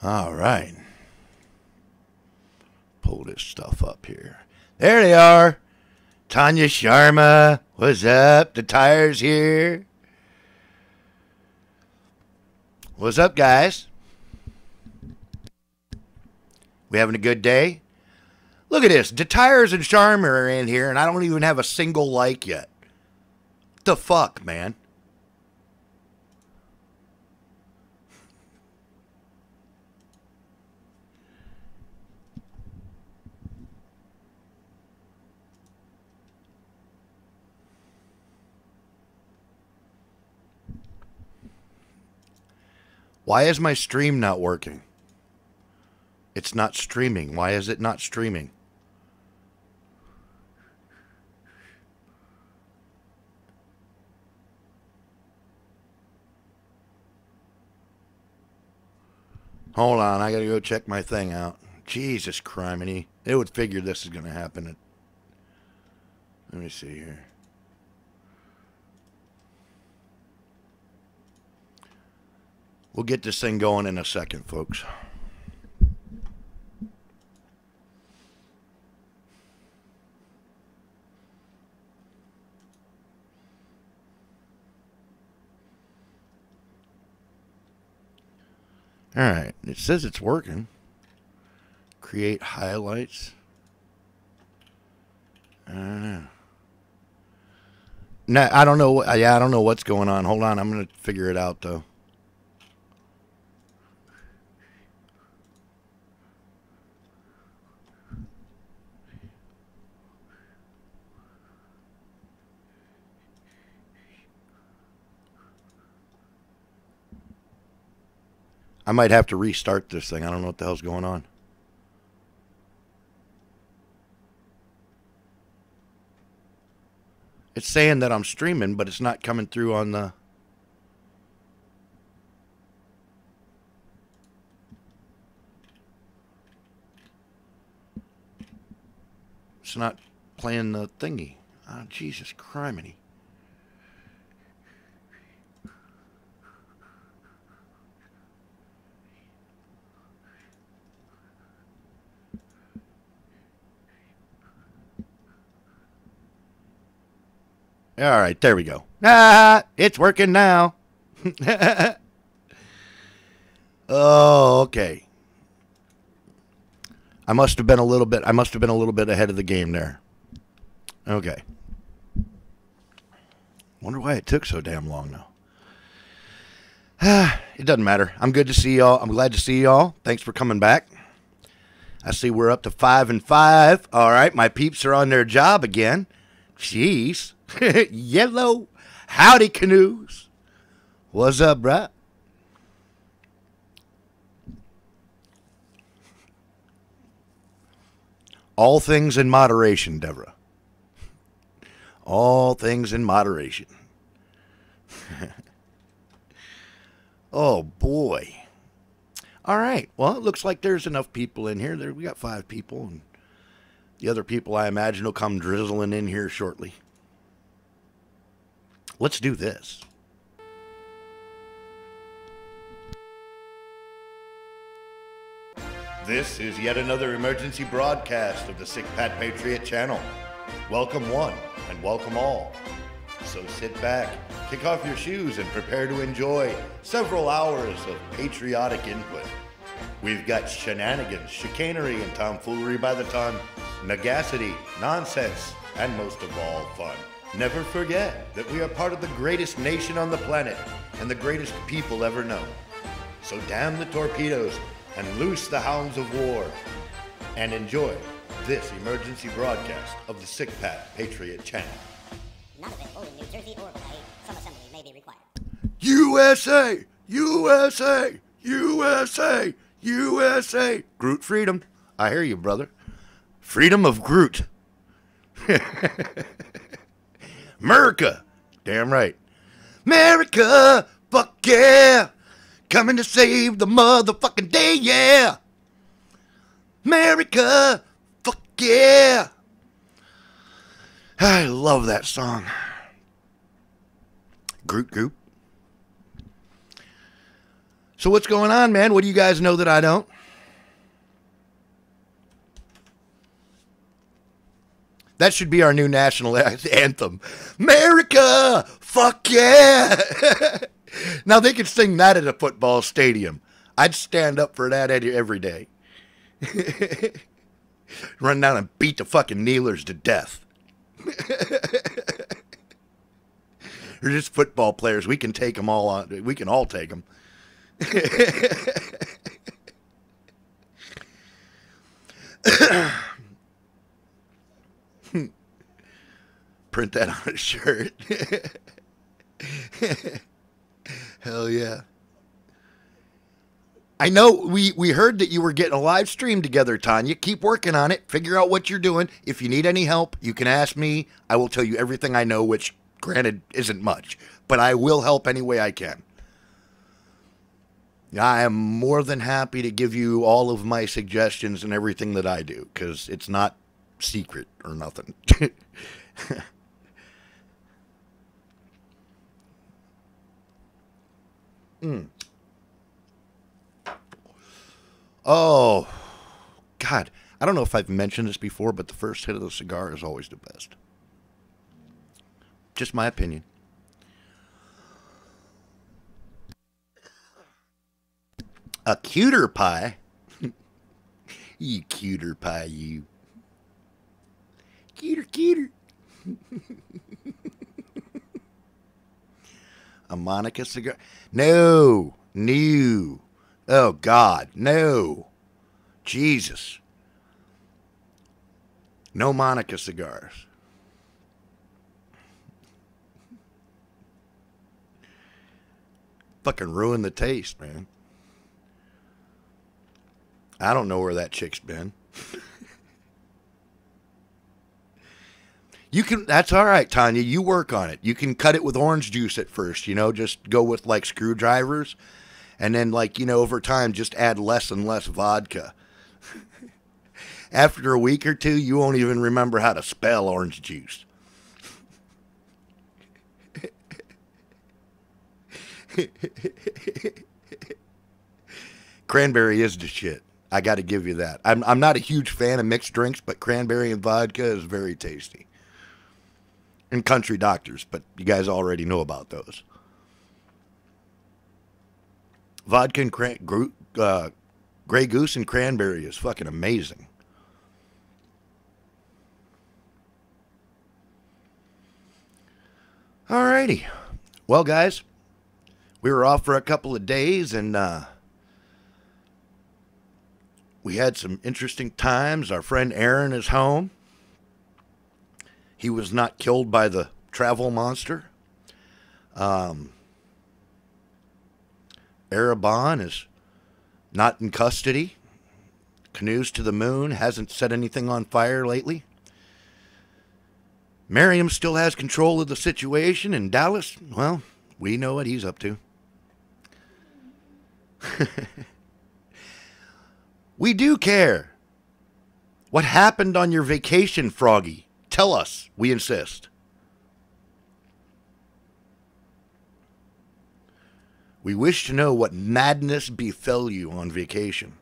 All right. Pull this stuff up here. There they are. Tanya Sharma. What's up? The Tires here. What's up, guys? We having a good day? Look at this. The Tires and Sharma are in here, and I don't even have a single like yet. What the fuck, man? Why is my stream not working? It's not streaming. Why is it not streaming? Hold on, I gotta go check my thing out. Jesus criminy. It would figure this is gonna happen. Let me see here. We'll get this thing going in a second, folks. All right, it says it's working. Create highlights. I don't know. No, I don't know. Yeah, I don't know what's going on. Hold on, I'm gonna figure it out though. I might have to restart this thing. I don't know what the hell's going on. It's saying that I'm streaming, but it's not coming through on the... It's not playing the thingy. Oh, Jesus criminy. All right, there we go. Ah, it's working now. Oh, okay. I must have been a little bit ahead of the game there. Okay. Wonder why it took so damn long now. It doesn't matter. I'm good to see y'all. I'm glad to see y'all. Thanks for coming back. I see we're up to 5 and 5. All right, my peeps are on their job again. Jeez. Yellow. Howdy, canoes. What's up, bruh? All things in moderation, Deborah. All things in moderation. Oh, boy. All right. Well, it looks like there's enough people in here. We got 5 people, and the other people, I imagine, will come drizzling in here shortly. Let's do this. This is yet another emergency broadcast of the Sick Pat Patriot channel. Welcome one and welcome all. So sit back, kick off your shoes, and prepare to enjoy several hours of patriotic input. We've got shenanigans, chicanery, and tomfoolery by the ton, nagacity, nonsense, and most of all, fun. Never forget that we are part of the greatest nation on the planet and the greatest people ever known. So damn the torpedoes and loose the hounds of war, and enjoy this emergency broadcast of the Sick Pat Patriot channel. Not available in New Jersey or Hawaii. Some assembly may be required. USA! USA! USA! USA! Groot freedom. I hear you, brother. Freedom of Groot. America! Damn right. America! Fuck yeah! Coming to save the motherfucking day, yeah! America! Fuck yeah! I love that song. Groot Goop. So what's going on, man? What do you guys know that I don't? That should be our new national anthem. America! Fuck yeah! Now they could sing that at a football stadium. I'd stand up for that every day. Run down and beat the fucking kneelers to death. They're just football players. We can take them all on. We can all take them. Print that on a shirt. Hell yeah. I know we heard that you were getting a live stream together, Tanya. Keep working on it. Figure out what you're doing. If you need any help, you can ask me. I will tell you everything I know, which, granted, isn't much. But I will help any way I can. I am more than happy to give you all of my suggestions and everything that I do, because it's not secret or nothing. Oh, God. I don't know if I've mentioned this before, but the first hit of the cigar is always the best. Just my opinion. A cuter pie? You cuter pie, you. Cuter. A Monica cigar? No. Oh, God, no. Jesus. No Monica cigars. Fucking ruin the taste, man. I don't know where that chick's been. You can, that's all right, Tanya. You work on it. You can cut it with orange juice at first, you know, just go with like screwdrivers. And then, like, you know, over time, just add less and less vodka. After a week or two, you won't even remember how to spell orange juice. Cranberry is the shit. I got to give you that. I'm not a huge fan of mixed drinks, but cranberry and vodka is very tasty. And Country Doctors, but you guys already know about those. Vodka and Grey Goose and cranberry is fucking amazing. Alrighty. Well, guys, we were off for a couple of days, and we had some interesting times. Our friend Aaron is home. He was not killed by the travel monster. Erebon is not in custody. Canoes to the moon. Hasn't set anything on fire lately. Miriam still has control of the situation. And Dallas, well, we know what he's up to. We do care. What happened on your vacation, Froggy? Tell us, we insist. We wish to know what madness befell you on vacation.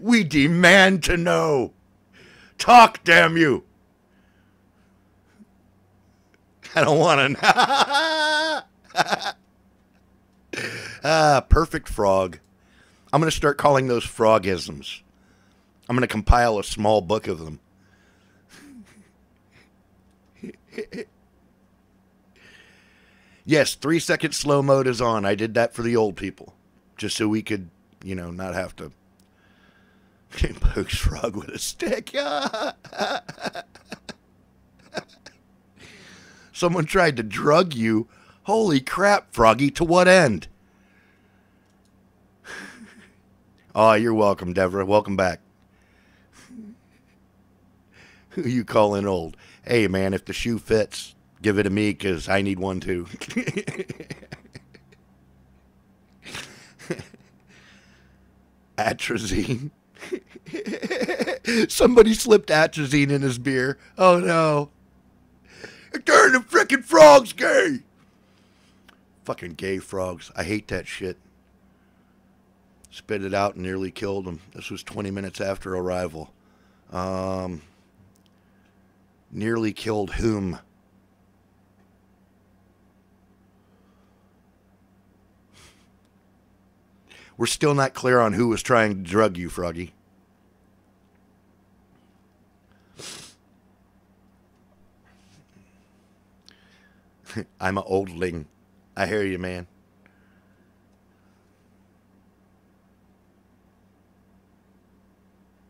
We demand to know. Talk, damn you. I don't want to. Perfect frog. I'm going to start calling those frogisms. I'm going to compile a small book of them. Yes, 3-second slow mode is on. I did that for the old people. Just so we could, you know, not have to poke frog with a stick. Someone tried to drug you. Holy crap, Froggy. To what end? Oh, you're welcome, Deborah. Welcome back. Who you calling old? Hey, man, if the shoe fits, give it to me, because I need one, too. Atrazine. Somebody slipped atrazine in his beer. Oh no. It turned the frickin' frogs gay. Fucking gay frogs. I hate that shit. Spit it out and nearly killed him. This was 20 minutes after arrival. Nearly killed whom? We're still not clear on who was trying to drug you, Froggy. I'm an oldling. I hear you, man.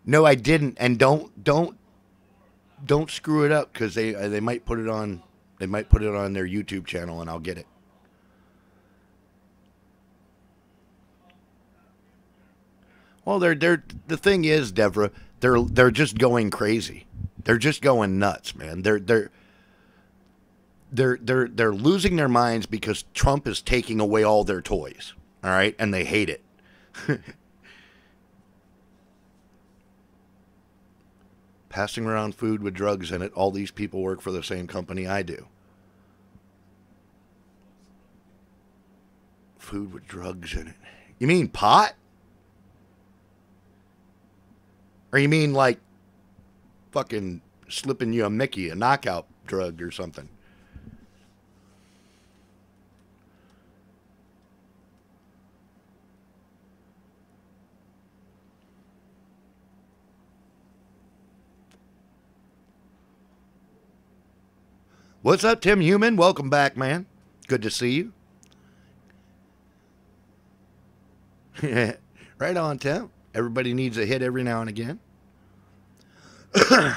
No, I didn't, and don't screw it up, because they might put it on their YouTube channel, and I'll get it. Well, the thing is, Deborah, they're just going crazy. They're just going nuts, man. They're losing their minds because Trump is taking away all their toys. All right, and they hate it. Passing around food with drugs in it. All these people work for the same company I do. Food with drugs in it. You mean pot? Or you mean like fucking slipping you a Mickey, a knockout drug or something? What's up, Tim Human? Welcome back, man. Good to see you. Right on, Tim. Everybody needs a hit every now and again. If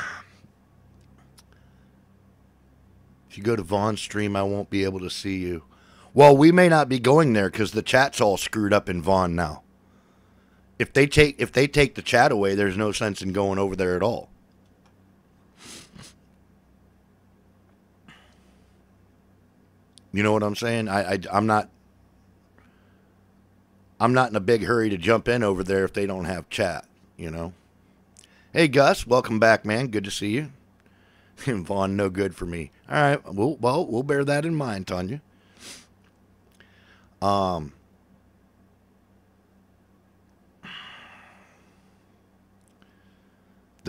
you go to Vaughn's stream, I won't be able to see you. Well, we may not be going there because the chat's all screwed up in Vaughn now. If they take the chat away, there's no sense in going over there at all. You know what I'm saying? I'm not in a big hurry to jump in over there if they don't have chat, you know. Hey, Gus, welcome back, man. Good to see you. Vaughn, no good for me. All right, we'll bear that in mind, Tanya. The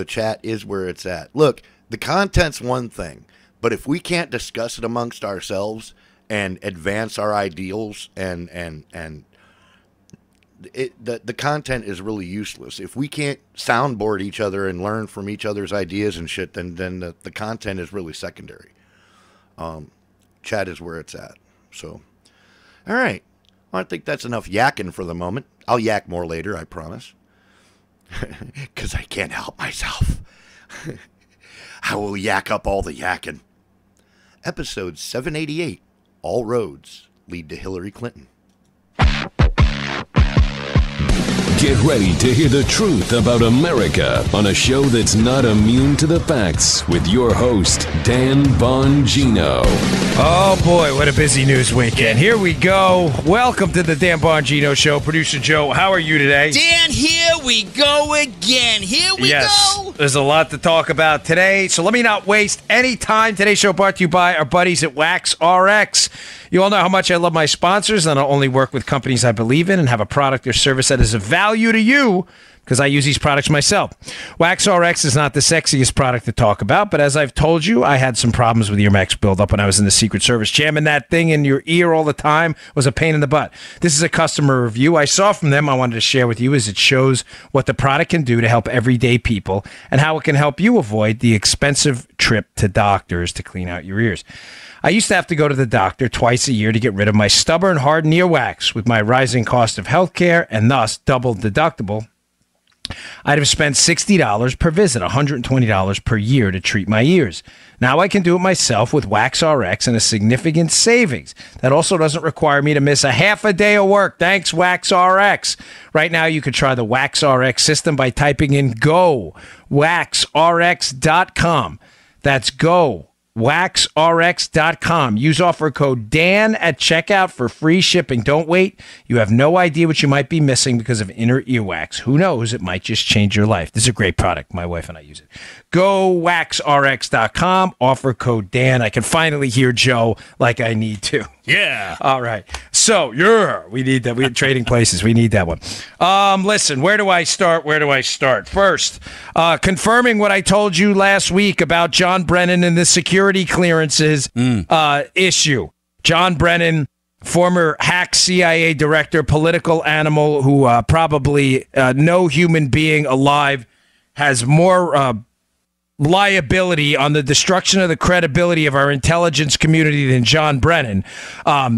chat is where it's at. Look, the content's one thing, but if we can't discuss it amongst ourselves and advance our ideals and the content is really useless. If we can't soundboard each other and learn from each other's ideas and shit, then the content is really secondary. Chat is where it's at. So, all right. Well, I think that's enough yakking for the moment. I'll yak more later, I promise. Because I can't help myself. I will yak up all the yakking. Episode 788. All roads lead to Hillary Clinton. Get ready to hear the truth about America on a show that's not immune to the facts with your host, Dan Bongino. Oh boy, what a busy news weekend. Here we go. Welcome to the Dan Bongino Show. Producer Joe, how are you today? Dan, here we go again. Here we go. There's a lot to talk about today, so let me not waste any time. Today's show brought to you by our buddies at Wax RX. You all know how much I love my sponsors, and I only work with companies I believe in and have a product or service that is of value to you because I use these products myself. Wax RX is not the sexiest product to talk about, but as I've told you, I had some problems with ear max buildup when I was in the Secret Service. Jamming that thing in your ear all the time was a pain in the butt. This is a customer review I saw from them I wanted to share with you as it shows what the product can do to help everyday people and how it can help you avoid the expensive trip to doctors to clean out your ears. I used to have to go to the doctor twice a year to get rid of my stubborn, hard earwax. With my rising cost of healthcare and thus double deductible, I'd have spent $60 per visit, $120 per year to treat my ears. Now I can do it myself with Wax RX and a significant savings. That also doesn't require me to miss a half a day of work. Thanks, Wax RX. Right now you could try the Wax RX system by typing in GoWaxRx.com. That's GoWaxRx.com. waxrx.com. Use offer code Dan at checkout for free shipping. Don't wait. You have no idea what you might be missing because of inner earwax. Who knows? It might just change your life. This is a great product. My wife and I use it. Go waxrx.com. Offer code Dan. I can finally hear Joe like I need to. Yeah. All right. So, we need that. We had Trading Places. We need that one. Listen, where do I start? First, confirming what I told you last week about John Brennan and the security clearances issue. John Brennan, former hack CIA director, political animal who probably no human being alive has more liability on the destruction of the credibility of our intelligence community than John Brennan.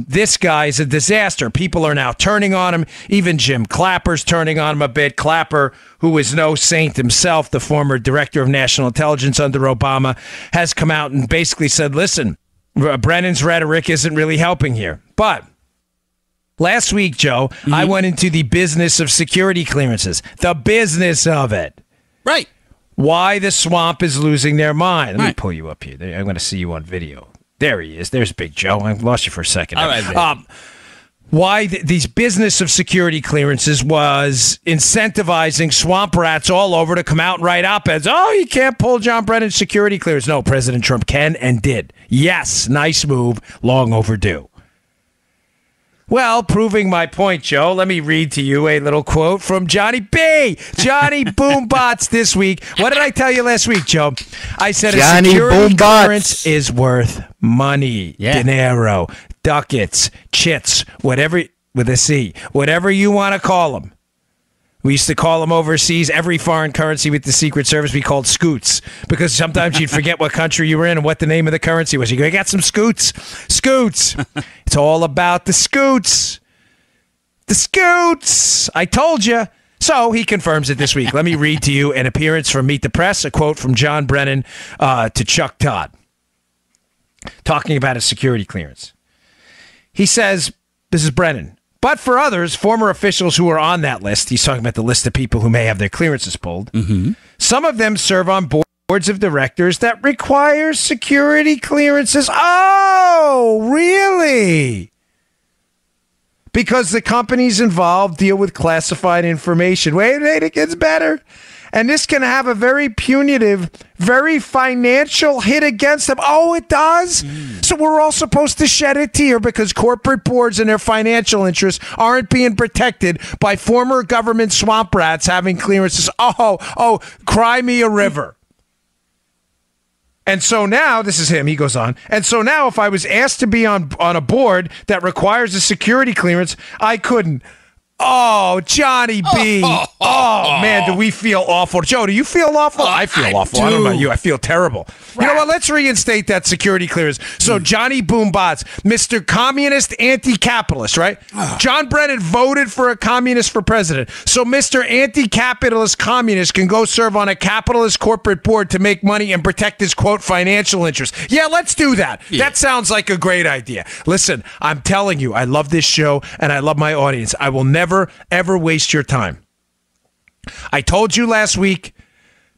This guy is a disaster. People are now turning on him. Even Jim Clapper's turning on him a bit. Clapper, who is no saint himself, the former director of national intelligence under Obama, has come out and basically said, listen, Brennan's rhetoric isn't really helping here. But last week, Joe, I went into the business of security clearances. The business of it. Right. Why the swamp is losing their mind. Let me pull you up here. I'm going to see you on video. There he is. There's Big Joe. I lost you for a second. All right, why these business of security clearances was incentivizing swamp rats all over to come out and write op-eds. Oh, you can't pull John Brennan's security clearance. No, President Trump can and did. Yes, nice move. Long overdue. Well, proving my point, Joe, let me read to you a little quote from Johnny B. Johnny Boombots this week. What did I tell you last week, Joe? I said Johnny a security Boombots clearance is worth money, dinero, ducats, chits, whatever, with a C, whatever you want to call them. We used to call them overseas. Every foreign currency with the Secret Service we called scoots because sometimes you'd forget what country you were in and what the name of the currency was. You go, I got some scoots. Scoots. It's all about the scoots. The scoots. I told you. So he confirms it this week. Let me read to you an appearance from Meet the Press, a quote from John Brennan to Chuck Todd, talking about his security clearance. He says, this is Brennan. But for others, former officials who are on that list, he's talking about the list of people who may have their clearances pulled, some of them serve on boards of directors that require security clearances. Oh, really? Because the companies involved deal with classified information. Wait, it gets better. And this can have a very punitive, very financial hit against them. Oh, it does? So we're all supposed to shed a tear because corporate boards and their financial interests aren't being protected by former government swamp rats having clearances. Oh, cry me a river. And so now, this is him, he goes on, and so now if I was asked to be on a board that requires a security clearance, I couldn't. Oh, Johnny B. Oh, man, do we feel awful. Joe, do you feel awful? I feel awful. I don't know about you. I feel terrible. You know what? Let's reinstate that security clearance. So Johnny Boombots, Mr. Communist Anti-Capitalist, right? John Brennan voted for a communist for president. So Mr. Anti-Capitalist Communist can go serve on a capitalist corporate board to make money and protect his, quote, financial interests. Yeah, let's do that. Yeah. That sounds like a great idea. Listen, I'm telling you, I love this show and I love my audience. I will never, ever waste your time. I told you last week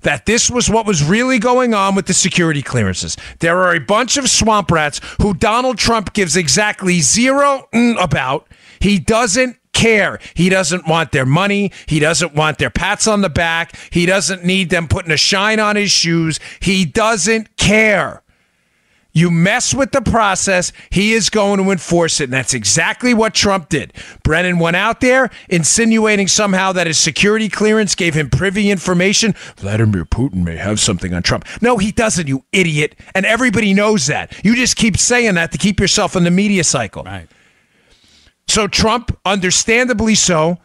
that this was what was really going on with the security clearances. There are a bunch of swamp rats who Donald Trump gives exactly zero about. He doesn't care. He doesn't want their money. He doesn't want their pats on the back. He doesn't need them putting a shine on his shoes. He doesn't care. You mess with the process, he is going to enforce it. And that's exactly what Trump did. Brennan went out there insinuating somehow that his security clearance gave him privy information. Vladimir Putin may have something on Trump. No, he doesn't, you idiot. And everybody knows that. You just keep saying that to keep yourself in the media cycle. Right. So Trump, understandably so,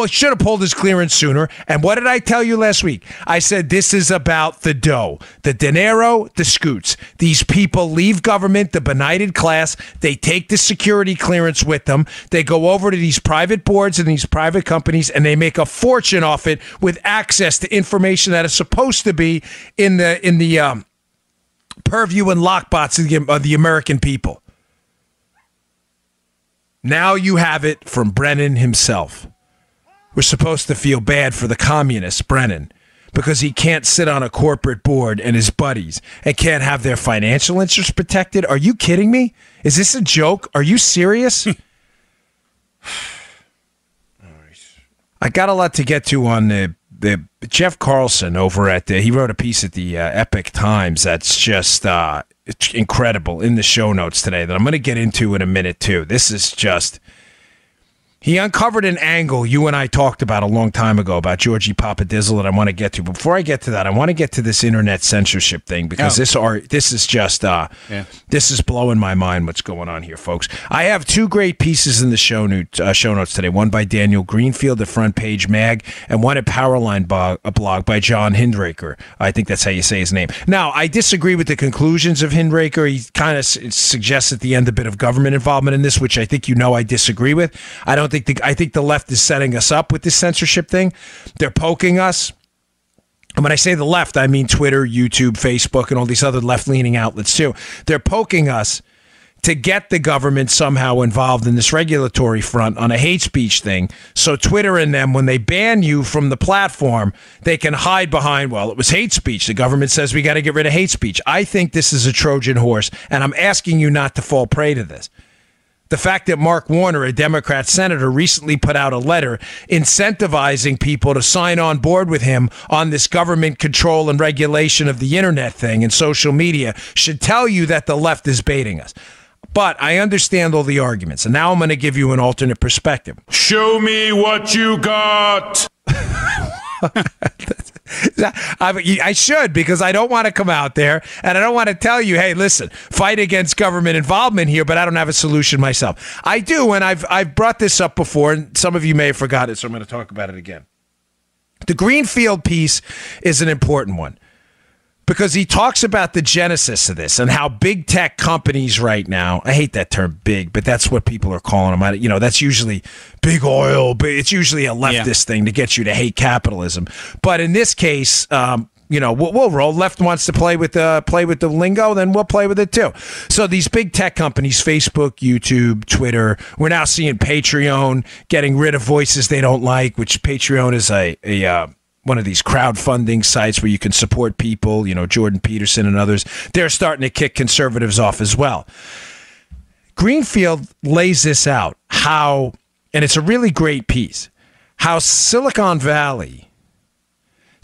should have pulled his clearance sooner. And what did I tell you last week? I said this is about the dough, the dinero, the scoots. These people leave government, the benighted class. They take the security clearance with them. They go over to these private boards and these private companies, and they make a fortune off it with access to information that is supposed to be in the purview and lockbox of the American people. Now you have it from Brennan himself. We're supposed to feel bad for the communist, Brennan. because he can't sit on a corporate board and his buddies and can't have their financial interests protected? Are you kidding me? Is this a joke? Are you serious? I got a lot to get to on the Jeff Carlson over at he wrote a piece at the Epic Times that's just it's incredible in the show notes today that I'm going to get into in a minute too. This is just... He uncovered an angle you and I talked about a long time ago about Georgie Papadizzle that I want to get to. Before I get to that, I want to get to this internet censorship thing because this is just this is blowing my mind what's going on here, folks. I have two great pieces in the show notes today. One by Daniel Greenfield at Front Page Mag, and one at Powerline blog by John Hindraker. I think that's how you say his name. Now, I disagree with the conclusions of Hindraker. He kind of suggests at the end a bit of government involvement in this, which I think I disagree with. I think the left is setting us up with this censorship thing. They're poking us. And when I say the left, I mean Twitter, YouTube, Facebook, and all these other left-leaning outlets too. They're poking us to get the government somehow involved in this regulatory front on a hate speech thing. So Twitter and them, when they ban you from the platform, they can hide behind, well, it was hate speech. The government says we got to get rid of hate speech. I think this is a Trojan horse, and I'm asking you not to fall prey to this. The fact that Mark Warner, a Democrat senator, recently put out a letter incentivizing people to sign on board with him on this government control and regulation of the internet thing and social media should tell you that the left is baiting us. But I understand all the arguments, and now I'm going to give you an alternate perspective. Show me what you got. I should, because I don't want to come out there and I don't want to tell you, hey, listen, fight against government involvement here, but I don't have a solution myself. I do, and I've brought this up before, and some of you may have forgotten it, so I'm going to talk about it again. The Greenfield piece is an important one because he talks about the genesis of this and how big tech companies right now, I hate that term big, but that's what people are calling them. You know, that's usually big oil, but it's usually a leftist thing to get you to hate capitalism. But in this case, you know, we'll roll. Left wants to play with the lingo, then we'll play with it too. So these big tech companies, Facebook, YouTube, Twitter, we're now seeing Patreon getting rid of voices they don't like, which Patreon is a one of these crowdfunding sites where you can support people, you know, Jordan Peterson and others. They're starting to kick conservatives off as well. Greenfield lays this out, how, and it's a really great piece, how Silicon Valley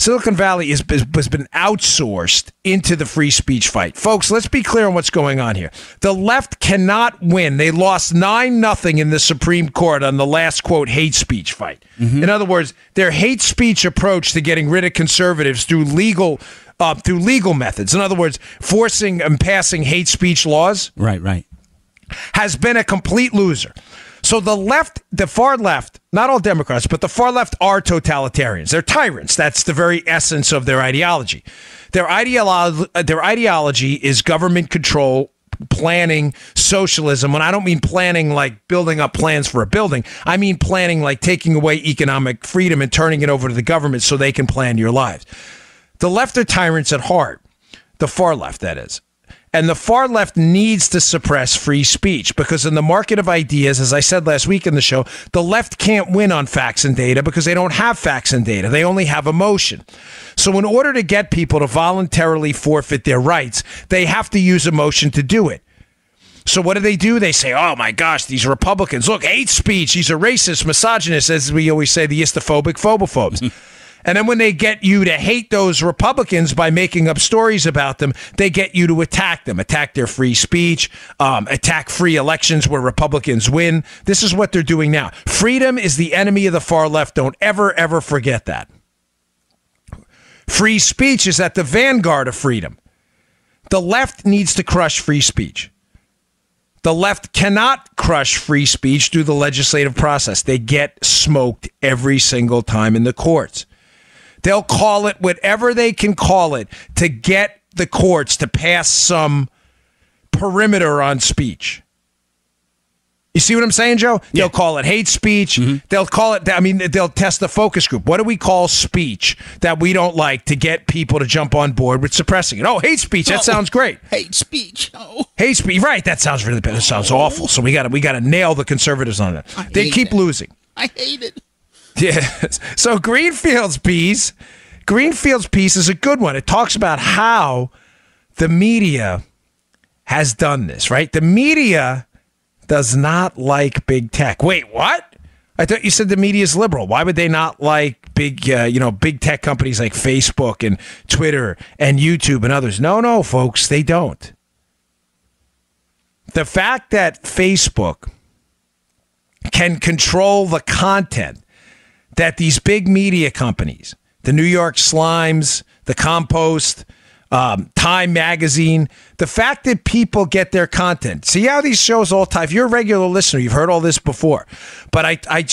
has been outsourced into the free speech fight. Folks, let's be clear on what's going on here. The left cannot win. They lost 9-0 in the Supreme Court on the last, quote, hate speech fight. Mm-hmm. In other words, their hate speech approach to getting rid of conservatives through legal methods, in other words, forcing and passing hate speech laws, right, has been a complete loser. So the left, the far left, not all Democrats, but the far left are totalitarians. They're tyrants. That's the very essence of their ideology. Their ideology is government control, planning, socialism. And I don't mean planning like building up plans for a building. I mean planning like taking away economic freedom and turning it over to the government so they can plan your lives. The left are tyrants at heart. The far left, that is. And the far left needs to suppress free speech because in the market of ideas, as I said last week in the show, the left can't win on facts and data because they don't have facts and data. They only have emotion. So in order to get people to voluntarily forfeit their rights, they have to use emotion to do it. So what do? They say, oh my gosh, these Republicans, look, hate speech. These are racist, misogynist, as we always say, the istophobic, phobophobes. And then when they get you to hate those Republicans by making up stories about them, they get you to attack them, attack their free speech, attack free elections where Republicans win. This is what they're doing now. Freedom is the enemy of the far left. Don't ever, ever forget that. Free speech is at the vanguard of freedom. The left needs to crush free speech. The left cannot crush free speech through the legislative process. They get smoked every single time in the courts. They'll call it whatever they can call it to get the courts to pass some perimeter on speech. You see what I'm saying, Joe? Yeah. They'll call it hate speech. Mm-hmm. They'll call it, they'll test the focus group. What do we call speech that we don't like to get people to jump on board with suppressing it? Oh, hate speech. That sounds great. Hate speech. Oh. Hate speech. Right. That sounds really bad. That sounds awful. So we got to nail the conservatives on that. They keep losing. I hate it. Yeah. So Greenfield's piece Greenfield's piece is a good one. It talks about how the media has done this, right? The media does not like big tech. Wait, what? I thought you said the media is liberal. Why would they not like big tech companies like Facebook and Twitter and YouTube and others? No, folks, they don't. The fact that Facebook can control the content that these big media companies, the New York Slimes, the Compost, Time Magazine, the fact that people get their content. See how these shows all tie. If you're a regular listener, you've heard all this before. But I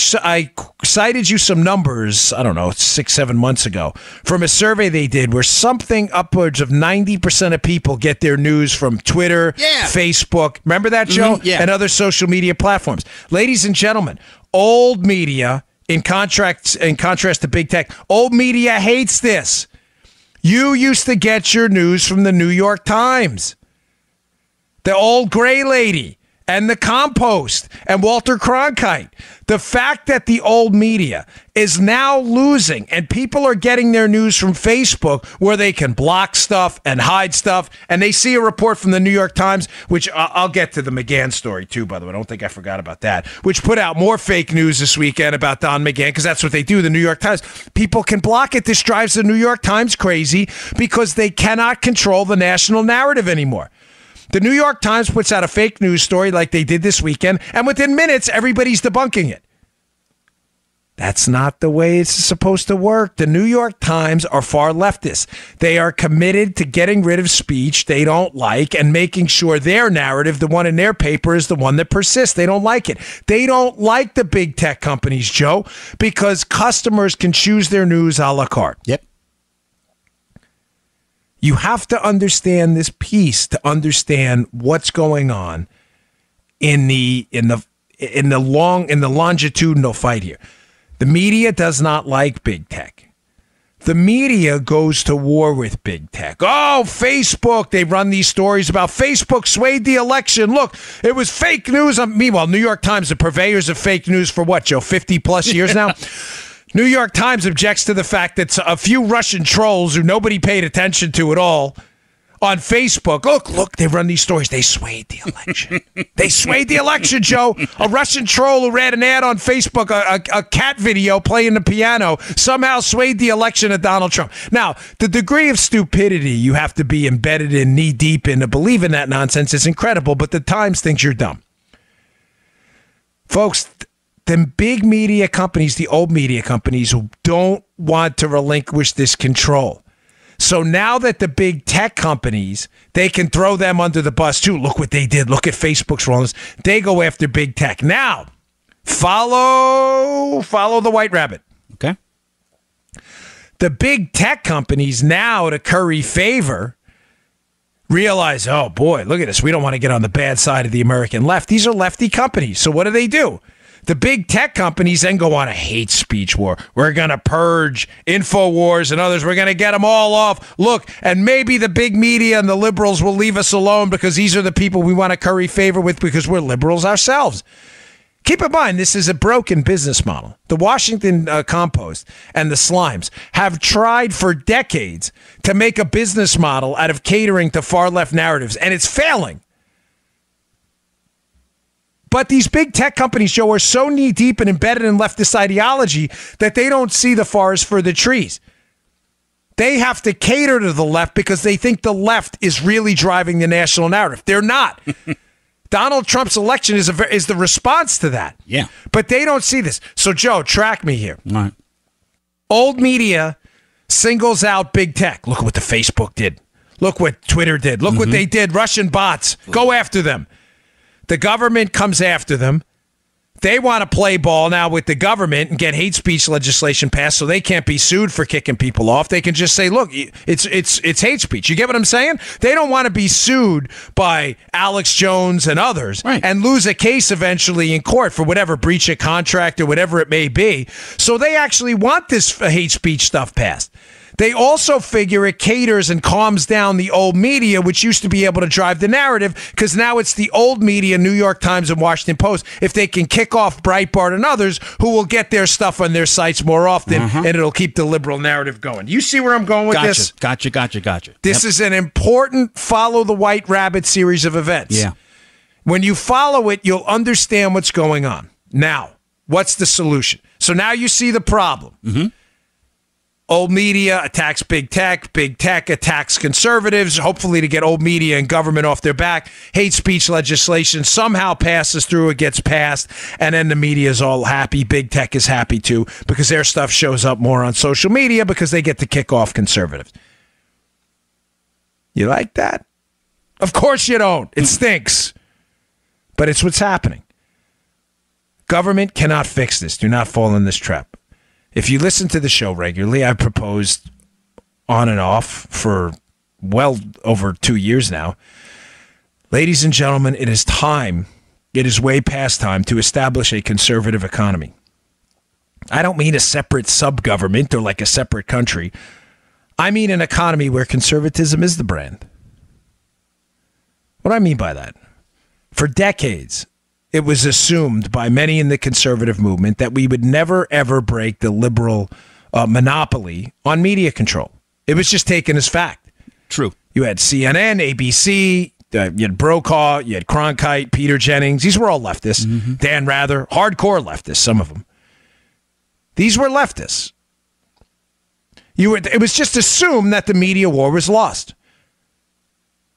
cited you some numbers, I don't know, 6-7 months ago, from a survey they did where something upwards of 90% of people get their news from Twitter, Facebook. Remember that, Joe? Yeah. And other social media platforms. Ladies and gentlemen, old media, in contrast to big tech, old media hates this. You used to get your news from the New York Times, the old gray lady, and the Compost, and Walter Cronkite. The fact that the old media is now losing, and people are getting their news from Facebook where they can block stuff and hide stuff, and they see a report from the New York Times, which I'll get to the McGahn story too, by the way. I don't think I forgot about that, which put out more fake news this weekend about Don McGahn, because that's what they do, the New York Times. People can block it. This drives the New York Times crazy because they cannot control the national narrative anymore. The New York Times puts out a fake news story like they did this weekend, and within minutes, everybody's debunking it. That's not the way it's supposed to work. The New York Times are far leftist. They are committed to getting rid of speech they don't like and making sure their narrative, the one in their paper, is the one that persists. They don't like it. They don't like the big tech companies, Joe, because customers can choose their news a la carte. Yep. You have to understand this piece to understand what's going on in the longitudinal fight here. The media does not like big tech. The media goes to war with big tech. Oh, Facebook. They run these stories about Facebook swayed the election. Look, it was fake news. Meanwhile, New York Times, the purveyors of fake news for what, Joe, 50 plus years now? New York Times objects to the fact that a few Russian trolls who nobody paid attention to at all on Facebook, look, they run these stories. They swayed the election. They swayed the election, Joe. A Russian troll who ran an ad on Facebook, a cat video playing the piano, somehow swayed the election of Donald Trump. Now, the degree of stupidity you have to be embedded in, knee-deep in to believe in that nonsense is incredible, but the Times thinks you're dumb. Folks, the big media companies, the old media companies, who don't want to relinquish this control. So now that the big tech companies, they can throw them under the bus too. Look what they did. Look at Facebook's wrongness. They go after big tech. Now, follow the white rabbit. Okay. The big tech companies now, to curry favor, realize, oh boy, look at this. We don't want to get on the bad side of the American left. These are lefty companies. So what do? The big tech companies then go on a hate speech war. We're going to purge InfoWars and others. We're going to get them all off. Look, and maybe the big media and the liberals will leave us alone because these are the people we want to curry favor with because we're liberals ourselves. Keep in mind, this is a broken business model. The Washington Compost and the Slimes have tried for decades to make a business model out of catering to far-left narratives, and it's failing. But these big tech companies, Joe, are so knee-deep and embedded in leftist ideology that they don't see the forest for the trees. They have to cater to the left because they think the left is really driving the national narrative. They're not. Donald Trump's election is the response to that. Yeah. But they don't see this. So, Joe, track me here. All right. Old media singles out big tech. Look at what the Facebook did. Look what Twitter did. Look what they did. Russian bots. Go after them. The government comes after them. They want to play ball now with the government and get hate speech legislation passed so they can't be sued for kicking people off. They can just say, look, it's hate speech. You get what I'm saying? They don't want to be sued by Alex Jones and others and lose a case eventually in court for whatever breach of contract or whatever it may be. So they actually want this hate speech stuff passed. They also figure it caters and calms down the old media, which used to be able to drive the narrative, because now it's the old media, New York Times and Washington Post, if they can kick off Breitbart and others who will get their stuff on their sites more often, and it'll keep the liberal narrative going. You see where I'm going with this? Gotcha. This is an important follow the white rabbit series of events. Yeah. When you follow it, you'll understand what's going on. Now, what's the solution? So now you see the problem. Old media attacks big tech attacks conservatives, hopefully to get old media and government off their back. Hate speech legislation somehow passes through, it gets passed, and then the media is all happy. Big tech is happy too, because their stuff shows up more on social media because they get to kick off conservatives. You like that? Of course you don't. It stinks. But it's what's happening. Government cannot fix this. Do not fall in this trap. If you listen to the show regularly, I've proposed on and off for well over 2 years now. Ladies and gentlemen, it is time, it is way past time to establish a conservative economy. I don't mean a separate sub-government or like a separate country. I mean an economy where conservatism is the brand. What do I mean by that? For decades, it was assumed by many in the conservative movement that we would never, ever break the liberal monopoly on media control. It was just taken as fact. True. You had CNN, ABC, you had Brokaw, you had Cronkite, Peter Jennings. These were all leftists. Dan Rather, hardcore leftists, some of them. These were leftists. It was just assumed that the media war was lost.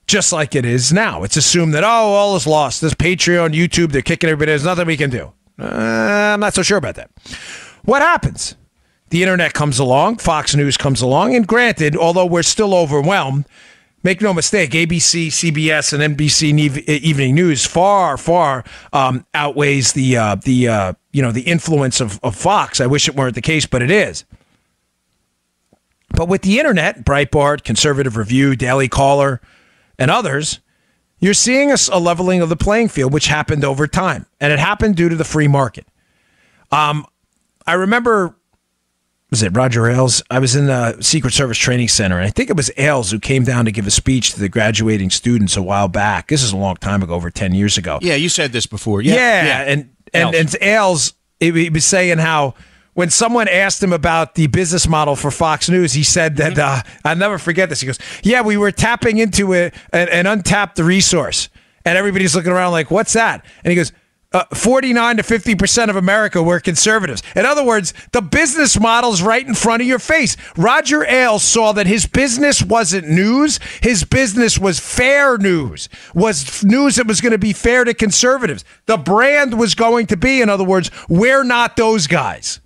Just like it is now. It's assumed that, all is lost. This Patreon, YouTube, they're kicking everybody. There's nothing we can do. I'm not so sure about that. What happens? The internet comes along. Fox News comes along. And granted, although we're still overwhelmed, make no mistake, ABC, CBS, and NBC Evening News far outweighs the influence of Fox. I wish it weren't the case, but it is. But with the internet, Breitbart, Conservative Review, Daily Caller, and others, you're seeing a leveling of the playing field, which happened over time. And it happened due to the free market. I remember, was it Roger Ailes? I was in the Secret Service Training Center, and I think it was Ailes who came down to give a speech to the graduating students a while back. This is a long time ago, over 10 years ago. Yeah, you said this before. And Ailes, he was saying how when someone asked him about the business model for Fox News, he said that, I'll never forget this. He goes, we were tapping into an untapped resource. And everybody's looking around like, what's that? And he goes, 49 to 50% of America were conservatives. In other words, the business model's right in front of your face. Roger Ailes saw that his business wasn't news. His business was fair news, was news that was going to be fair to conservatives. The brand was going to be, in other words, we're not those guys.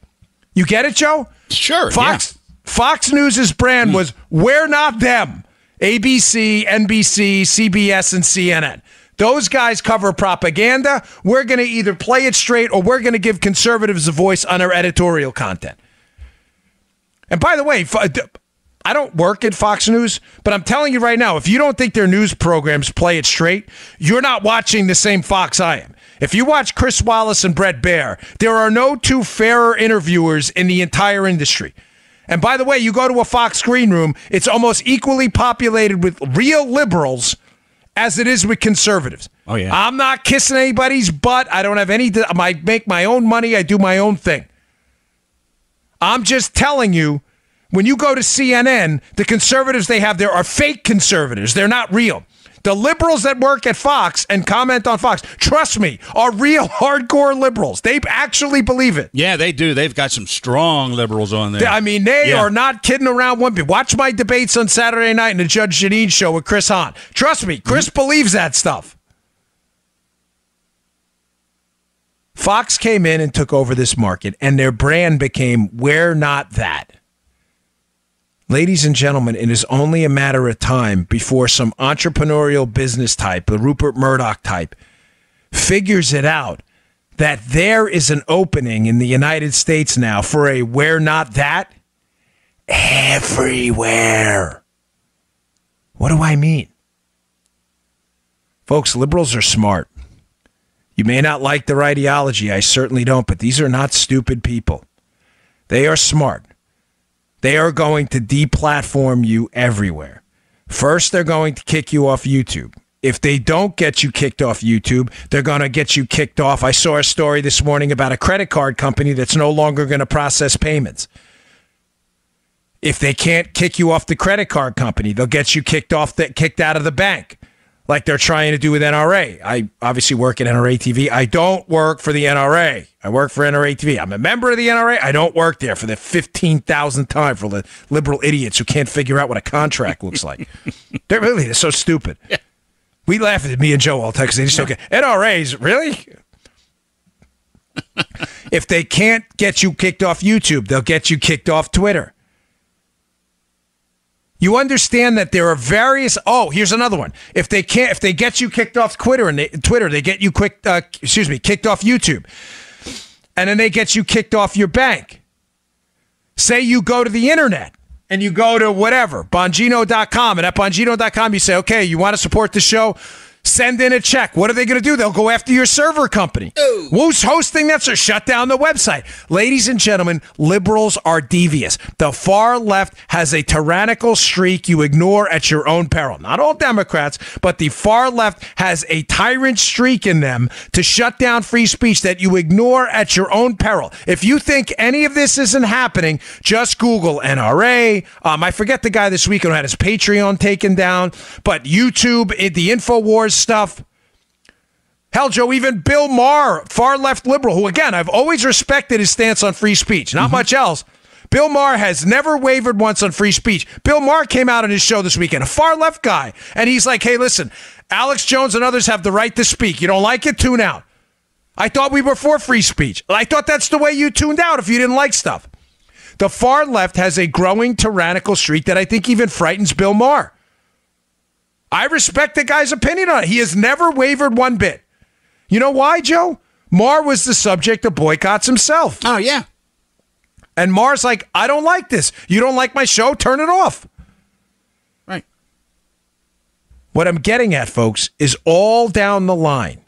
You get it, Joe? Sure. Fox News' brand was we're not them. ABC, NBC, CBS, and CNN. Those guys cover propaganda. We're going to either play it straight or we're going to give conservatives a voice on our editorial content. And by the way, I don't work at Fox News, but I'm telling you right now, if you don't think their news programs play it straight, you're not watching the same Fox I am. If you watch Chris Wallace and Brett Baer, there are no two fairer interviewers in the entire industry. And by the way, you go to a Fox green room, it's almost equally populated with real liberals as it is with conservatives. Oh, yeah. I'm not kissing anybody's butt. I don't have any. I make my own money. I do my own thing. I'm just telling you, when you go to CNN, the conservatives they have there are fake conservatives. They're not real. The liberals that work at Fox and comment on Fox, trust me, are real hardcore liberals. They actually believe it. Yeah, they do. They've got some strong liberals on there. I mean, they are not kidding around one bit. Watch my debates on Saturday night in the Judge Janine show with Chris Hahn. Trust me, Chris believes that stuff. Fox came in and took over this market, and their brand became, we're not that. Ladies and gentlemen, it is only a matter of time before some entrepreneurial business type, the Rupert Murdoch type, figures it out that there is an opening in the United States now for a we're not that everywhere. What do I mean? Folks, liberals are smart. You may not like their ideology. I certainly don't, but these are not stupid people. They are smart. They are going to deplatform you everywhere. First, they're going to kick you off YouTube. If they don't get you kicked off YouTube, they're going to get you kicked off. I saw a story this morning about a credit card company that's no longer going to process payments. If they can't kick you off the credit card company, they'll get you kicked out of the bank, like they're trying to do with NRA. I obviously work at NRA TV. I don't work for the NRA. I work for NRA TV. I'm a member of the NRA. I don't work there for the 15,000th time for the liberal idiots who can't figure out what a contract looks like. They're so stupid. Yeah. We laugh at me and Joe all the time because they just don't get NRAs. Really? If they can't get you kicked off YouTube, they'll get you kicked off Twitter. You understand that there are various. Oh, here's another one. If they get you kicked off Twitter and they get you kicked off YouTube, and then they get you kicked off your bank. Say you go to the internet and you go to whatever, Bongino.com, and at Bongino.com you say, okay, you want to support the show? Send in a check. What are they going to do? They'll go after your server company. Ooh. Who's hosting that? So shut down the website. Ladies and gentlemen, liberals are devious. The far left has a tyrannical streak you ignore at your own peril. Not all Democrats, but the far left has a tyrant streak in them to shut down free speech that you ignore at your own peril. If you think any of this isn't happening, just Google NRA. I forget the guy this weekend who had his Patreon taken down, but YouTube, the InfoWars stuff. Hell, Joe, even Bill Maher, far left liberal, who, again, I've always respected his stance on free speech. Not much else. Bill Maher has never wavered once on free speech. Bill Maher came out on his show this weekend, a far left guy, and he's like, hey, listen, Alex Jones and others have the right to speak. You don't like it? Tune out. I thought we were for free speech. I thought that's the way you tuned out if you didn't like stuff. The far left has a growing tyrannical streak that I think even frightens Bill Maher. I respect the guy's opinion on it. He has never wavered one bit. You know why, Joe? Maher was the subject of boycotts himself. Oh, yeah. And Maher's like, I don't like this. You don't like my show? Turn it off. Right. What I'm getting at, folks, is all down the line,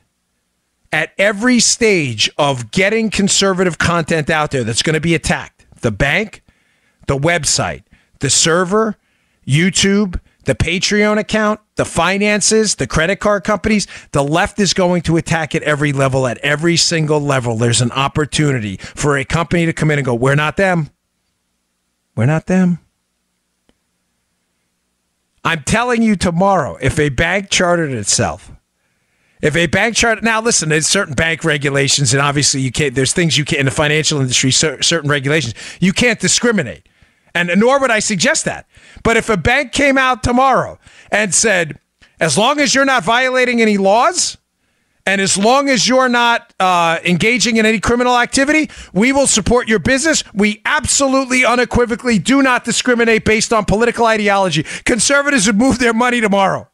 at every stage of getting conservative content out there that's going to be attacked. The bank, the website, the server, YouTube, the Patreon account, the finances, the credit card companies, the left is going to attack at every level, at every single level. There's an opportunity for a company to come in and go, we're not them. We're not them. I'm telling you tomorrow, if a bank chartered itself, now listen, there's certain bank regulations, and obviously you can't, there's things you can't, in the financial industry, certain regulations, you can't discriminate. And nor would I suggest that. But if a bank came out tomorrow and said, as long as you're not violating any laws, and as long as you're not engaging in any criminal activity, we will support your business. We absolutely, unequivocally do not discriminate based on political ideology. Conservatives would move their money tomorrow.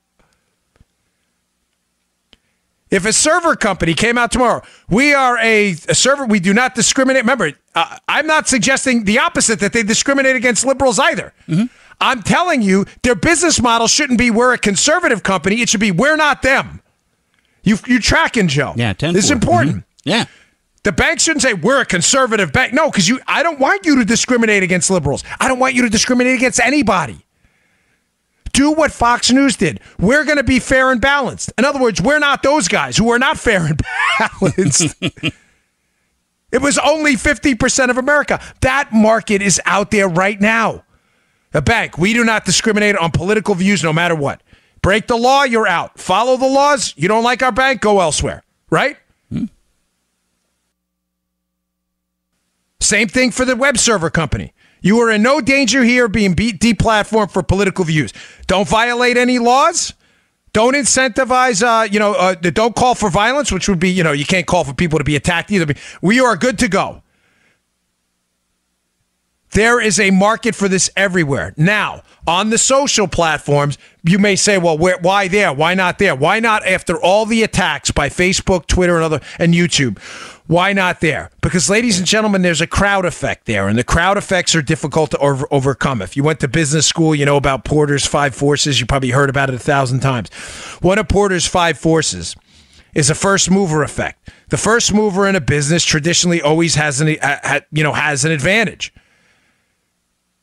If a server company came out tomorrow, we are a server, we do not discriminate. Remember, I'm not suggesting the opposite, that they discriminate against liberals either. Mm-hmm. I'm telling you, their business model shouldn't be we're a conservative company. It should be we're not them. You're tracking, Joe. Yeah, 10-4. This is important. Mm-hmm. Yeah. The bank shouldn't say we're a conservative bank. No, because I don't want you to discriminate against liberals. I don't want you to discriminate against anybody. Do what Fox News did. We're going to be fair and balanced. In other words, we're not those guys who are not fair and balanced. It was only 50% of America. That market is out there right now. The bank, we do not discriminate on political views no matter what. Break the law, you're out. Follow the laws, you don't like our bank, go elsewhere. Right? Same thing for the web server company. You are in no danger here being deplatformed for political views. Don't violate any laws. Don't incentivize, don't call for violence, which would be, you can't call for people to be attacked either. We are good to go. There is a market for this everywhere. Now, on the social platforms, you may say, well, why there? Why not there? Why not after all the attacks by Facebook, Twitter, and YouTube? Why not there? Because, ladies and gentlemen, there's a crowd effect there, and the crowd effects are difficult to overcome. If you went to business school, you know about Porter's 5 forces. You probably heard about it 1,000 times. One of Porter's 5 forces is a first mover effect. The first mover in a business traditionally always has an advantage.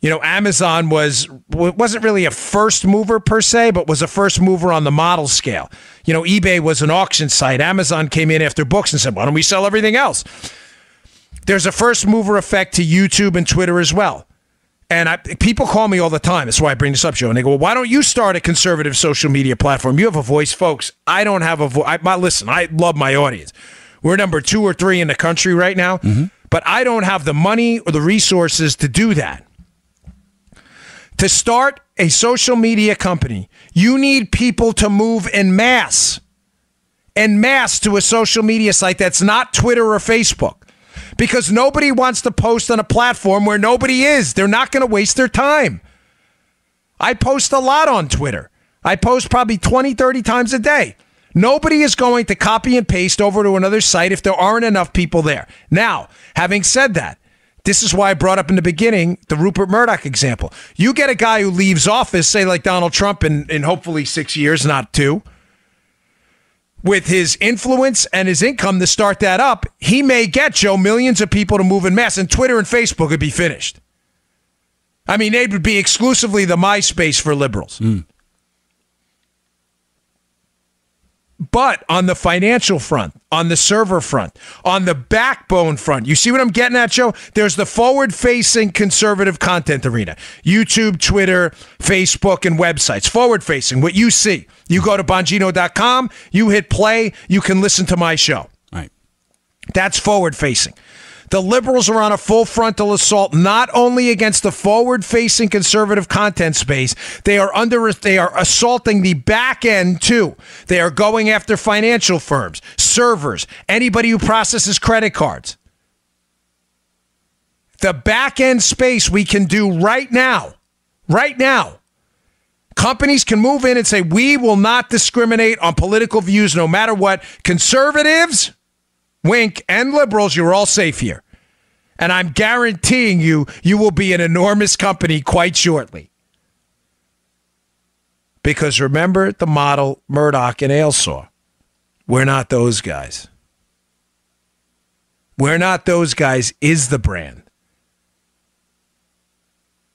Amazon wasn't really a first mover per se, but was a first mover on the model scale. eBay was an auction site. Amazon came in after books and said, why don't we sell everything else? There's a first mover effect to YouTube and Twitter as well. And people call me all the time. That's why I bring this up, Joe. And they go, well, why don't you start a conservative social media platform? You have a voice, folks. I don't have a voice. Listen, I love my audience. We're number 2 or 3 in the country right now. Mm-hmm. But I don't have the money or the resources to do that. To start a social media company, you need people to move en masse to a social media site that's not Twitter or Facebook. Because nobody wants to post on a platform where nobody is. They're not going to waste their time. I post a lot on Twitter. I post probably 20, 30 times a day. Nobody is going to copy and paste over to another site if there aren't enough people there. Now, having said that, this is why I brought up in the beginning the Rupert Murdoch example. You get a guy who leaves office, say like Donald Trump in hopefully 6 years, not 2, with his influence and his income to start that up, he may get, Joe, millions of people to move en masse, and Twitter and Facebook would be finished. I mean, they would be exclusively the MySpace for liberals. Mm. But on the financial front, on the server front, on the backbone front, you see what I'm getting at, Joe? There's the forward-facing conservative content arena. YouTube, Twitter, Facebook, and websites. Forward-facing, what you see. You go to Bongino.com, you hit play, you can listen to my show. Right. That's forward-facing. The liberals are on a full frontal assault, not only against the forward-facing conservative content space, they are assaulting the back end too. They are going after financial firms, servers, anybody who processes credit cards. The back end space we can do right now. Companies can move in and say, we will not discriminate on political views no matter what. Conservatives, wink, and liberals, you're all safe here. And I'm guaranteeing you will be an enormous company quite shortly. Because remember the model Murdoch and Ailes saw. We're not those guys. We're not those guys is the brand.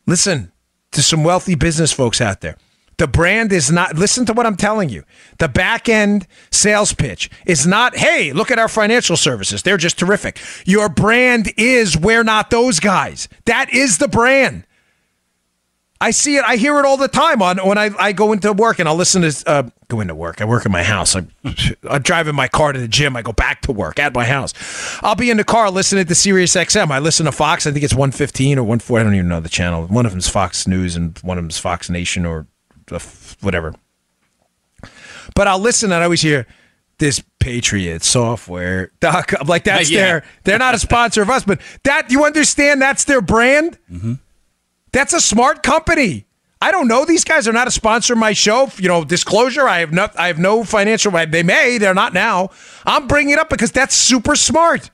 Listen to some wealthy business folks out there. The brand is not, listen to what I'm telling you. The back end sales pitch is not, hey, look at our financial services. They're just terrific. Your brand is, we're not those guys. That is the brand. I see it. I hear it all the time when I go into work and I'll listen to, go into work. I work in my house. I drive in my car to the gym. I go back to work at my house. I'll be in the car listening to Sirius XM. I listen to Fox. I think it's 115 or 140. I don't even know the channel. One of them's Fox News and one of them's Fox Nation or whatever. But I'll listen and I always hear this Patriot software. I'm like, that's they're not a sponsor of us, but that, you understand that's their brand? Mm-hmm. That's a smart company. I don't know. These guys are not a sponsor of my show. Disclosure, I have no financial, they're not now. I'm bringing it up because that's super smart.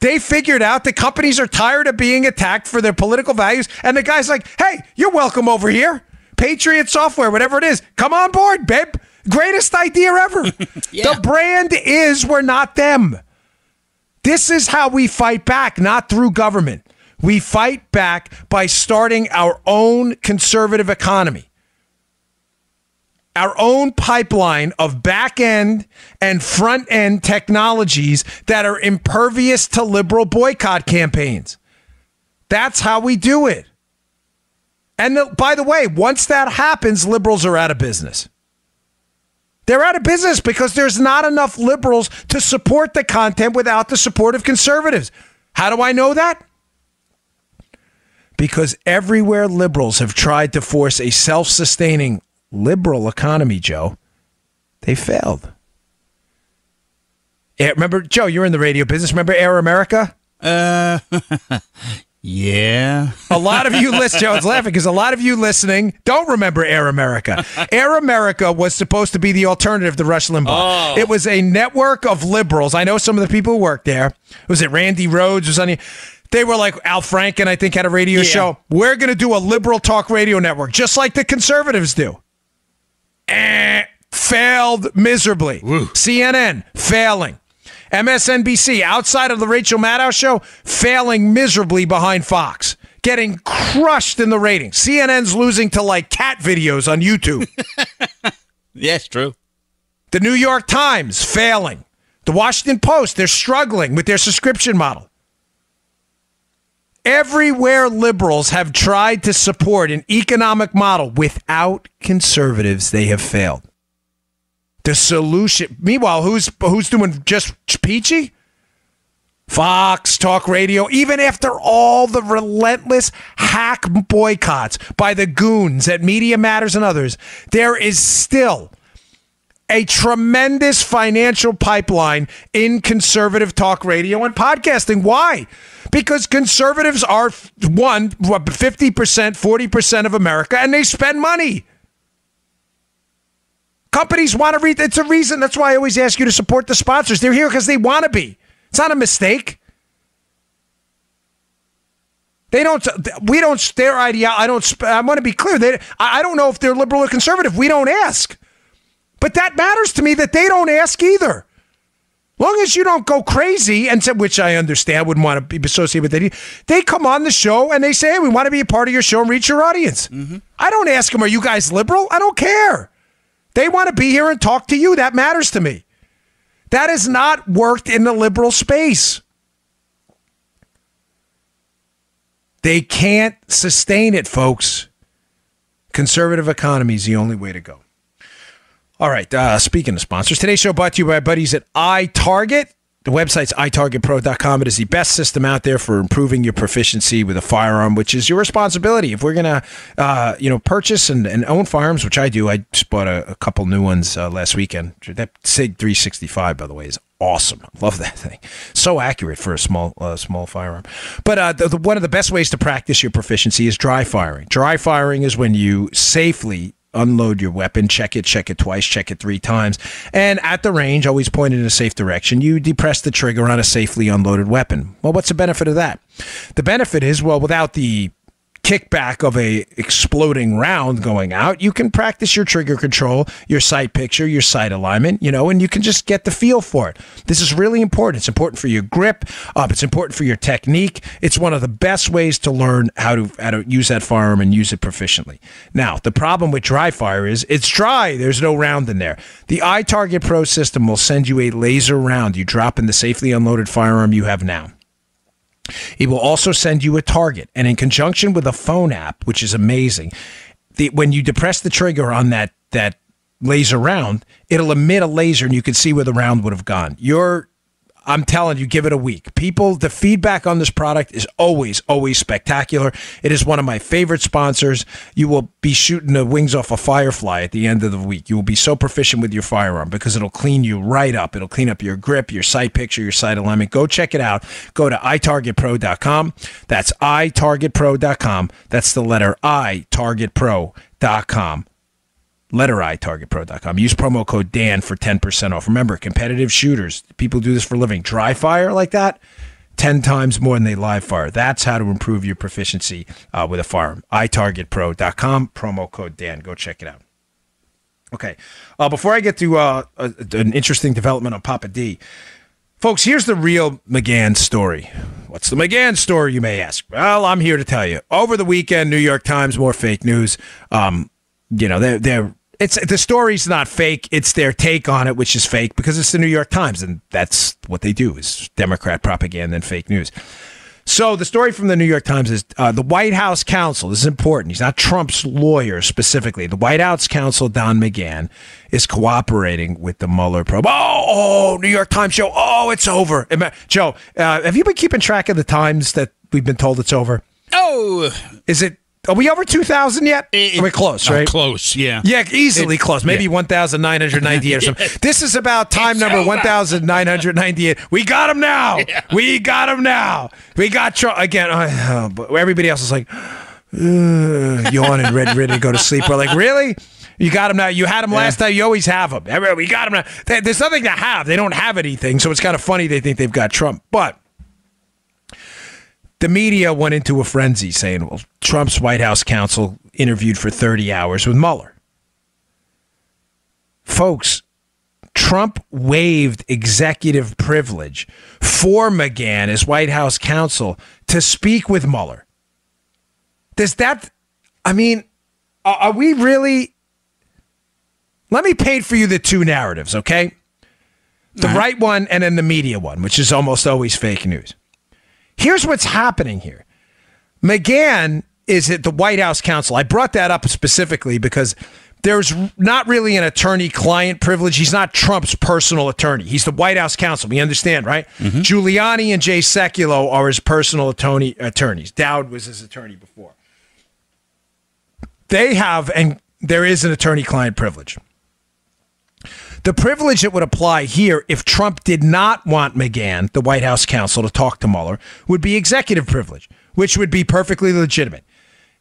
They figured out that companies are tired of being attacked for their political values. And the guy's like, hey, you're welcome over here. Patriot software, whatever it is. Come on board, babe. Greatest idea ever. Yeah. The brand is we're not them. This is how we fight back, not through government. We fight back by starting our own conservative economy. Our own pipeline of back-end and front-end technologies that are impervious to liberal boycott campaigns. That's how we do it. And by the way, once that happens, liberals are out of business. They're out of business because there's not enough liberals to support the content without the support of conservatives. How do I know that? Because everywhere liberals have tried to force a self-sustaining liberal economy, Joe, they failed. Remember, Joe, you're in the radio business. Remember Air America? Yeah. A lot of you listen, Joe's laughing because a lot of you listening don't remember Air America. Air America was supposed to be the alternative to Rush Limbaugh. Oh. It was a network of liberals. I know some of the people who worked there. Was it Randy Rhodes? They were like Al Franken, I think, had a radio show. We're going to do a liberal talk radio network, just like the conservatives do. Failed miserably. Woo. CNN, failing. MSNBC, outside of the Rachel Maddow show, failing miserably behind Fox. getting crushed in the ratings. CNN's losing to like cat videos on YouTube. Yes, true. The New York Times failing. The Washington Post, they're struggling with their subscription model. Everywhere liberals have tried to support an economic model without conservatives, they have failed. The solution, meanwhile, who's doing just peachy? Fox, talk radio, even after all the relentless hack boycotts by the goons at Media Matters and others, there is still a tremendous financial pipeline in conservative talk radio and podcasting. Why? Because conservatives are, 50%, 40% of America, and they spend money. Companies want to read. It's a reason. That's why I always ask you to support the sponsors. They're here because they want to be. It's not a mistake. They don't. We don't. Their ideology. I want to be clear. I don't know if they're liberal or conservative. We don't ask. But that matters to me that they don't ask either. Long as you don't go crazy, and which I understand, wouldn't want to be associated with it. They come on the show and they say, hey, we want to be a part of your show and reach your audience. Mm-hmm. I don't ask them, are you guys liberal? I don't care. They want to be here and talk to you. That matters to me. That has not worked in the liberal space. They can't sustain it, folks. Conservative economy is the only way to go. All right, speaking of sponsors, today's show brought to you by our buddies at iTarget. The website's itargetpro.com. It is the best system out there for improving your proficiency with a firearm, which is your responsibility. If we're going to, purchase and own firearms, which I do, I just bought a couple new ones last weekend. That SIG 365, by the way, is awesome. I love that thing. So accurate for a small firearm. But one of the best ways to practice your proficiency is dry firing. Dry firing is when you safely unload your weapon, check it twice, check it 3 times. And at the range, always point in a safe direction, you depress the trigger on a safely unloaded weapon. Well, what's the benefit of that? The benefit is, well, without the kickback of a exploding round going out, you can practice your trigger control, your sight picture, your sight alignment, and you can just get the feel for it. This is really important. It's important for your grip. It's important for your technique. It's one of the best ways to learn how to use that firearm and use it proficiently. Now, the problem with dry fire is it's dry. There's no round in there. The iTarget Pro system will send you a laser round you drop in the safely unloaded firearm you have now. It will also send you a target, and in conjunction with a phone app, which is amazing, when you depress the trigger on that laser round, it'll emit a laser, and you can see where the round would have gone. I'm telling you, give it a week. The feedback on this product is always, always spectacular. It is one of my favorite sponsors. You will be shooting the wings off a firefly at the end of the week. You will be so proficient with your firearm because it'll clean you right up. It'll clean up your grip, your sight picture, your sight alignment. Go check it out. Go to itargetpro.com. That's itargetpro.com. That's the letter itargetpro.com. Letter I, targetpro.com. Use promo code Dan for 10% off. Remember, competitive shooters, people do this for a living. Dry fire like that, 10 times more than they live fire. That's how to improve your proficiency with a firearm. itargetpro.com, promo code Dan. Go check it out. Okay, before I get to an interesting development on Papa D, folks, here's the real McGahn story. What's the McGahn story, you may ask? Well, I'm here to tell you. Over the weekend, New York Times, more fake news. The story's not fake. It's their take on it, which is fake because it's the New York Times, and that's what they do is Democrat propaganda and fake news. So the story from the New York Times is the White House counsel. This is important. He's not Trump's lawyer specifically. The White House counsel, Don McGahn, is cooperating with the Mueller probe. Oh, New York Times show. Oh, it's over. Joe, have you been keeping track of the times that we've been told it's over? Oh. Are we over 2,000 yet? We're close, right? Close, yeah. Yeah, easily close. Maybe 1,998 or something. This is about time number 1,998. We got him now. Yeah. We got him now. We got Trump. Again, everybody else is like, yawning, ready to go to sleep. We're like, really? You got him now. You had him last time. You always have him. We got him now. There's nothing to have. They don't have anything, so it's kind of funny they think they've got Trump. But the media went into a frenzy saying, well, Trump's White House counsel interviewed for 30 hours with Mueller. Folks, Trump waived executive privilege for McGahn as White House counsel to speak with Mueller. Does that, I mean, are we really, let me paint for you the two narratives, okay? The right one and then the media one, which is almost always fake news. Here's what's happening here. McGahn is at the White House counsel. I brought that up specifically because there's not really an attorney-client privilege. He's not Trump's personal attorney. He's the White House counsel. We understand, right? Mm-hmm. Giuliani and Jay Sekulow are his personal attorneys. Dowd was his attorney before. They have, and there is an attorney-client privilege. The privilege that would apply here if Trump did not want McGahn, the White House counsel, to talk to Mueller, would be executive privilege, which would be perfectly legitimate.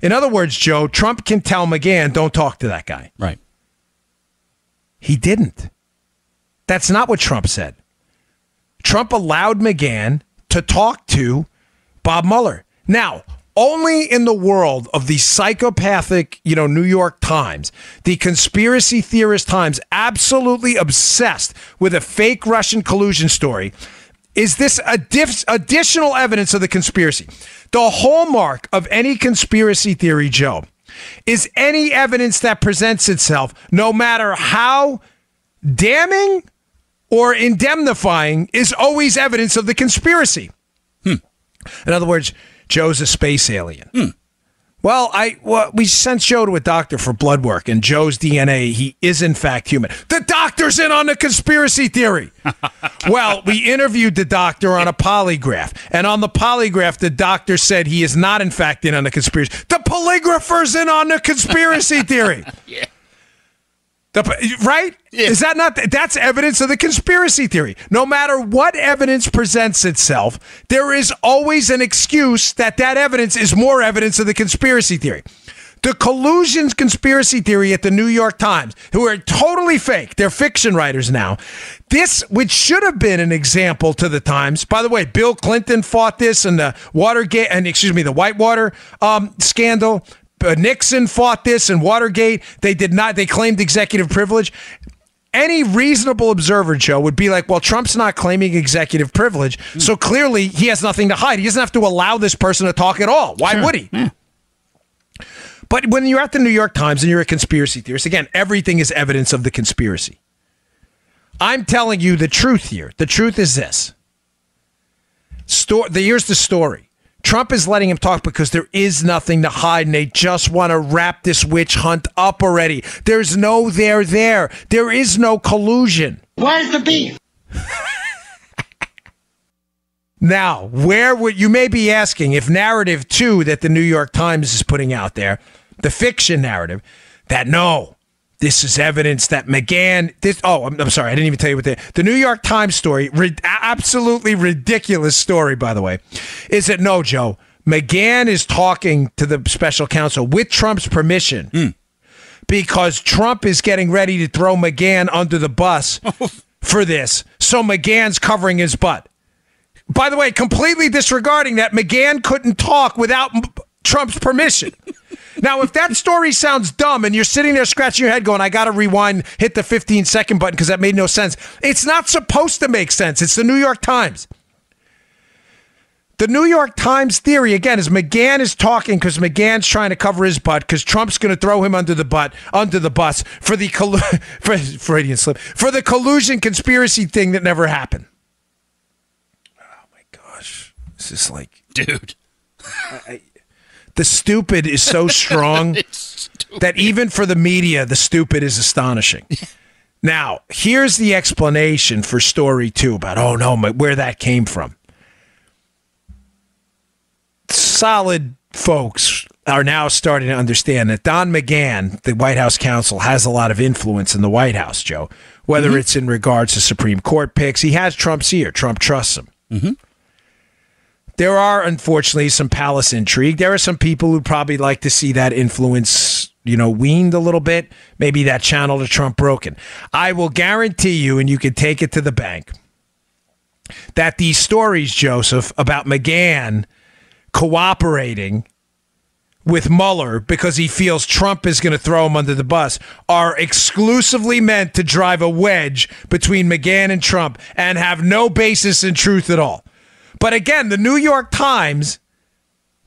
In other words, Joe, Trump can tell McGahn, don't talk to that guy. Right. He didn't. That's not what Trump said. Trump allowed McGahn to talk to Bob Mueller. Now, only in the world of the psychopathic, New York Times, the conspiracy theorist Times, absolutely obsessed with a fake Russian collusion story, is this additional evidence of the conspiracy. The hallmark of any conspiracy theory, Joe, is any evidence that presents itself, no matter how damning or indemnifying, is always evidence of the conspiracy. In other words, Joe's a space alien. Well, we sent Joe to a doctor for blood work, and Joe's DNA, he is in fact human. The doctor's in on the conspiracy theory. Well, we interviewed the doctor on a polygraph, and on the polygraph, the doctor said he is not in fact in on the conspiracy. The polygrapher's in on the conspiracy theory. Yeah. Right? Yeah. Is that not? That's evidence of the conspiracy theory. No matter what evidence presents itself, there is always an excuse that evidence is more evidence of the conspiracy theory. The collusion conspiracy theory at the New York Times, who are totally fake, they're fiction writers now. This, which should have been an example to the Times. By the way, Bill Clinton fought this in the Watergate, the Whitewater scandal. Nixon fought this in Watergate. They did not. They claimed executive privilege. Any reasonable observer, Joe, would be like, well, Trump's not claiming executive privilege, so clearly he has nothing to hide. He doesn't have to allow this person to talk at all. Why would he? Yeah. But when you're at the New York Times and you're a conspiracy theorist, again, everything is evidence of the conspiracy. I'm telling you the truth here. The truth is this. Here's the story. Trump is letting him talk because there is nothing to hide, and they just want to wrap this witch hunt up already. There's no there. There is no collusion. Where's the beef? Now, where would you may be asking if narrative 2 that the New York Times is putting out there, the fiction narrative, that no, this is evidence that McGahn. I'm sorry, I didn't even tell you what the New York Times story, absolutely ridiculous story, by the way, is that no, Joe, McGahn is talking to the special counsel with Trump's permission because Trump is getting ready to throw McGahn under the bus for this. So McGahn's covering his butt. By the way, completely disregarding that McGahn couldn't talk without Trump's permission. Now, if that story sounds dumb and you're sitting there scratching your head going, I got to rewind, hit the 15-second button because that made no sense. It's not supposed to make sense. It's the New York Times. The New York Times theory, again, is McGahn is talking because McGahn's trying to cover his butt because Trump's going to throw him under the bus for the Freudian slip, for the collusion conspiracy thing that never happened. Oh, my gosh. This is like... Dude. The stupid is so strong that even for the media, the stupid is astonishing. Now, here's the explanation for story 2 about, where that came from. Solid folks are now starting to understand that Don McGahn, the White House counsel, has a lot of influence in the White House, Joe. Whether it's in regards to Supreme Court picks, he has Trump's ear. Trump trusts him. Mm-hmm. There are, unfortunately, some palace intrigue. There are some people who'd probably like to see that influence, weaned a little bit. Maybe that channel to Trump broken. I will guarantee you, and you can take it to the bank, that these stories, Joseph, about McGahn cooperating with Mueller because he feels Trump is going to throw him under the bus are exclusively meant to drive a wedge between McGahn and Trump and have no basis in truth at all. But again, the New York Times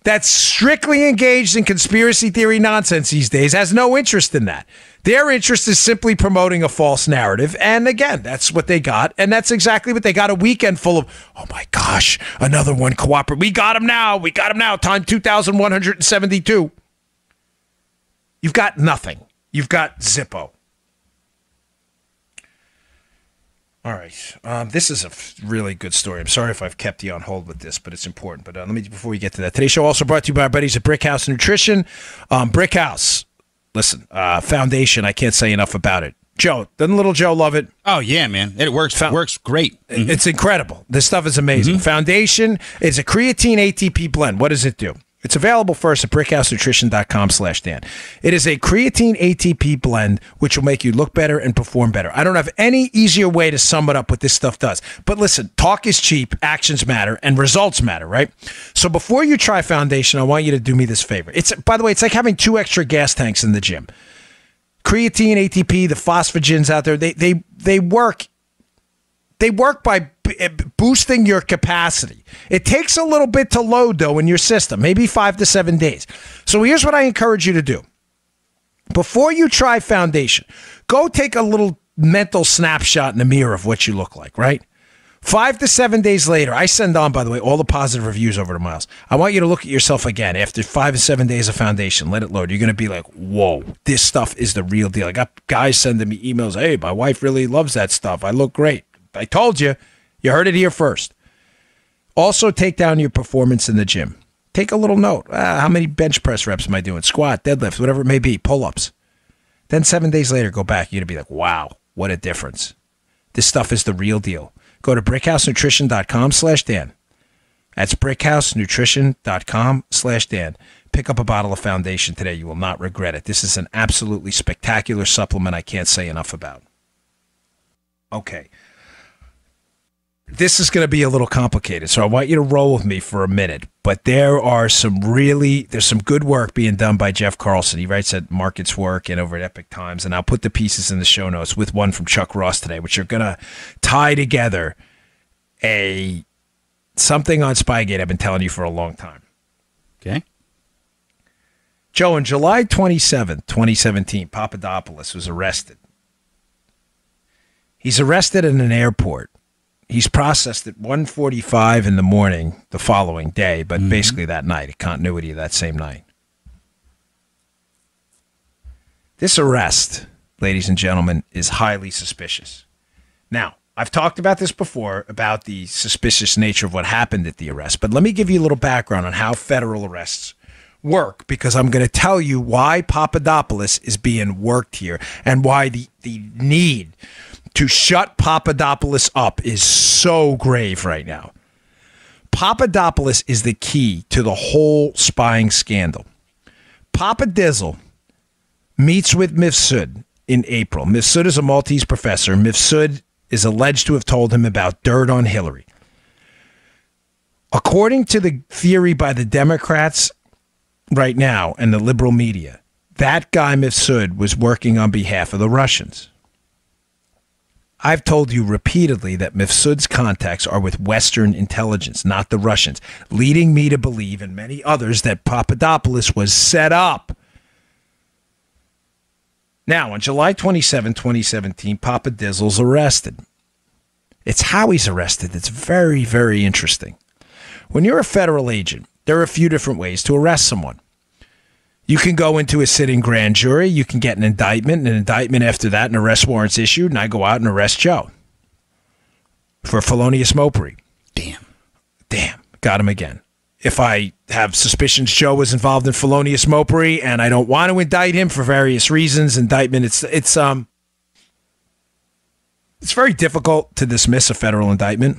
that's strictly engaged in conspiracy theory nonsense these days has no interest in that. Their interest is simply promoting a false narrative. And again, that's what they got. And that's exactly what they got. A weekend full of, oh my gosh, another one cooperate. We got him now. We got him now. Time 2,172. You've got nothing. You've got Zippo. All right. This is a really good story. I'm sorry if I've kept you on hold with this, but it's important. But let me, before we get to that, today's show also brought to you by our buddies at Brick House Nutrition. Brick House, listen, foundation, I can't say enough about it. Joe, doesn't little Joe love it? Oh, yeah, man. It works great. Mm-hmm. It's incredible. This stuff is amazing. Mm-hmm. Foundation is a creatine ATP blend. What does it do? It's available first at brickhousenutrition.com/Dan. It is a creatine ATP blend which will make you look better and perform better. I don't have any easier way to sum it up what this stuff does. But listen, talk is cheap, actions matter, and results matter, right? So before you try Foundation, I want you to do me this favor. By the way, it's like having 2 extra gas tanks in the gym. Creatine, ATP, the phosphagens out there, they work. They work by boosting your capacity. It takes a little bit to load, though, in your system, maybe 5 to 7 days. So here's what I encourage you to do. Before you try Foundation, go take a little mental snapshot in the mirror of what you look like, right? 5 to 7 days later, I send on, by the way, all the positive reviews over to Miles. I want you to look at yourself again after 5 to 7 days of Foundation. Let it load. You're going to be like, whoa, this stuff is the real deal. I got guys sending me emails. Hey, my wife really loves that stuff. I look great. I told you. You heard it here first. Also, take down your performance in the gym. Take a little note. How many bench press reps am I doing? Squat, deadlift, whatever it may be, pull-ups. Then 7 days later, go back. You're going to be like, wow, what a difference. This stuff is the real deal. Go to brickhousenutrition.com/Dan. That's brickhousenutrition.com/Dan. Pick up a bottle of Foundation today. You will not regret it. This is an absolutely spectacular supplement I can't say enough about. Okay. This is going to be a little complicated, so I want you to roll with me for a minute. But there's some good work being done by Jeff Carlson. He writes at Markets Work and over at Epic Times, and I'll put the pieces in the show notes with one from Chuck Ross today, which are going to tie together something on Spygate I've been telling you for a long time. Okay. Joe, on July 27th, 2017, Papadopoulos was arrested. He's arrested in an airport. He's processed at 1:45 in the morning the following day, but basically that night, a continuity of that same night. This arrest, ladies and gentlemen, is highly suspicious. Now, I've talked about this before, about the suspicious nature of what happened at the arrest, but let me give you a little background on how federal arrests work, because I'm going to tell you why Papadopoulos is being worked here and why the need to shut Papadopoulos up is so grave right now. Papadopoulos is the key to the whole spying scandal. Papa Dizzle meets with Mifsud in April. Mifsud is a Maltese professor. Mifsud is alleged to have told him about dirt on Hillary. According to the theory by the Democrats right now and the liberal media, that guy Mifsud was working on behalf of the Russians. I've told you repeatedly that Mifsud's contacts are with Western intelligence, not the Russians, leading me to believe, and many others, that Papadopoulos was set up. Now, on July 27, 2017, Papa Dizzle's arrested. It's how he's arrested that's very, very interesting. When you're a federal agent, there are a few different ways to arrest someone. You can go into a sitting grand jury. You can get an indictment. An indictment after that, an arrest warrant's issued, and I go out and arrest Joe for felonious mopery. Damn. Got him again. If I have suspicions Joe was involved in felonious mopery and I don't want to indict him for various reasons, indictment, it's very difficult to dismiss a federal indictment.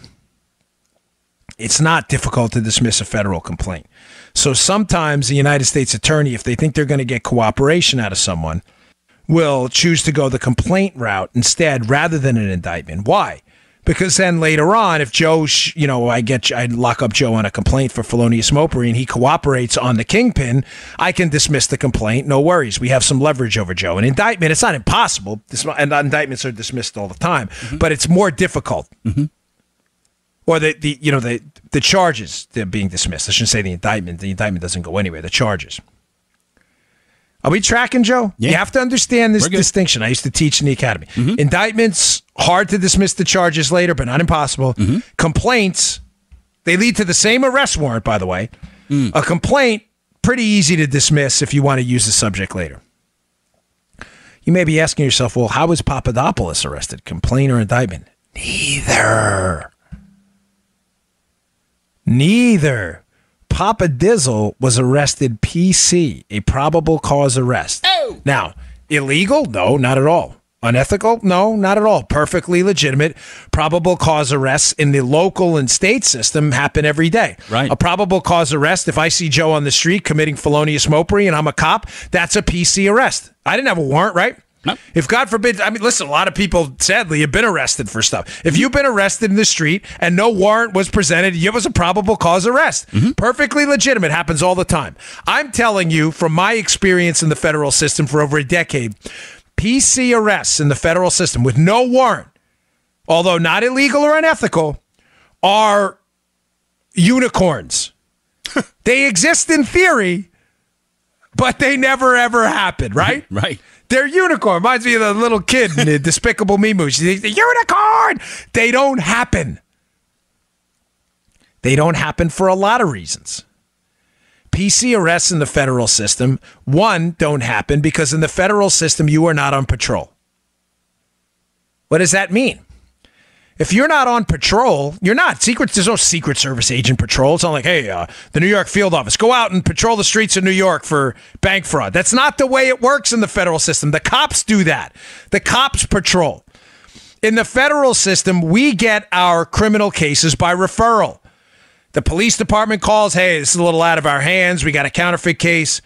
It's not difficult to dismiss a federal complaint. So sometimes the United States attorney, if they think they're going to get cooperation out of someone, will choose to go the complaint route instead rather than an indictment. Why? Because then later on, if Joe, I lock up Joe on a complaint for felonious mopery and he cooperates on the kingpin, I can dismiss the complaint. No worries. We have some leverage over Joe. An indictment, it's not impossible. And indictments are dismissed all the time, but it's more difficult. or the charges they're being dismissed. I shouldn't say the indictment. The indictment doesn't go anywhere. The charges. Are we tracking, Joe? Yeah. You have to understand this distinction. I used to teach in the academy. Indictments, hard to dismiss the charges later, but not impossible. Complaints, they lead to the same arrest warrant, by the way. A complaint, pretty easy to dismiss if you want to use the subject later. You may be asking yourself, well, how was Papadopoulos arrested? Complaint or indictment? Neither. Papa Dizzle was arrested PC, a probable cause arrest. Oh! Now, illegal? No, not at all. Unethical? No, not at all. Perfectly legitimate. Probable cause arrests in the local and state system happen every day. Right. A probable cause arrest, if I see Joe on the street committing felonious mopery and I'm a cop, that's a PC arrest. I didn't have a warrant, right? Nope. If God forbid, I mean, listen, a lot of people, sadly, have been arrested for stuff. If you've been arrested in the street and no warrant was presented, it was a probable cause arrest. Perfectly legitimate. Happens all the time. I'm telling you, from my experience in the federal system for over a decade, PC arrests in the federal system with no warrant, although not illegal or unethical, are unicorns. They exist in theory, but they never, ever happen, right? Right. They're unicorn. Reminds me of the little kid in the Despicable Me movie. She's the unicorn. They don't happen. They don't happen for a lot of reasons. PC arrests in the federal system, one, don't happen because in the federal system, you are not on patrol. What does that mean? If you're not on patrol, you're not. There's no Secret Service agent patrol. It's not like, hey, the New York field office, go out and patrol the streets of New York for bank fraud. That's not the way it works in the federal system. The cops do that. The cops patrol. In the federal system, we get our criminal cases by referral. The police department calls, hey, this is a little out of our hands. We got a counterfeit case.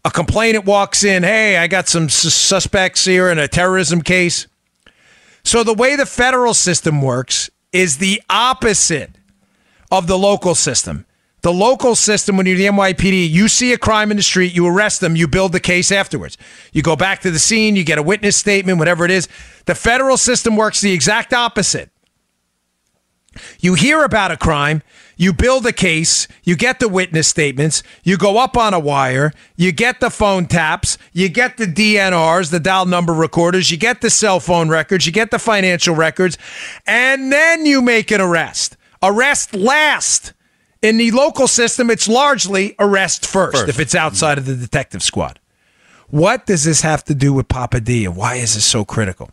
A complainant walks in, hey, I got some suspects here in a terrorism case. So the way the federal system works is the opposite of the local system. The local system, when you're the NYPD, you see a crime in the street, you arrest them, you build the case afterwards. You go back to the scene, you get a witness statement, whatever it is. The federal system works the exact opposite. You hear about a crime, you build a case, you get the witness statements, you go up on a wire, you get the phone taps, you get the DNRs, the dial number recorders, you get the cell phone records, you get the financial records, and then you make an arrest. Arrest last. In the local system, it's largely arrest first if it's outside of the detective squad. What does this have to do with Papa D, and why is this so critical?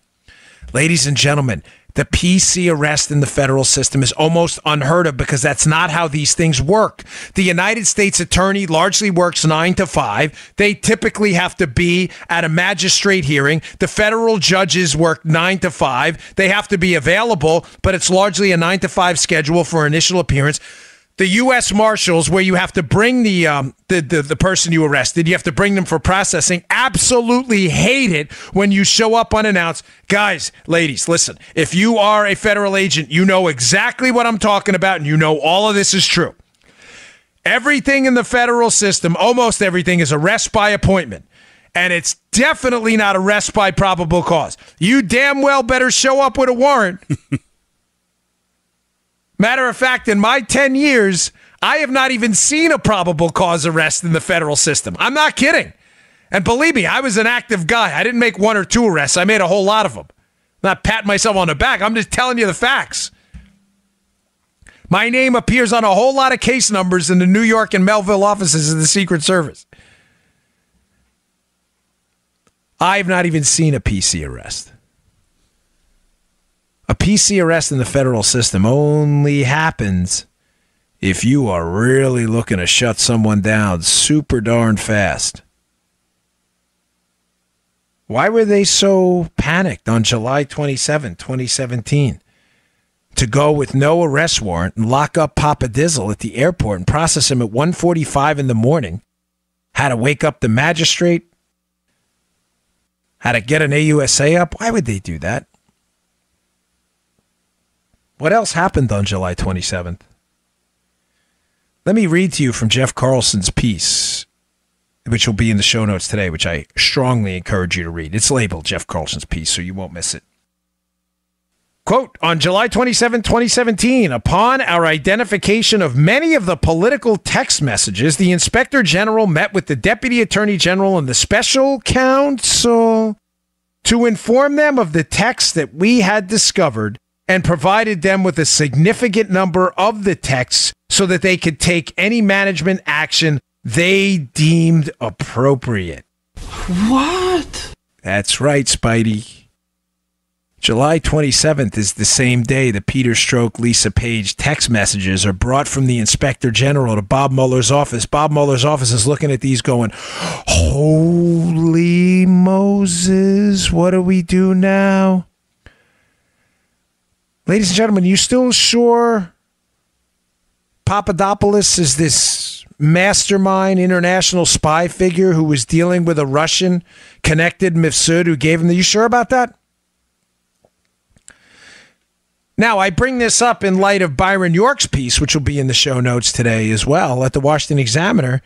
Ladies and gentlemen, the PC arrest in the federal system is almost unheard of because that's not how these things work. The United States attorney largely works 9 to 5. They typically have to be at a magistrate hearing. The federal judges work 9 to 5. They have to be available, but it's largely a 9 to 5 schedule for initial appearance. The U.S. Marshals, where you have to bring the person you arrested, you have to bring them for processing, absolutely hate it when you show up unannounced. Guys, ladies, listen, if you are a federal agent, you know exactly what I'm talking about, and you know all of this is true. Everything in the federal system, almost everything, is arrest by appointment. And it's definitely not arrest by probable cause. You damn well better show up with a warrant. Matter of fact, in my 10 years, I have not even seen a probable cause arrest in the federal system. I'm not kidding. And believe me, I was an active guy. I didn't make 1 or 2 arrests. I made a whole lot of them. I'm not patting myself on the back. I'm just telling you the facts. My name appears on a whole lot of case numbers in the New York and Melville offices of the Secret Service. I've not even seen a PC arrest. A PC arrest in the federal system only happens if you are really looking to shut someone down super darn fast. Why were they so panicked on July 27, 2017, to go with no arrest warrant and lock up Papa Dizzle at the airport and process him at 1:45 in the morning? Had to wake up the magistrate? Had to get an AUSA up? Why would they do that? What else happened on July 27th? Let me read to you from Jeff Carlson's piece, which will be in the show notes today, which I strongly encourage you to read. It's labeled Jeff Carlson's piece, so you won't miss it. Quote, on July 27, 2017, upon our identification of many of the political text messages, the Inspector General met with the Deputy Attorney General and the Special Counsel to inform them of the texts that we had discovered and provided them with a significant number of the texts so that they could take any management action they deemed appropriate. What? That's right, Spidey. July 27th is the same day the Peter Strzok, Lisa Page text messages are brought from the Inspector General to Bob Mueller's office. Bob Mueller's office is looking at these going, holy Moses, what do we do now? Ladies and gentlemen, you still sure Papadopoulos is this mastermind international spy figure who was dealing with a Russian-connected Mifsud who gave him the... You sure about that? Now, I bring this up in light of Byron York's piece, which will be in the show notes today as well at the Washington Examiner,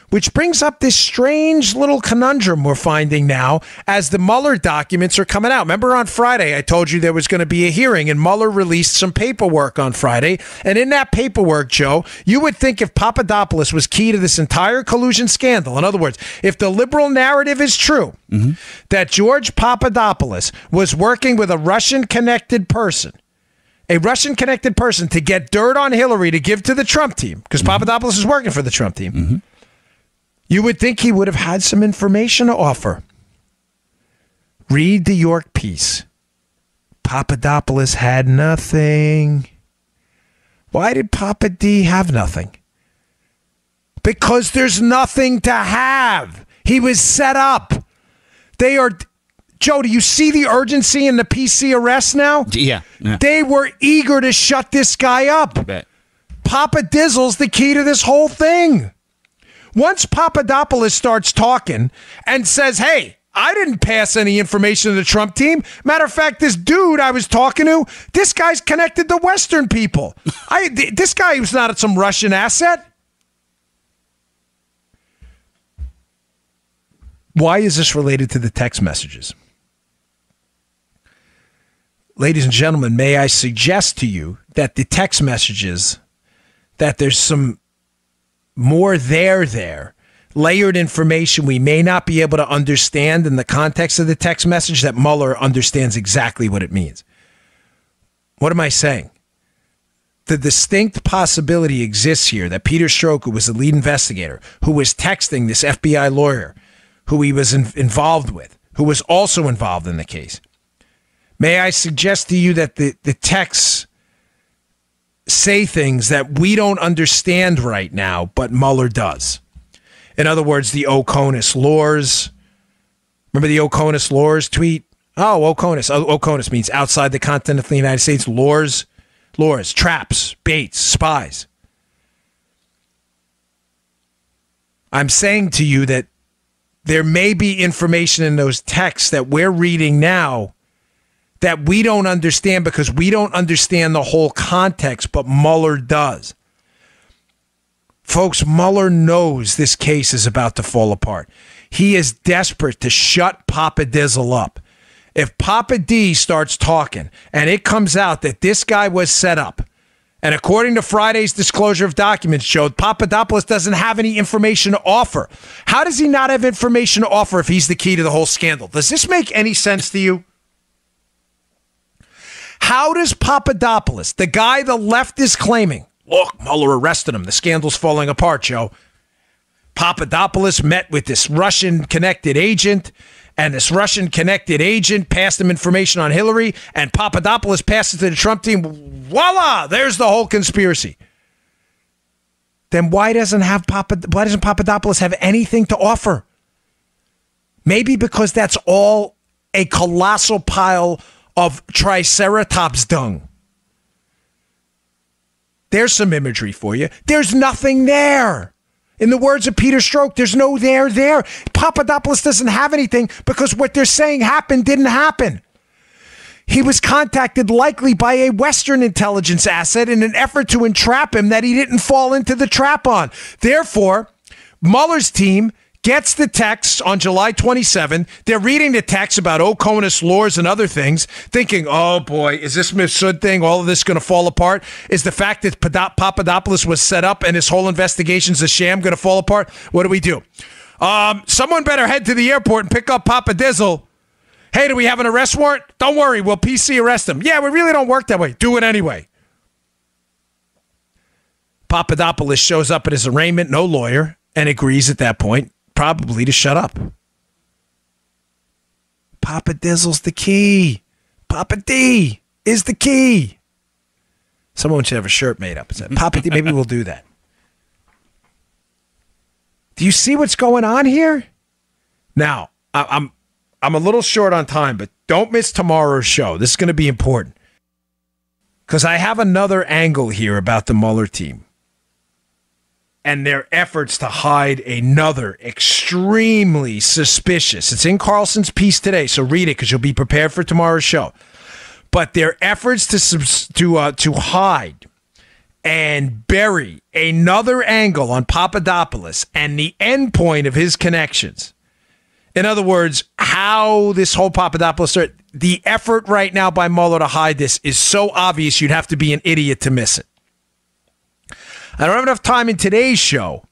which brings up this strange little conundrum we're finding now as the Mueller documents are coming out. Remember on Friday, I told you there was going to be a hearing, and Mueller released some paperwork on Friday. And in that paperwork, Joe, you would think if Papadopoulos was key to this entire collusion scandal, in other words, if the liberal narrative is true, that George Papadopoulos was working with a Russian-connected person, to get dirt on Hillary to give to the Trump team, because Papadopoulos is working for the Trump team, you would think he would have had some information to offer. Read the York piece. Papadopoulos had nothing. Why did Papa D have nothing? Because there's nothing to have. He was set up. They are... Joe, do you see the urgency in the PC arrest now? Yeah. They were eager to shut this guy up. I bet. Papa Dizzle's the key to this whole thing. Once Papadopoulos starts talking and says, hey, I didn't pass any information to the Trump team. Matter of fact, this dude I was talking to, this guy's connected to Western people. This guy was not some Russian asset. Why is this related to the text messages? Ladies and gentlemen, may I suggest to you that the text messages, that there's some more there, layered information we may not be able to understand in the context of the text message, that Mueller understands exactly what it means. What am I saying? The distinct possibility exists here that Peter Strzok, who was the lead investigator, who was texting this FBI lawyer, who he was involved with, who was also involved in the case. May I suggest to you that the texts say things that we don't understand right now, but Mueller does. In other words, the Oconus Lors. Remember the Oconus Lors tweet? Oh, Oconus. Oconus means outside the continent of the United States. Lors, traps, baits, spies. I'm saying to you that there may be information in those texts that we're reading now that we don't understand because we don't understand the whole context, but Mueller does. Folks, Mueller knows this case is about to fall apart. He is desperate to shut Papa Dizzle up. If Papa D starts talking and it comes out that this guy was set up, and according to Friday's disclosure of documents showed, Papadopoulos doesn't have any information to offer. How does he not have information to offer if he's the key to the whole scandal? Does this make any sense to you? How does Papadopoulos, the guy the left is claiming, look, Mueller arrested him, the scandal's falling apart, Joe. Papadopoulos met with this Russian-connected agent, and this Russian-connected agent passed him information on Hillary, and Papadopoulos passed it to the Trump team. Voila! There's the whole conspiracy. Then why doesn't Papadopoulos have anything to offer? Maybe because that's all a colossal pile of Triceratops dung. There's some imagery for you. There's nothing there. In the words of Peter Strzok, there's no there. Papadopoulos doesn't have anything because what they're saying didn't happen. He was contacted likely by a Western intelligence asset in an effort to entrap him that he didn't fall into the trap on. Therefore, Mueller's team gets the text on July 27th. They're reading the text about Oconus laws and other things, thinking, oh boy, is this Mifsud thing, all of this going to fall apart? Is the fact that Papadopoulos was set up and his whole investigation's a sham going to fall apart? What do? Someone better head to the airport and pick up Papa Dizzle. Hey, do we have an arrest warrant? Don't worry, we'll PC arrest him. Yeah, we really don't work that way. Do it anyway. Papadopoulos shows up at his arraignment, no lawyer, and agrees at that point probably to shut up. Papa Dizzle's the key. Papa D is the key. Someone should have a shirt made up and said, Papa D, maybe we'll do that. Do you see what's going on here? Now, I'm a little short on time, but don't miss tomorrow's show. This is going to be important because I have another angle here about the Mueller team and their efforts to hide another extremely suspicious. It's in Carlson's piece today, so read it because you'll be prepared for tomorrow's show. But their efforts to hide and bury another angle on Papadopoulos and the end point of his connections. In other words, how this whole Papadopoulos started, the effort right now by Mueller to hide this is so obvious you'd have to be an idiot to miss it. I don't have enough time in today's show,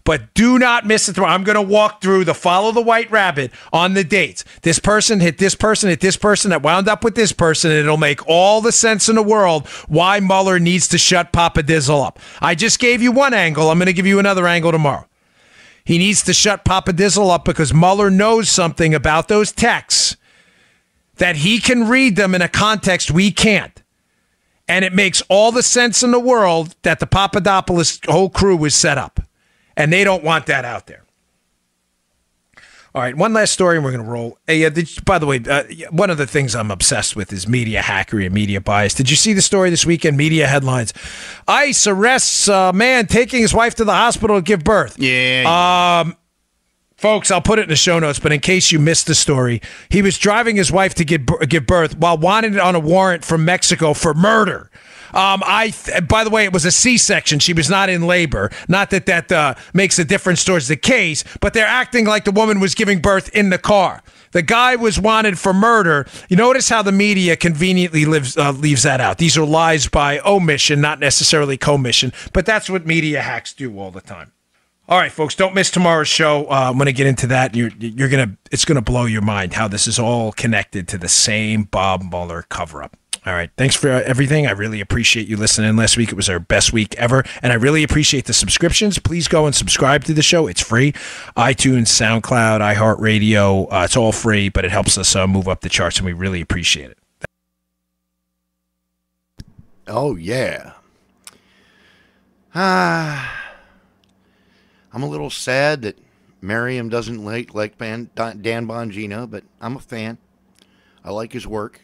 but do not miss it tomorrow. I'm going to walk through the follow the white rabbit on the dates. This person hit this person, that wound up with this person, and it'll make all the sense in the world why Mueller needs to shut Papa Dizzle up. I just gave you one angle. I'm going to give you another angle tomorrow. He needs to shut Papa Dizzle up because Mueller knows something about those texts that he can read them in a context we can't. And it makes all the sense in the world that the Papadopoulos whole crew was set up. And they don't want that out there. All right, one last story and we're going to roll. Hey, by the way, one of the things I'm obsessed with is media hackery and media bias. Did you see the story this weekend? Media headlines. ICE arrests a man taking his wife to the hospital to give birth. Yeah. Folks, I'll put it in the show notes, but in case you missed the story, he was driving his wife to give birth while wanted on a warrant from Mexico for murder. By the way, it was a C-section. She was not in labor. Not that makes a difference towards the case, but they're acting like the woman was giving birth in the car. The guy was wanted for murder. You notice how the media conveniently leaves that out. These are lies by omission, not necessarily commission, but that's what media hacks do all the time. All right, folks, don't miss tomorrow's show. I'm going to get into that. It's going to blow your mind how this is all connected to the same Bob Mueller cover-up. All right, thanks for everything. I really appreciate you listening. Last week, it was our best week ever, and I really appreciate the subscriptions. Please go and subscribe to the show. It's free. iTunes, SoundCloud, iHeartRadio. It's all free, but it helps us move up the charts, and we really appreciate it. Oh, yeah. I'm a little sad that Miriam doesn't like Dan Bongino, but I'm a fan. I like his work.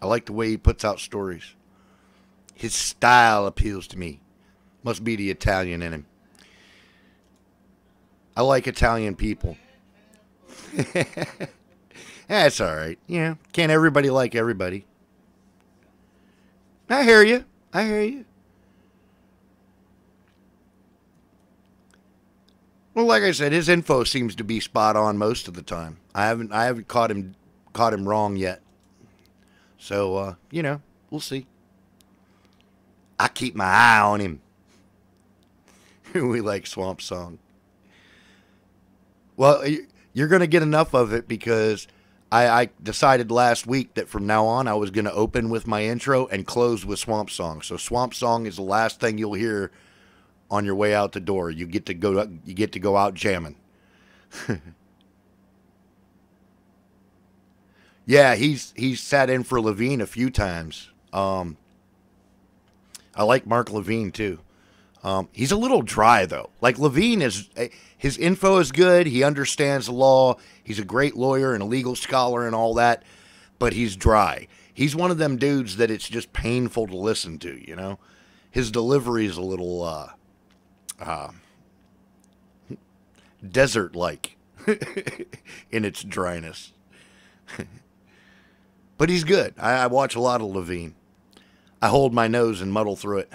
I like the way he puts out stories. His style appeals to me. Must be the Italian in him. I like Italian people. That's all right. Yeah, can't everybody like everybody. I hear you. Well, like I said, his info seems to be spot on most of the time. I haven't caught him wrong yet. So, we'll see. I keep my eye on him. We like Swamp Song. Well, you're going to get enough of it because I decided last week that from now on I was going to open with my intro and close with Swamp Song. So Swamp Song is the last thing you'll hear on your way out the door. You get to go out jamming. Yeah, he's sat in for Levine a few times. I like Mark Levine too. He's a little dry though. Like Levine his info is good. He understands the law. He's a great lawyer and a legal scholar and all that, but he's dry. He's one of them dudes that it's just painful to listen to, you know? His delivery is a little desert-like in its dryness. But he's good. I watch a lot of Levine. I hold my nose and muddle through it.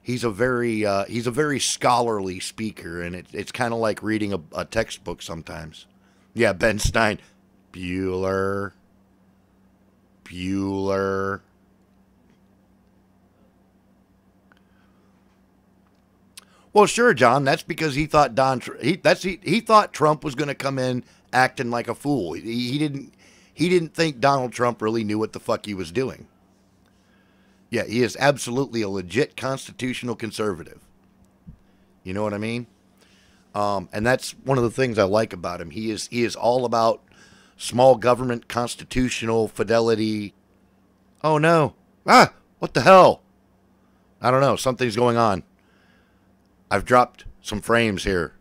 he's a very scholarly speaker, and it's kind of like reading a textbook sometimes. Yeah, Ben Stein. Bueller. Well, sure, John. That's because he thought he thought Trump was going to come in acting like a fool. He didn't think Donald Trump really knew what the fuck he was doing. Yeah, he is absolutely a legit constitutional conservative. You know what I mean? And that's one of the things I like about him. He is all about small government, constitutional fidelity. Oh no! What the hell? I don't know. Something's going on. I've dropped some frames here.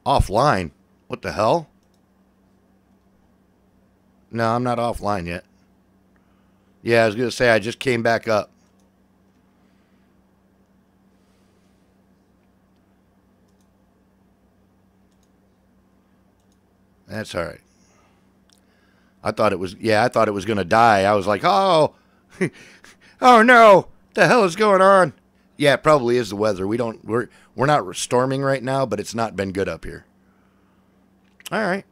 Offline? What the hell? No, I'm not offline yet. Yeah, I was going to say I just came back up. That's all right. I thought it was going to die. I was like, oh, oh no, the hell is going on? Yeah, it probably is the weather. We're not storming right now, but it's not been good up here. All right.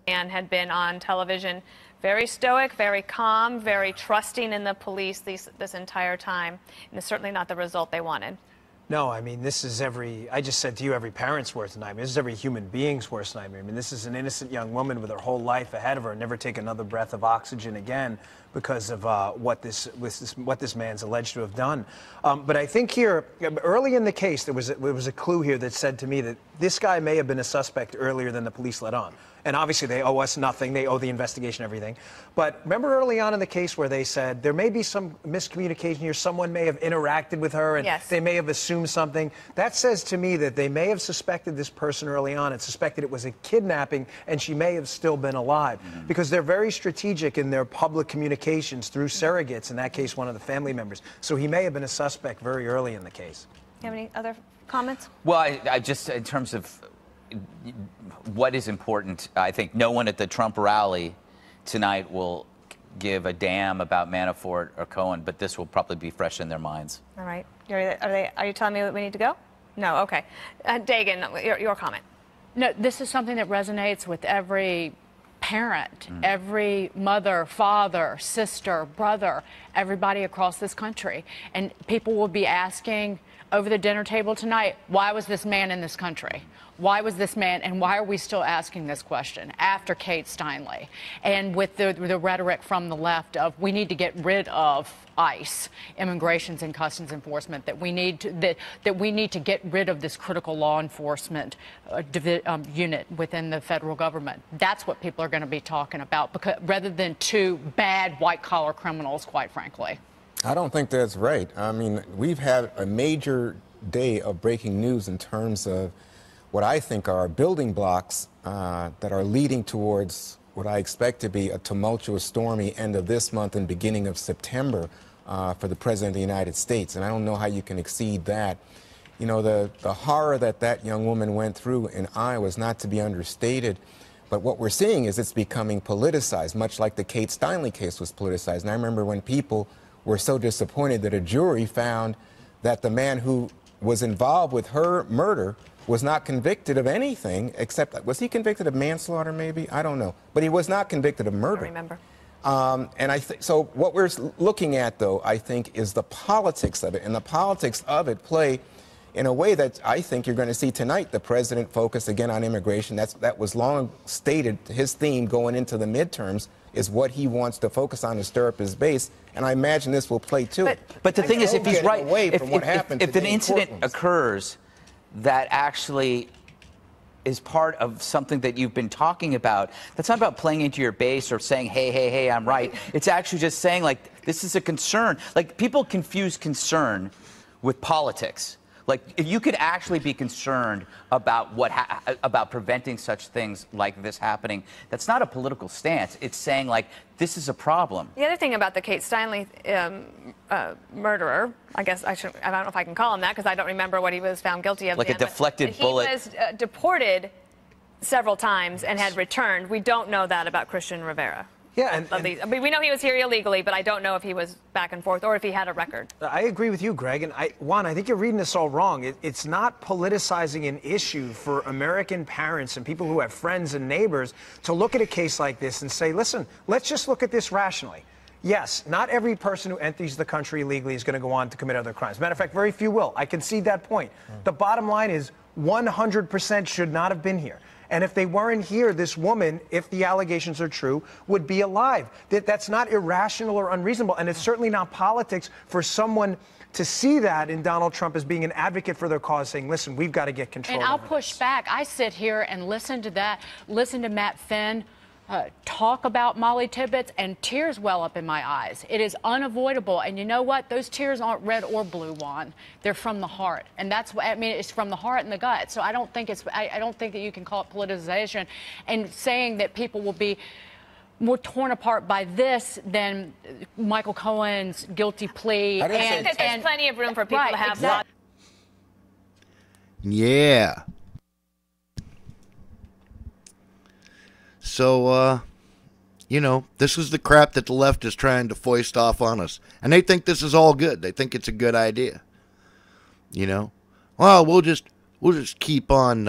And had been on television, very stoic, very calm, very trusting in the police this entire time, and it's certainly not the result they wanted. No, I mean, this is I just said to you, every parent's worst nightmare. This is every human being's worst nightmare. I mean, this is an innocent young woman with her whole life ahead of her, never take another breath of oxygen again because of what this man's alleged to have done. But I think here, early in the case, there was a clue here that said to me that this guy may have been a suspect earlier than the police let on. And obviously they owe us nothing. They owe the investigation everything. But remember early on in the case where they said there may be some miscommunication here. Someone may have interacted with her and they may have assumed something. That says to me that they may have suspected this person early on and suspected it was a kidnapping and she may have still been alive. Because they're very strategic in their public communications through surrogates, in that case one of the family members. So he may have been a suspect very early in the case. You have any other comments? Well, I just, in terms of what is important, I think no one at the Trump rally tonight will give a damn about Manafort or Cohen, but this will probably be fresh in their minds. All right. Are you telling me that we need to go? No. Okay. Dagan, your comment. No, this is something that resonates with every parent, every mother, father, sister, brother, everybody across this country. And people will be asking over the dinner table tonight, why was this man in this country? Why was this man, and why are we still asking this question after Kate Steinle? And with the rhetoric from the left of we need to get rid of ICE, Immigrations and Customs Enforcement, that we need to get rid of this critical law enforcement unit within the federal government. That's what people are going to be talking about, because rather than two bad white-collar criminals, quite frankly. I don't think that's right. I mean, we've had a major day of breaking news in terms of what I think are building blocks that are leading towards what I expect to be a tumultuous, stormy end of this month and beginning of September for the President of the United States. And I don't know how you can exceed that. You know, the horror that young woman went through in Iowa is not to be understated. But what we're seeing is it's becoming politicized, much like the Kate Steinle case was politicized. And I remember when people were so disappointed that a jury found that the man who was involved with her murder was not convicted of anything except, was he convicted of manslaughter maybe? I don't know. But he was not convicted of murder. I remember. And so what we're looking at, though, I think, is the politics of it. And the politics of it play in a way that I think you're going to see tonight. The president focused again on immigration. That was long stated. His theme going into the midterms is what he wants to focus on to stir up his base. And I imagine this will play too. But the thing is, if he's right, if an incident courtrooms occurs that actually is part of something that you've been talking about, that's not about playing into your base or saying, hey, I'm right. It's actually just saying, like, this is a concern. Like, people confuse concern with politics. Like, if you could actually be concerned about about preventing such things like this happening, that's not a political stance. It's saying, like, this is a problem. The other thing about the Kate Steinle murderer, I guess I don't know if I can call him that because I don't remember what he was found guilty of. Like a deflected bullet. He was deported several times and had returned. We don't know that about Christian Rivera. Yeah, I mean, we know he was here illegally, but I don't know if he was back and forth or if he had a record. I agree with you, Greg. And Juan, I think you're reading this all wrong. It's not politicizing an issue for American parents and people who have friends and neighbors to look at a case like this and say, listen, let's just look at this rationally. Yes, not every person who enters the country illegally is going to go on to commit other crimes. Matter of fact, very few will. I concede that point. The bottom line is 100% should not have been here. And if they weren't here, this woman, if the allegations are true, would be alive. That's not irrational or unreasonable. And it's certainly not politics for someone to see that in Donald Trump as being an advocate for their cause, saying, listen, we've got to get control. And I'll push back. I sit here and listen to that, listen to Matt Finn talk about Molly Tibbetts, and tears well up in my eyes. It is unavoidable. And you know what? Those tears aren't red or blue, Juan. They're from the heart. And that's what I mean. It's from the heart and the gut. So I don't think I don't think that you can call it politicization and saying that people will be more torn apart by this than Michael Cohen's guilty plea. I think that there's plenty of room for people to have lots. Yeah. So, you know, this is the crap that the left is trying to foist off on us. And they think this is all good. They think it's a good idea. You know? Well, we'll just keep on,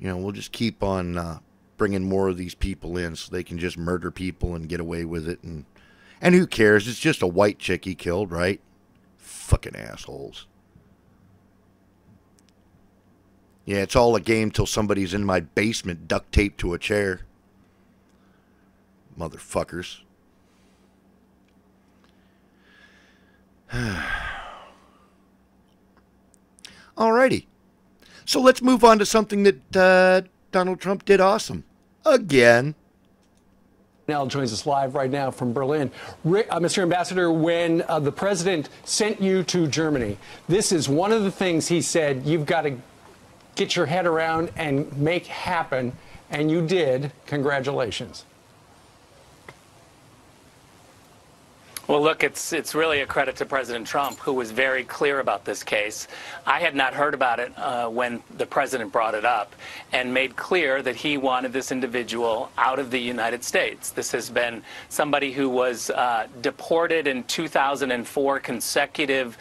we'll just keep on bringing more of these people in so they can just murder people and get away with it. And who cares? It's just a white chick he killed, right? Fucking assholes. Yeah, it's all a game till somebody's in my basement duct taped to a chair. Motherfuckers. Alrighty. So let's move on to something that Donald Trump did awesome. Again. Now joins us live right now from Berlin. Mr. Ambassador, when the president sent you to Germany, this is one of the things he said you've got to get your head around and make happen, and you did. Congratulations. Well, look, it's really a credit to President Trump, who was very clear about this case. I had not heard about it when the president brought it up and made clear that he wanted this individual out of the United States. This has been somebody who was deported in 2004. Consecutive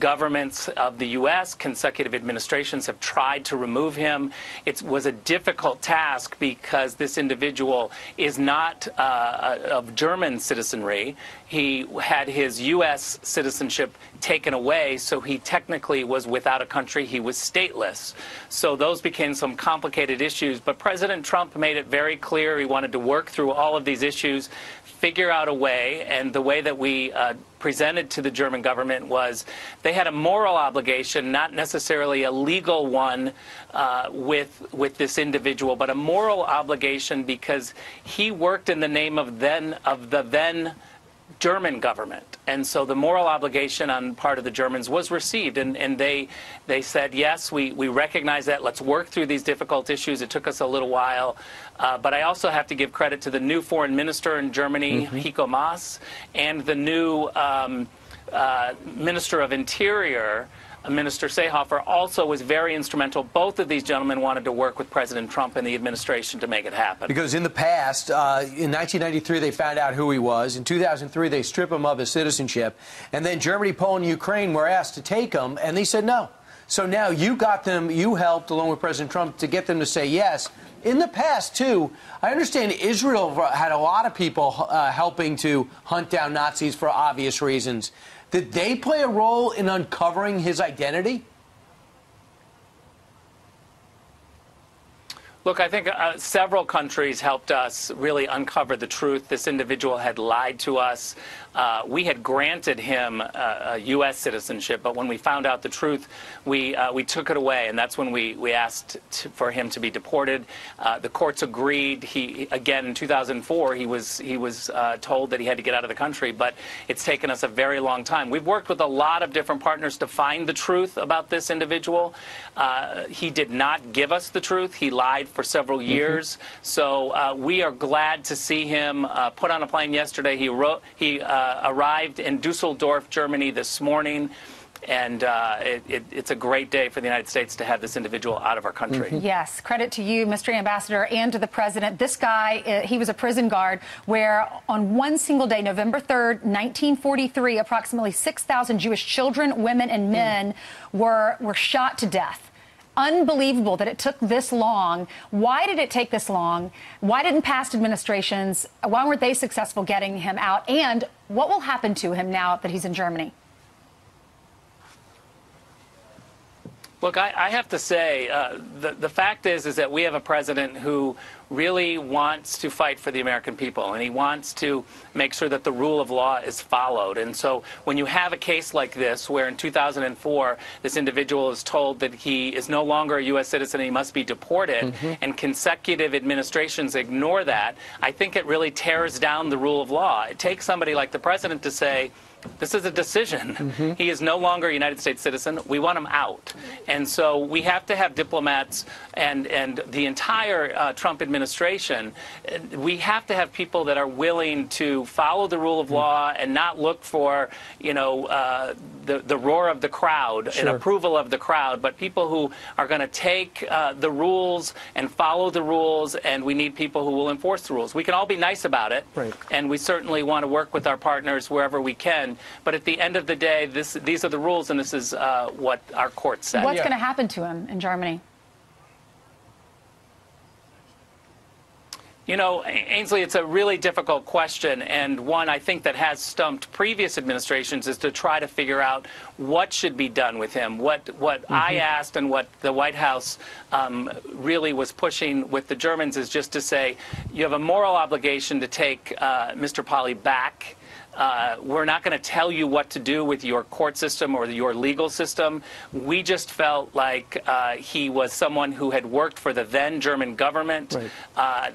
governments of the U.S., consecutive administrations have tried to remove him. It was a difficult task because this individual is not of German citizenry. He had his U.S. citizenship taken away, so he technically was without a country. He was stateless. So those became some complicated issues. But President Trump made it very clear he wanted to work through all of these issues, figure out a way, and the way that we presented to the German government was they had a moral obligation, not necessarily a legal one with this individual, but a moral obligation because he worked in the name of the then German government. And so the moral obligation on part of the Germans was received. And they said, yes, we recognize that. Let's work through these difficult issues. It took us a little while. But I also have to give credit to the new foreign minister in Germany, Heiko Maas, and the new Minister of Interior, Minister Seehofer, also was very instrumental. Both of these gentlemen wanted to work with President Trump and the administration to make it happen. Because in the past, in 1993, they found out who he was. In 2003, they strip him of his citizenship. And then Germany, Poland, and Ukraine were asked to take him, and they said no. So now you got them, you helped, along with President Trump, to get them to say yes. In the past, too, I understand Israel had a lot of people helping to hunt down Nazis for obvious reasons. Did they play a role in uncovering his identity? Look, I think several countries helped us really uncover the truth. This individual had lied to us. We had granted him a U.S. citizenship, but when we found out the truth, we took it away, and that's when we asked for him to be deported. The courts agreed. Again, in 2004, he was told that he had to get out of the country, but it's taken us a very long time. We've worked with a lot of different partners to find the truth about this individual. He did not give us the truth. He lied for several years. So we are glad to see him put on a plane yesterday. He arrived in Dusseldorf, Germany this morning. And it's a great day for the United States to have this individual out of our country. Yes, credit to you, Mr. Ambassador, and to the president. This guy, he was a prison guard where on one single day, November 3rd, 1943, approximately 6,000 Jewish children, women, and men were shot to death. Unbelievable that it took this long. Why did it take this long? Why didn't past administrations, why weren't they successful getting him out? And what will happen to him now that he's in Germany? Look, I have to say, the fact is that we have a president who really wants to fight for the American people, and he wants to make sure that the rule of law is followed. And so when you have a case like this, where in 2004 this individual is told that he is no longer a U.S. citizen and he must be deported, and consecutive administrations ignore that, I think it really tears down the rule of law. It takes somebody like the president to say, this is a decision. He is no longer a United States citizen. We want him out. And so we have to have diplomats and the entire Trump administration. We have to have people that are willing to follow the rule of law and not look for, you know, the roar of the crowd and approval of the crowd, but people who are going to take the rules and follow the rules, and we need people who will enforce the rules. We can all be nice about it, and we certainly want to work with our partners wherever we can. But at the end of the day, these are the rules, and this is what our court said. What's going to happen to him in Germany? You know, Ainsley, it's a really difficult question, and one I think that has stumped previous administrations is to try to figure out what should be done with him. What I asked and what the White House really was pushing with the Germans is just to say, you have a moral obligation to take Mr. Pali back. We're not going to tell you what to do with your court system or your legal system. We just felt like he was someone who had worked for the then German government.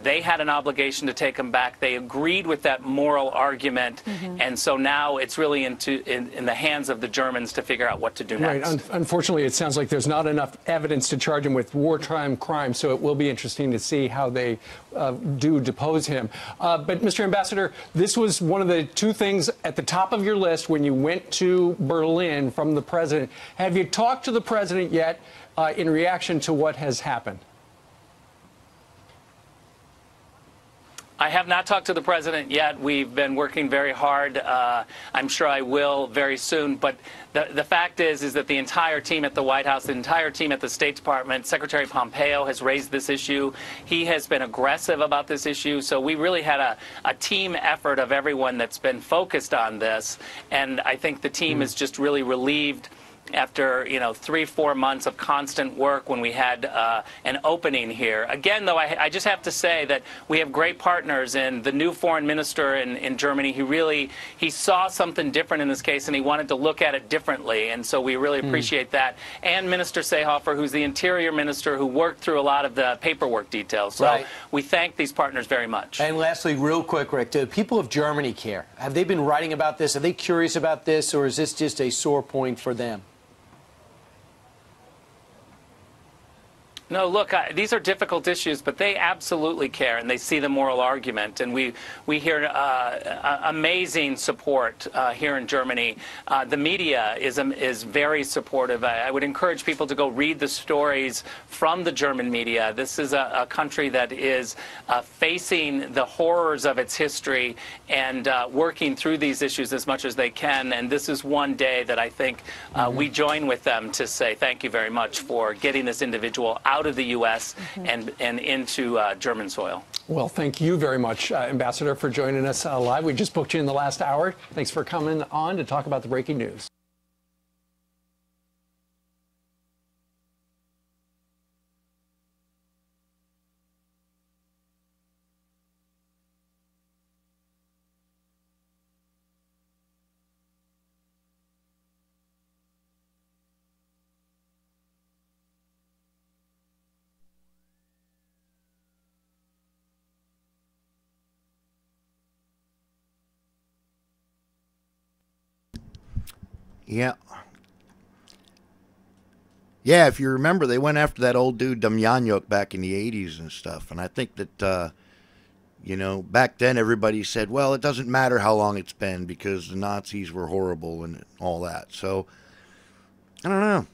They had an obligation to take him back. They agreed with that moral argument. And so now it's really in the hands of the Germans to figure out what to do next. Unfortunately, it sounds like there's not enough evidence to charge him with wartime crimes, so it will be interesting to see how they do depose him. But, Mr. Ambassador, this was one of the two things at the top of your list when you went to Berlin from the president. Have you talked to the president yet in reaction to what has happened? I have not talked to the president yet. We've been working very hard. I'm sure I will very soon. But the fact is that the entire team at the White House, the entire team at the State Department, Secretary Pompeo has raised this issue. He has been aggressive about this issue. So we really had a team effort of everyone that's been focused on this. And I think the team is just really relieved after 3-4 months of constant work when we had an opening here. Again, though, I just have to say that we have great partners, and the new foreign minister in Germany, he saw something different in this case, and he wanted to look at it differently, and so we really appreciate that. And Minister Seehofer, who's the interior minister, who worked through a lot of the paperwork details. So we thank these partners very much. And lastly, real quick, Rick, do people of Germany care? Have they been writing about this? Are they curious about this, or is this just a sore point for them? No, look, these are difficult issues, but they absolutely care, and they see the moral argument. And we hear amazing support here in Germany. The media is very supportive. I would encourage people to go read the stories from the German media. This is a country that is facing the horrors of its history and working through these issues as much as they can. And this is one day that I think we join with them to say thank you very much for getting this individual out of the U.S. and into German soil. Well, thank you very much, Ambassador, for joining us live. We just booked you in the last hour. Thanks for coming on to talk about the breaking news. Yeah, if you remember, they went after that old dude Demjanjuk back in the 80s and stuff. And I think that, back then everybody said, well, it doesn't matter how long it's been because the Nazis were horrible and all that. So I don't know.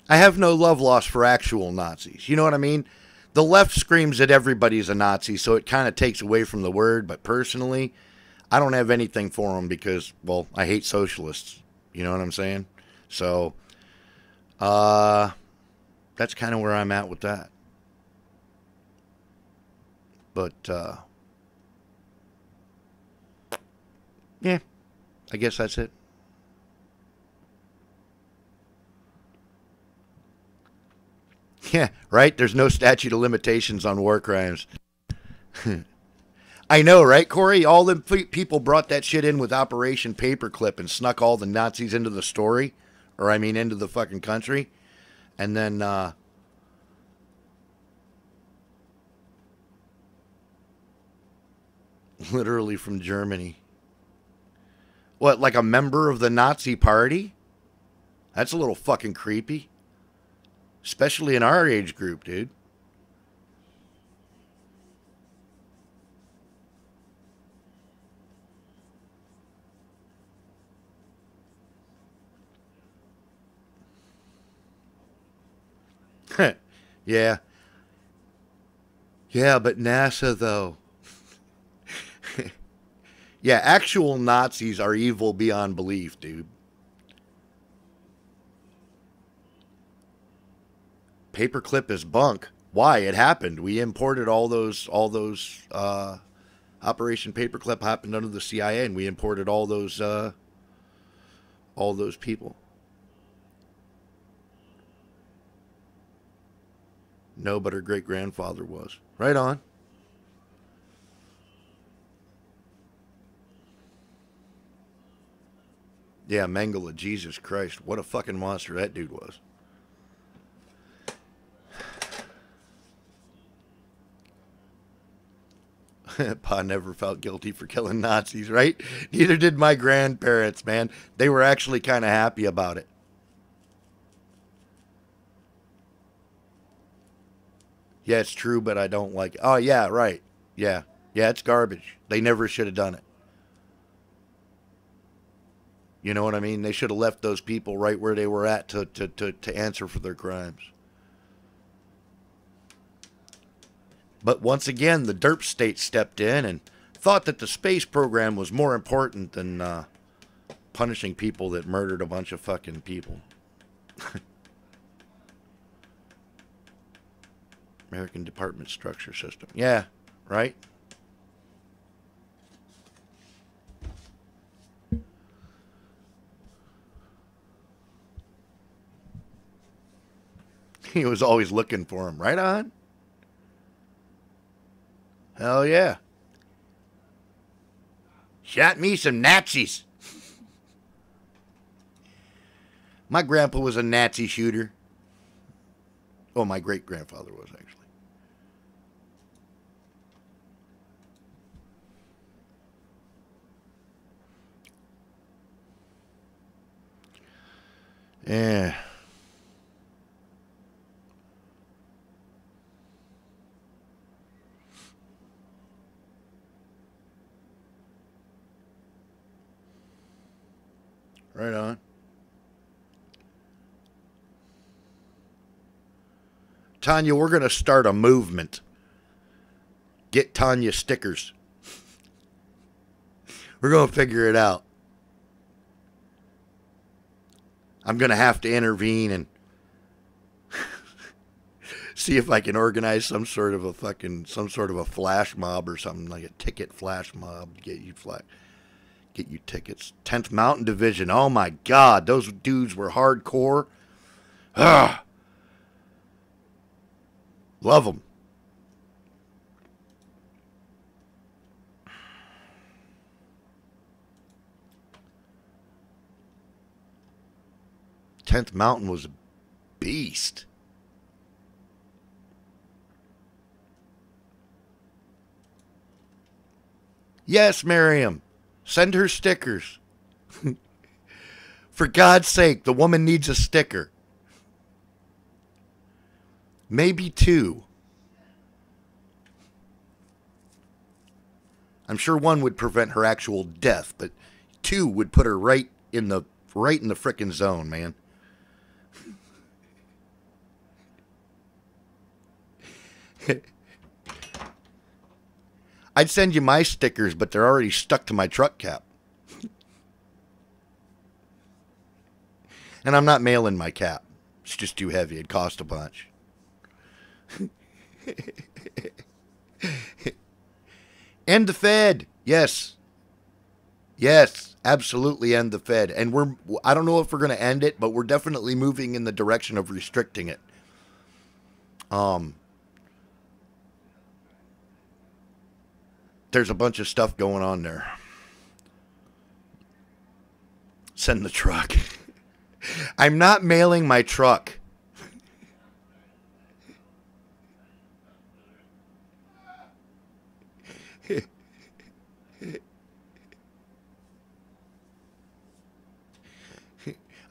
I have no love lost for actual Nazis. You know what I mean? The left screams that everybody's a Nazi, so it kind of takes away from the word. But personally, I don't have anything for them because, well, I hate socialists. You know what I'm saying? So, that's kind of where I'm at with that. But, yeah, I guess that's it. Yeah, right? There's no statute of limitations on war crimes. I know, right, Corey? All the people brought that shit in with Operation Paperclip and snuck all the Nazis into the story. Or, I mean, into the fucking country. And then, literally from Germany. What, like a member of the Nazi party? That's a little fucking creepy. Especially in our age group, dude. Yeah. Yeah, but NASA, though. Yeah, actual Nazis are evil beyond belief, dude. Paperclip is bunk. Why? It happened. We imported all those Operation Paperclip happened under the CIA, and we imported all those people. No, but her great-grandfather was. Right on. Yeah, Mengele, Jesus Christ. What a fucking monster that dude was. Pa never felt guilty for killing Nazis, right? Neither did my grandparents, man. They were actually kind of happy about it. Yeah, it's true, but I don't like it. Oh, yeah, right. Yeah. Yeah, it's garbage. They never should have done it. You know what I mean? They should have left those people right where they were at to answer for their crimes. But once again, the derp state stepped in and thought that the space program was more important than punishing people that murdered a bunch of fucking people. American Department Structure System. Yeah, right? He was always looking for him. Right on. Hell yeah. Shot me some Nazis. My grandpa was a Nazi shooter. Oh, my great-grandfather was, actually. Yeah. Right on. Tanya, we're going to start a movement. Get Tanya stickers. We're going to figure it out. I'm going to have to intervene and see if I can organize some sort of a flash mob or something, like a ticket flash mob. Get you tickets. 10th Mountain Division. Oh my God, those dudes were hardcore. Ugh. Love them. Tenth Mountain was a beast. Yes, Miriam. Send her stickers. For God's sake, the woman needs a sticker. Maybe 2. I'm sure 1 would prevent her actual death, but 2 would put her right right in the frickin' zone, man. I'd send you my stickers, but they're already stuck to my truck cap. And I'm not mailing my cap. It's just too heavy. It'd cost a bunch. End the Fed. Yes. Yes, absolutely end the Fed. And I don't know if we're going to end it, but we're definitely moving in the direction of restricting it. There's a bunch of stuff going on there. Send the truck. I'm not mailing my truck.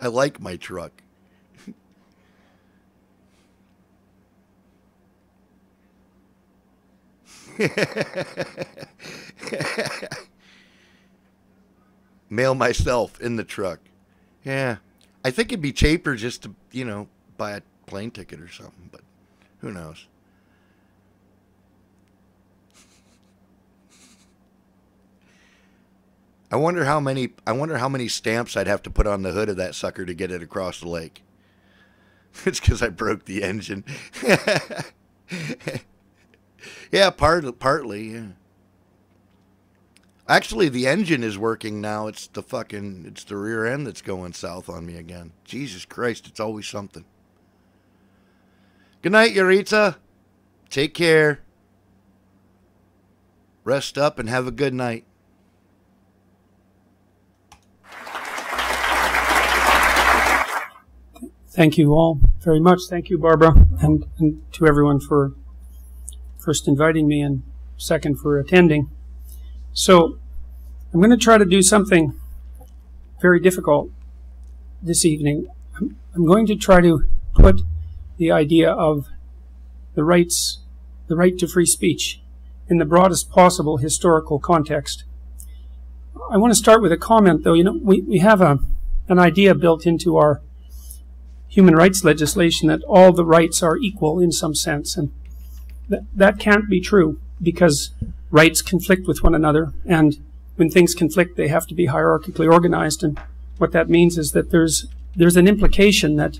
I like my truck. Mail myself in the truck. Yeah. I think it'd be cheaper just to, buy a plane ticket or something, but who knows? I wonder how many stamps I'd have to put on the hood of that sucker to get it across the lake. It's because I broke the engine. Yeah, partly, yeah. Actually, the engine is working now. It's the rear end that's going south on me again. Jesus Christ, it's always something. Good night, Eureka. Take care. Rest up and have a good night. Thank you all very much. Thank you, Barbara, and to everyone for first inviting me and second for attending. So I'm going to try to do something very difficult this evening. I'm going to try to put the idea of the right to free speech in the broadest possible historical context. I want to start with a comment, though. We have an idea built into our human rights legislation that all the rights are equal in some sense, and that can't be true because rights conflict with one another, and when things conflict they have to be hierarchically organized, and what that means is that there's an implication that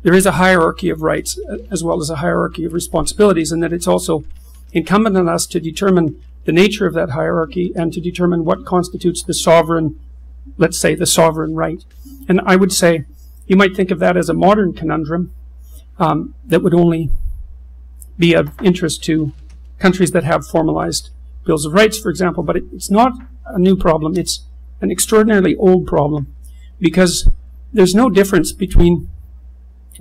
there is a hierarchy of rights as well as a hierarchy of responsibilities, and that it's also incumbent on us to determine the nature of that hierarchy and to determine what constitutes the sovereign, let's say, the sovereign right. And I would say you might think of that as a modern conundrum that would only be of interest to countries that have formalized bills of rights, for example, but it's not a new problem. It's an extraordinarily old problem because there's no difference between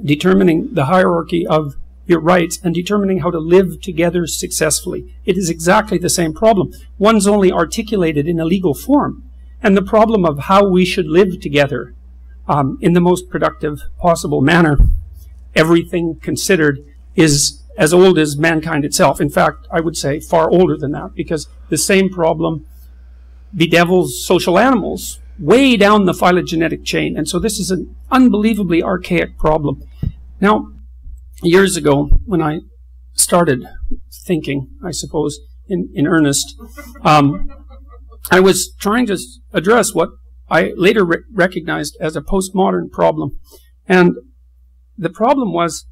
determining the hierarchy of your rights and determining how to live together successfully. It is exactly the same problem. One's only articulated in a legal form, and the problem of how we should live together in the most productive possible manner, everything considered, is as old as mankind itself. In fact, I would say far older than that, because the same problem bedevils social animals way down the phylogenetic chain. And so this is an unbelievably archaic problem. Now, years ago, when I started thinking, I suppose, in earnest, I was trying to address what I later recognized as a postmodern problem. And the problem was,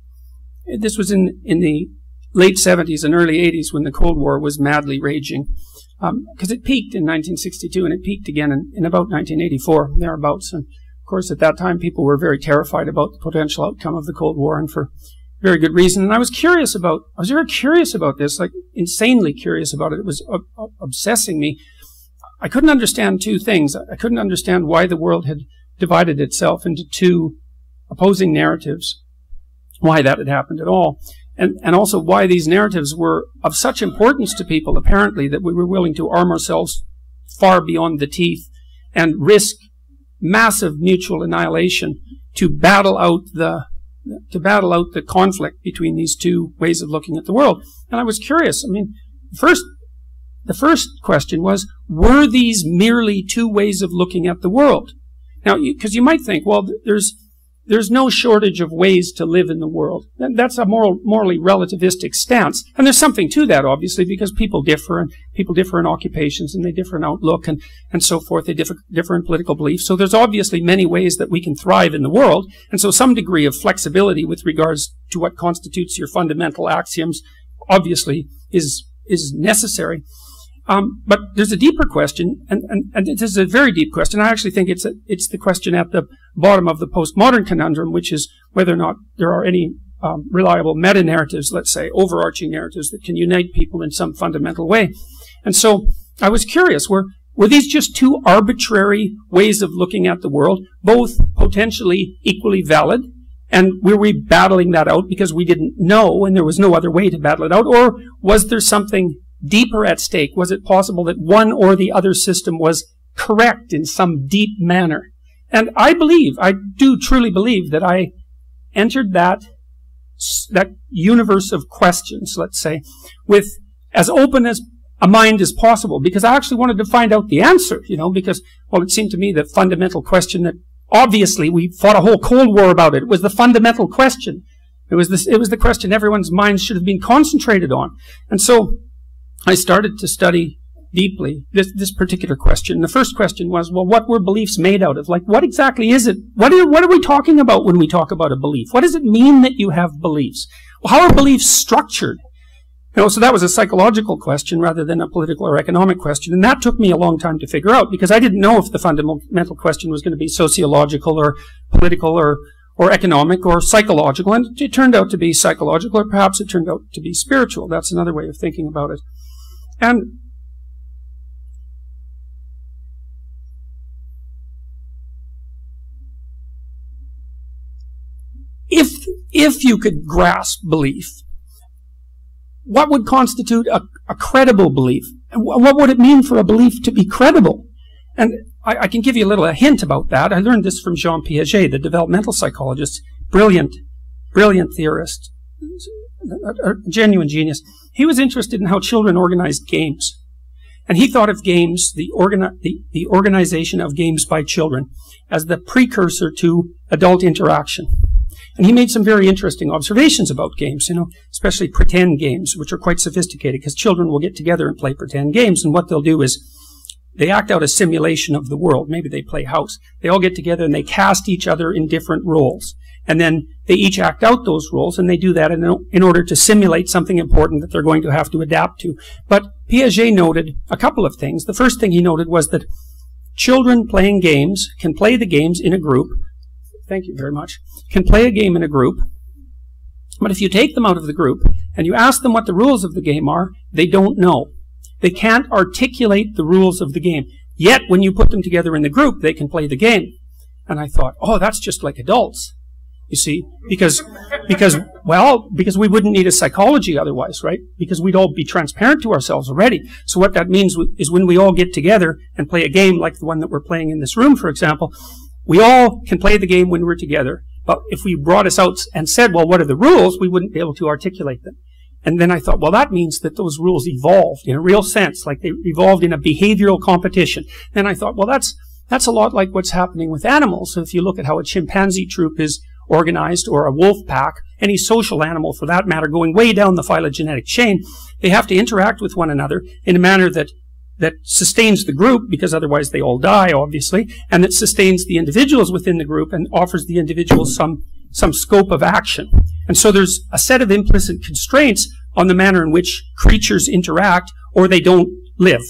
this was in the late 70s and early 80s when the Cold War was madly raging, because it peaked in 1962 and it peaked again in about 1984, thereabouts. And of course, at that time, people were very terrified about the potential outcome of the Cold War, and for very good reason. And I was very curious about this, like insanely curious about it. It was obsessing me. I couldn't understand two things. I couldn't understand why the world had divided itself into two opposing narratives, why that had happened at all, and also why these narratives were of such importance to people, apparently, that we were willing to arm ourselves far beyond the teeth and risk massive mutual annihilation to battle out the conflict between these two ways of looking at the world. And I was curious. I mean, the first question was, were these merely two ways of looking at the world? Now, because you might think, well, there's no shortage of ways to live in the world. That's a morally relativistic stance. And there's something to that, obviously, because people differ, and people differ in occupations, and they differ in outlook, and so forth. They differ in political beliefs. So there's obviously many ways that we can thrive in the world. And so some degree of flexibility with regards to what constitutes your fundamental axioms obviously is necessary. But there's a deeper question, and this is a very deep question. I actually think it's the question at the bottom of the postmodern conundrum, which is whether or not there are any reliable meta-narratives, let's say, overarching narratives that can unite people in some fundamental way. And so I was curious, were these just two arbitrary ways of looking at the world, both potentially equally valid? And were we battling that out because we didn't know and there was no other way to battle it out? Or was there something deeper at stake? Was it possible that one or the other system was correct in some deep manner? And I do truly believe that I entered that universe of questions, let's say, with as open as a mind as possible, because I actually wanted to find out the answer, because, well, it seemed to me the fundamental question that obviously we fought a whole Cold War about it. It was the fundamental question. It was the question everyone's minds should have been concentrated on. And so I started to study deeply this particular question. The first question was, well, what were beliefs made out of? Like, what exactly is it? What are we talking about when we talk about a belief? What does it mean that you have beliefs? Well, how are beliefs structured? So that was a psychological question rather than a political or economic question. And that took me a long time to figure out, because I didn't know if the fundamental question was going to be sociological or political or economic or psychological. And it turned out to be psychological, or perhaps it turned out to be spiritual. That's another way of thinking about it. And if you could grasp belief, what would constitute a credible belief? What would it mean for a belief to be credible? And I can give you a hint about that. I learned this from Jean Piaget, the developmental psychologist, brilliant theorist, a genuine genius. He was interested in how children organized games. And he thought of games, the organization of games by children, as the precursor to adult interaction. And he made some very interesting observations about games, especially pretend games, which are quite sophisticated, because children will get together and play pretend games. And what they'll do is they act out a simulation of the world. Maybe they play house. They all get together and they cast each other in different roles. And then they each act out those roles, and they do that in order to simulate something important that they're going to have to adapt to. But Piaget noted a couple of things. The first thing he noted was that children playing games can play the games in a group. Thank you very much. Can play a game in a group, but if you take them out of the group and you ask them what the rules of the game are, they don't know. They can't articulate the rules of the game. Yet, when you put them together in the group, they can play the game. And I thought, oh, that's just like adults. You see, because we wouldn't need a psychology otherwise, right? Because we'd all be transparent to ourselves already. So what that means is when we all get together and play a game like the one that we're playing in this room, for example, we all can play the game when we're together. But if we brought us out and said, well, what are the rules? We wouldn't be able to articulate them. And then I thought, well, that means that those rules evolved in a real sense, like they evolved in a behavioral competition. Then I thought, well, that's a lot like what's happening with animals. So if you look at how a chimpanzee troop is organized, or a wolf pack, any social animal for that matter, going way down the phylogenetic chain, they have to interact with one another in a manner that sustains the group, because otherwise they all die, obviously, and that sustains the individuals within the group and offers the individuals some scope of action. And so there's a set of implicit constraints on the manner in which creatures interact, or they don't live.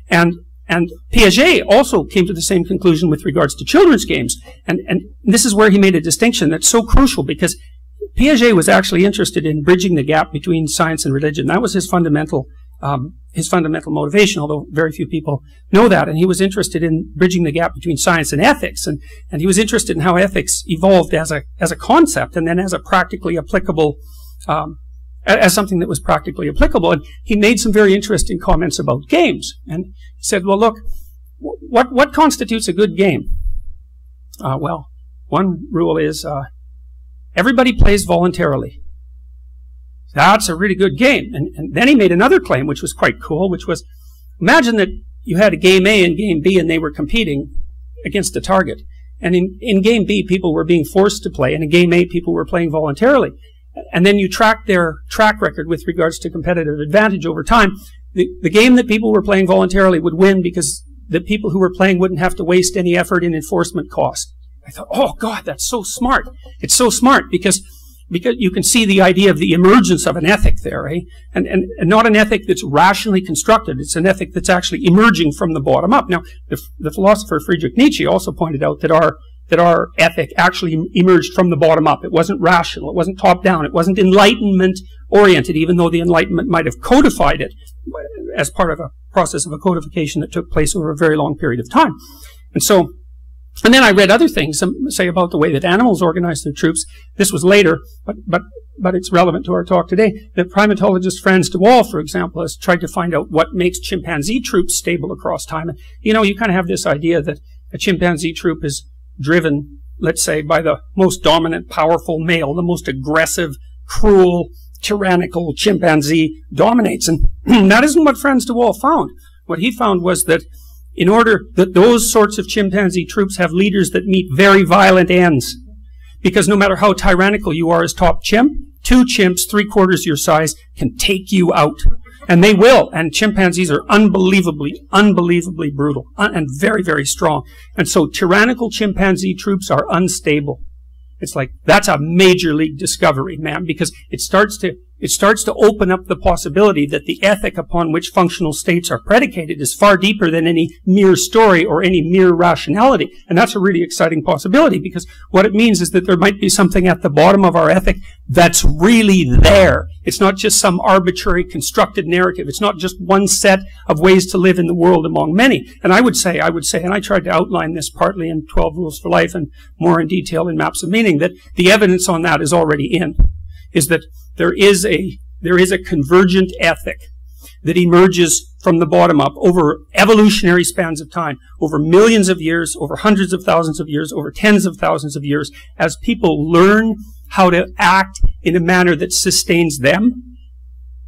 And Piaget also came to the same conclusion with regards to children's games. And this is where he made a distinction that's so crucial, because Piaget was actually interested in bridging the gap between science and religion. That was his fundamental motivation, although very few people know that. And he was interested in bridging the gap between science and ethics. And he was interested in how ethics evolved as a concept, and then as a practically applicable, as something that was practically applicable. And he made some very interesting comments about games. And he said, well, look, what constitutes a good game? Well, one rule is everybody plays voluntarily. That's a really good game. And then he made another claim, which was quite cool, which was, imagine that you had a game A and game B, and they were competing against a target. And in game B, people were being forced to play, and in game A, people were playing voluntarily. And then you track their track record with regards to competitive advantage over time. The game that people were playing voluntarily would win because the people who were playing wouldn't have to waste any effort in enforcement cost. I thought, oh God, that's so smart. It's so smart because you can see the idea of the emergence of an ethic there, eh? And not an ethic that's rationally constructed. It's an ethic that's actually emerging from the bottom up. Now, the philosopher Friedrich Nietzsche also pointed out that our ethic actually emerged from the bottom up. It wasn't rational. It wasn't top down. It wasn't Enlightenment oriented, even though the Enlightenment might have codified it as part of a process of a codification that took place over a very long period of time. And then I read other things, say about the way that animals organize their troops. This was later, but it's relevant to our talk today. The primatologist Frans de Waal, for example, has tried to find out what makes chimpanzee troops stable across time. And, you know, you kind of have this idea that a chimpanzee troop is driven, let's say, by the most dominant, powerful male, the most aggressive, cruel, tyrannical chimpanzee dominates. And that isn't what Frans de Waal found. What he found was that in order that those sorts of chimpanzee troops have leaders that meet very violent ends. Because no matter how tyrannical you are as top chimp, 2 chimps 3/4 your size can take you out. And they will. And chimpanzees are unbelievably brutal and very, very strong. And so tyrannical chimpanzee troops are unstable. It's like, that's a major league discovery, man, because it starts to open up the possibility that the ethic upon which functional states are predicated is far deeper than any mere story or any mere rationality. And that's a really exciting possibility, because what it means is that there might be something at the bottom of our ethic that's really there. It's not just some arbitrary constructed narrative. It's not just one set of ways to live in the world among many. And I would say, and I tried to outline this partly in 12 Rules for Life and more in detail in Maps of Meaning, that the evidence on that is already in, is that there is a convergent ethic that emerges from the bottom up over evolutionary spans of time, over millions of years, over hundreds of thousands of years, over tens of thousands of years, as people learn how to act in a manner that sustains them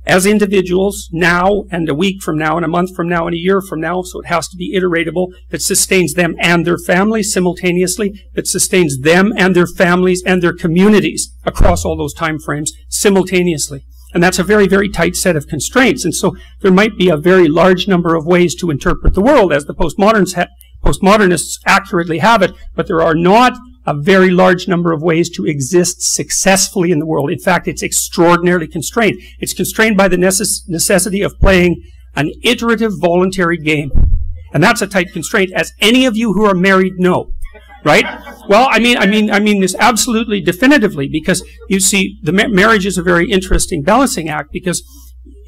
as individuals now and a week from now and a month from now and a year from now. So it has to be iteratable, that sustains them and their families simultaneously, that sustains them and their families and their communities across all those time frames simultaneously. And that's a very, very tight set of constraints. And so there might be a very large number of ways to interpret the world, as the postmodernists accurately have it, but there are not a very large number of ways to exist successfully in the world. In fact, it's extraordinarily constrained. It's constrained by the necessity of playing an iterative voluntary game. And that's a tight constraint, as any of you who are married know. Right? Well, I mean this absolutely definitively, because you see, the marriage is a very interesting balancing act, because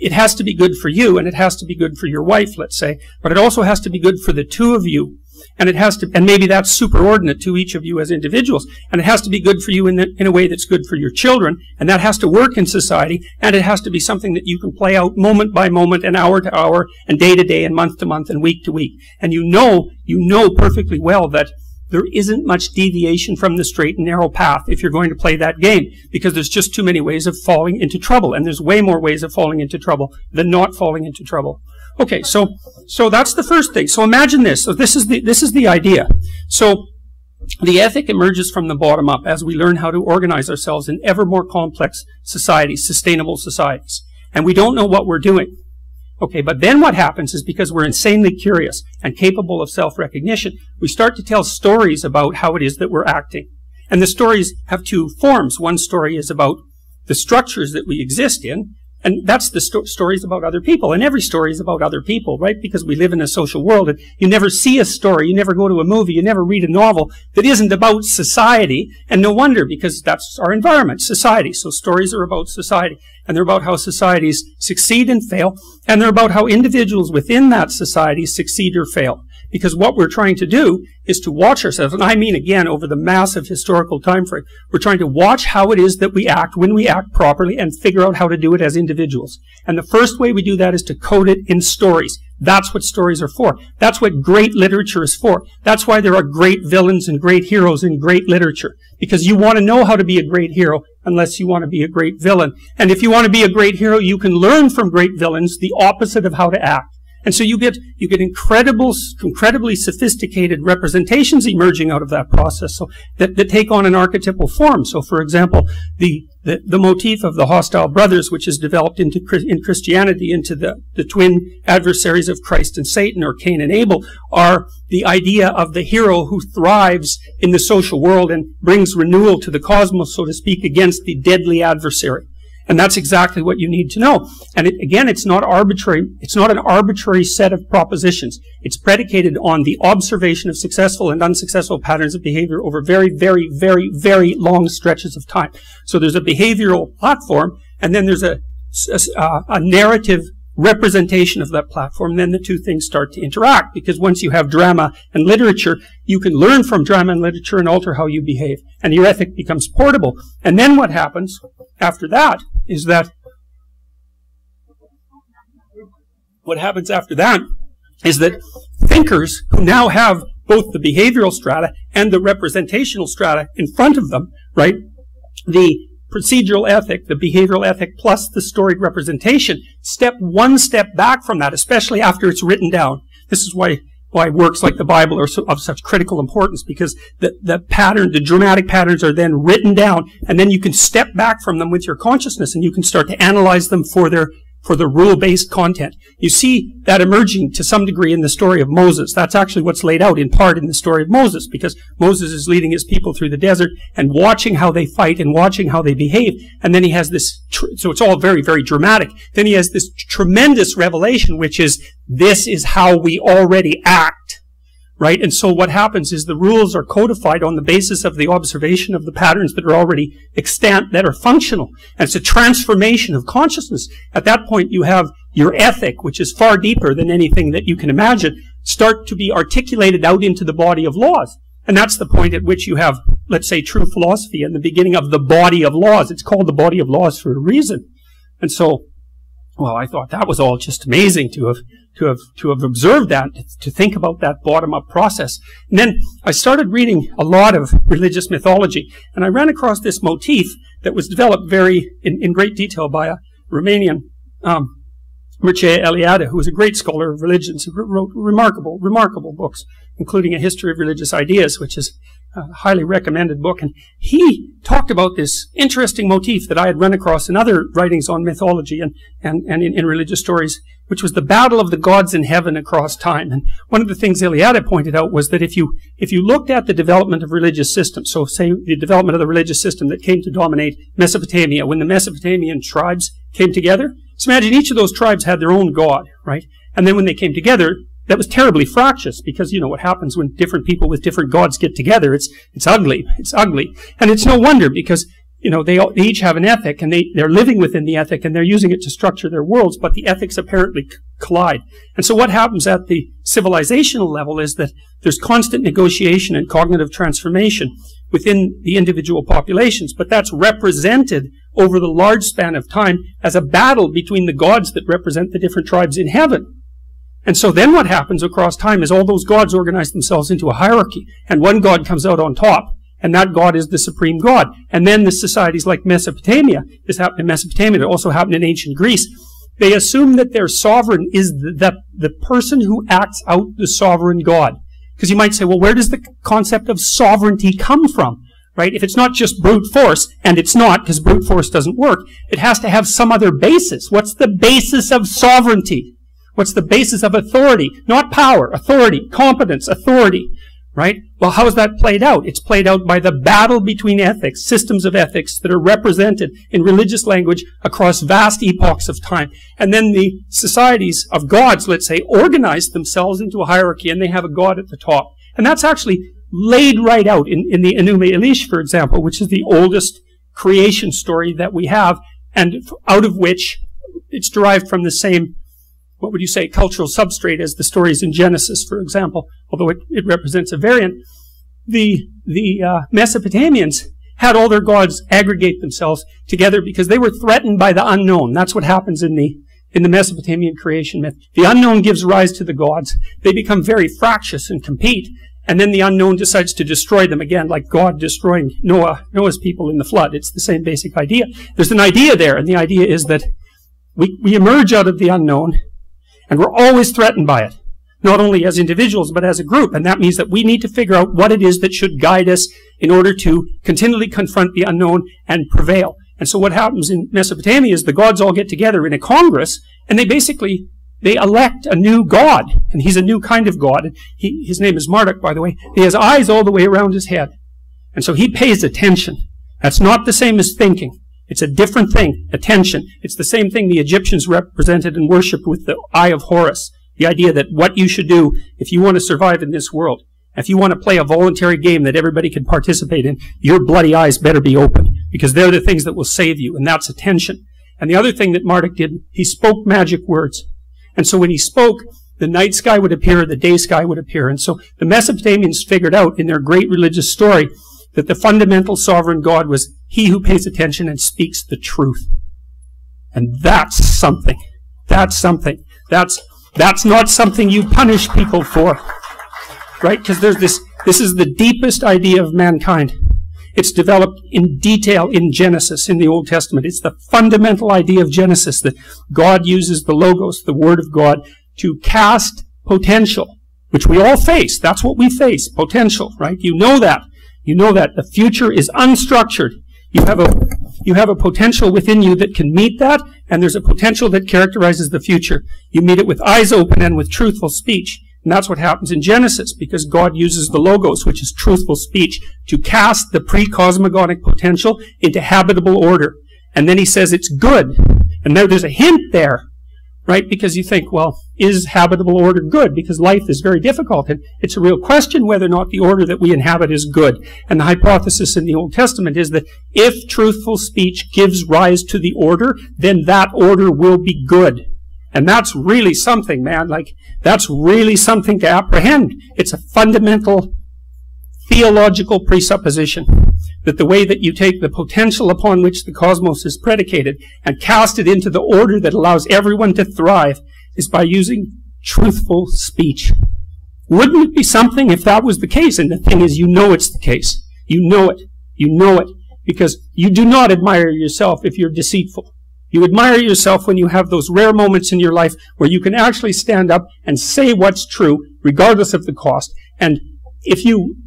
it has to be good for you and it has to be good for your wife, let's say, but it also has to be good for the two of you. And it has to, and maybe that's superordinate to each of you as individuals. And it has to be good for you in a way that's good for your children. And that has to work in society. And it has to be something that you can play out moment by moment and hour to hour and day to day and month to month and week to week. And you know perfectly well that there isn't much deviation from the straight and narrow path if you're going to play that game, because there's just too many ways of falling into trouble. And there's way more ways of falling into trouble than not falling into trouble. Okay, so that's the first thing. So imagine this. So this is the idea. So the ethic emerges from the bottom up as we learn how to organize ourselves in ever more complex societies, sustainable societies. And we don't know what we're doing. Okay, but then what happens is, because we're insanely curious and capable of self-recognition, we start to tell stories about how it is that we're acting. And the stories have two forms. One story is about the structures that we exist in, and that's the stories about other people. And every story is about other people, right? Because we live in a social world, and you never see a story, you never go to a movie, you never read a novel that isn't about society. And no wonder, because that's our environment, society. So stories are about society, and they're about how societies succeed and fail, and they're about how individuals within that society succeed or fail. Because what we're trying to do is to watch ourselves, and I mean, again, over the massive historical time frame, we're trying to watch how it is that we act when we act properly and figure out how to do it as individuals. And the first way we do that is to code it in stories. That's what stories are for. That's what great literature is for. That's why there are great villains and great heroes in great literature. Because you want to know how to be a great hero unless you want to be a great villain. And if you want to be a great hero, you can learn from great villains the opposite of how to act. And so you get incredibly sophisticated representations emerging out of that process, so that take on an archetypal form. So, for example, the motif of the hostile brothers, which is developed in Christianity into the twin adversaries of Christ and Satan, or Cain and Abel, are the idea of the hero who thrives in the social world and brings renewal to the cosmos, so to speak, against the deadly adversary. And that's exactly what you need to know. And again, it's not arbitrary. It's not an arbitrary set of propositions. It's predicated on the observation of successful and unsuccessful patterns of behavior over very, very, very, very long stretches of time. So there's a behavioral platform, and then there's a narrative representation of that platform. And then the two things start to interact, because once you have drama and literature, you can learn from drama and literature and alter how you behave. And your ethic becomes portable. And then what happens after that is that thinkers who now have both the behavioral strata and the representational strata in front of them, right? The procedural ethic, the behavioral ethic, plus the storied representation, one step back from that, especially after it's written down. This is why works like the Bible are of such critical importance, because the dramatic patterns are then written down, and then you can step back from them with your consciousness, and you can start to analyze them for the rule-based content. You see that emerging to some degree in the story of Moses. That's actually what's laid out in part in the story of Moses, because Moses is leading his people through the desert and watching how they fight and watching how they behave. And then he has this, so it's all very, very dramatic. Then he has this tremendous revelation, which is, this is how we already act. Right? And so what happens is the rules are codified on the basis of the observation of the patterns that are already extant, that are functional. And it's a transformation of consciousness. At that point, you have your ethic, which is far deeper than anything that you can imagine, start to be articulated out into the body of laws. And that's the point at which you have, let's say, true philosophy and the beginning of the body of laws. It's called the body of laws for a reason. And so, well, I thought that was all just amazing to have observed that, to think about that bottom-up process. And then I started reading a lot of religious mythology, and I ran across this motif that was developed in great detail by a Romanian, Mircea Eliade, who was a great scholar of religions, who wrote remarkable books, including A History of Religious Ideas, which is a highly recommended book. And he talked about this interesting motif that I had run across in other writings on mythology and in religious stories, which was the battle of the gods in heaven across time. And one of the things Eliade pointed out was that if you looked at the development of religious systems, so say the development of the religious system that came to dominate Mesopotamia, when the Mesopotamian tribes came together, so imagine each of those tribes had their own god, right? And then when they came together, that was terribly fractious, because you know what happens when different people with different gods get together. It's ugly. It's ugly. And it's no wonder, because you know, they each have an ethic, and they're living within the ethic, and they're using it to structure their worlds, but the ethics apparently collide. And so what happens at the civilizational level is that there's constant negotiation and cognitive transformation within the individual populations, but that's represented over the large span of time as a battle between the gods that represent the different tribes in heaven. And so then what happens across time is all those gods organize themselves into a hierarchy, and one god comes out on top, and that god is the supreme god. And then the societies like Mesopotamia, this happened in Mesopotamia, it also happened in ancient Greece, they assume that their sovereign is the person who acts out the sovereign god. Because you might say, well, where does the concept of sovereignty come from? Right? If it's not just brute force, and it's not, because brute force doesn't work, it has to have some other basis. What's the basis of sovereignty? What's the basis of authority? Not power, authority, competence, authority. Right? Well, how is that played out? It's played out by the battle between ethics, systems of ethics that are represented in religious language across vast epochs of time. And then the societies of gods, let's say, organize themselves into a hierarchy, and they have a god at the top. And that's actually laid right out in the Enuma Elish, for example, which is the oldest creation story that we have, and out of which it's derived from the same, what would you say, cultural substrate as the stories in Genesis, for example, although it represents a variant. The Mesopotamians had all their gods aggregate themselves together because they were threatened by the unknown. That's what happens in the Mesopotamian creation myth. The unknown gives rise to the gods. They become very fractious and compete, and then the unknown decides to destroy them again, like God destroying Noah's people in the flood. It's the same basic idea. There's an idea there, and the idea is that we emerge out of the unknown, And we're always threatened by it, not only as individuals, but as a group. And that means that we need to figure out what it is that should guide us in order to continually confront the unknown and prevail. And so what happens in Mesopotamia is the gods all get together in a congress, and they elect a new god. And he's a new kind of god. His name is Marduk, by the way. He has eyes all the way around his head. And so he pays attention. That's not the same as thinking. It's a different thing, attention. It's the same thing the Egyptians represented and worshipped with the Eye of Horus. The idea that what you should do if you want to survive in this world, if you want to play a voluntary game that everybody can participate in, your bloody eyes better be open, because they're the things that will save you, and that's attention. And the other thing that Marduk did, he spoke magic words. And so when he spoke, the night sky would appear, the day sky would appear. And so the Mesopotamians figured out in their great religious story that the fundamental sovereign God was he who pays attention and speaks the truth. And that's something. That's something. That's not something you punish people for. Right? Because there's this is the deepest idea of mankind. It's developed in detail in Genesis, in the Old Testament. It's the fundamental idea of Genesis, that God uses the Logos, the Word of God, to cast potential, which we all face. That's what we face, potential, right? You know that. You know that. The future is unstructured. You have a potential within you that can meet that, and there's a potential that characterizes the future. You meet it with eyes open and with truthful speech. And that's what happens in Genesis, because God uses the Logos, which is truthful speech, to cast the pre-cosmogonic potential into habitable order. And then he says it's good. And now there's a hint there, right? Because you think, well, is habitable order good? Because life is very difficult. And it's a real question whether or not the order that we inhabit is good. And the hypothesis in the Old Testament is that if truthful speech gives rise to the order, then that order will be good. And that's really something, man. Like, that's really something to apprehend. It's a fundamental theological presupposition that the way that you take the potential upon which the cosmos is predicated and cast it into the order that allows everyone to thrive is by using truthful speech. Wouldn't it be something if that was the case? And the thing is, you know it's the case. You know it. You know it. Because you do not admire yourself if you're deceitful. You admire yourself when you have those rare moments in your life where you can actually stand up and say what's true, regardless of the cost. And if you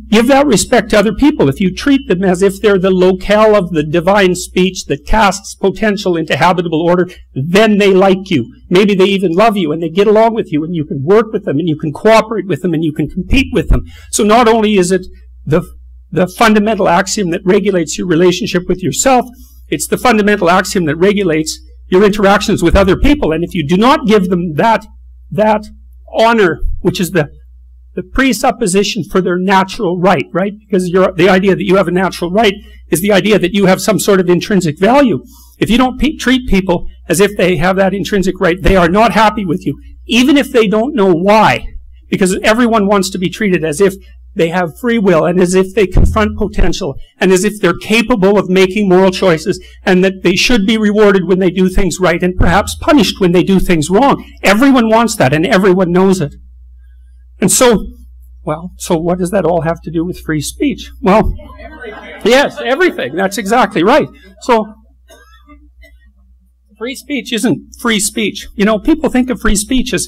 give that respect to other people, if you treat them as if they're the locale of the divine speech that casts potential into habitable order, then they like you. Maybe they even love you, and they get along with you, and you can work with them, and you can cooperate with them, and you can compete with them. So not only is it the fundamental axiom that regulates your relationship with yourself, it's the fundamental axiom that regulates your interactions with other people. And if you do not give them that honor, which is the presupposition for their natural right? Because the idea that you have a natural right is the idea that you have some sort of intrinsic value. If you don't treat people as if they have that intrinsic right, they are not happy with you, even if they don't know why. Because everyone wants to be treated as if they have free will, and as if they confront potential, and as if they're capable of making moral choices, and that they should be rewarded when they do things right, and perhaps punished when they do things wrong. Everyone wants that, and everyone knows it. And so what does that all have to do with free speech? Well, yes, everything. That's exactly right. So, free speech isn't free speech. You know, people think of free speech as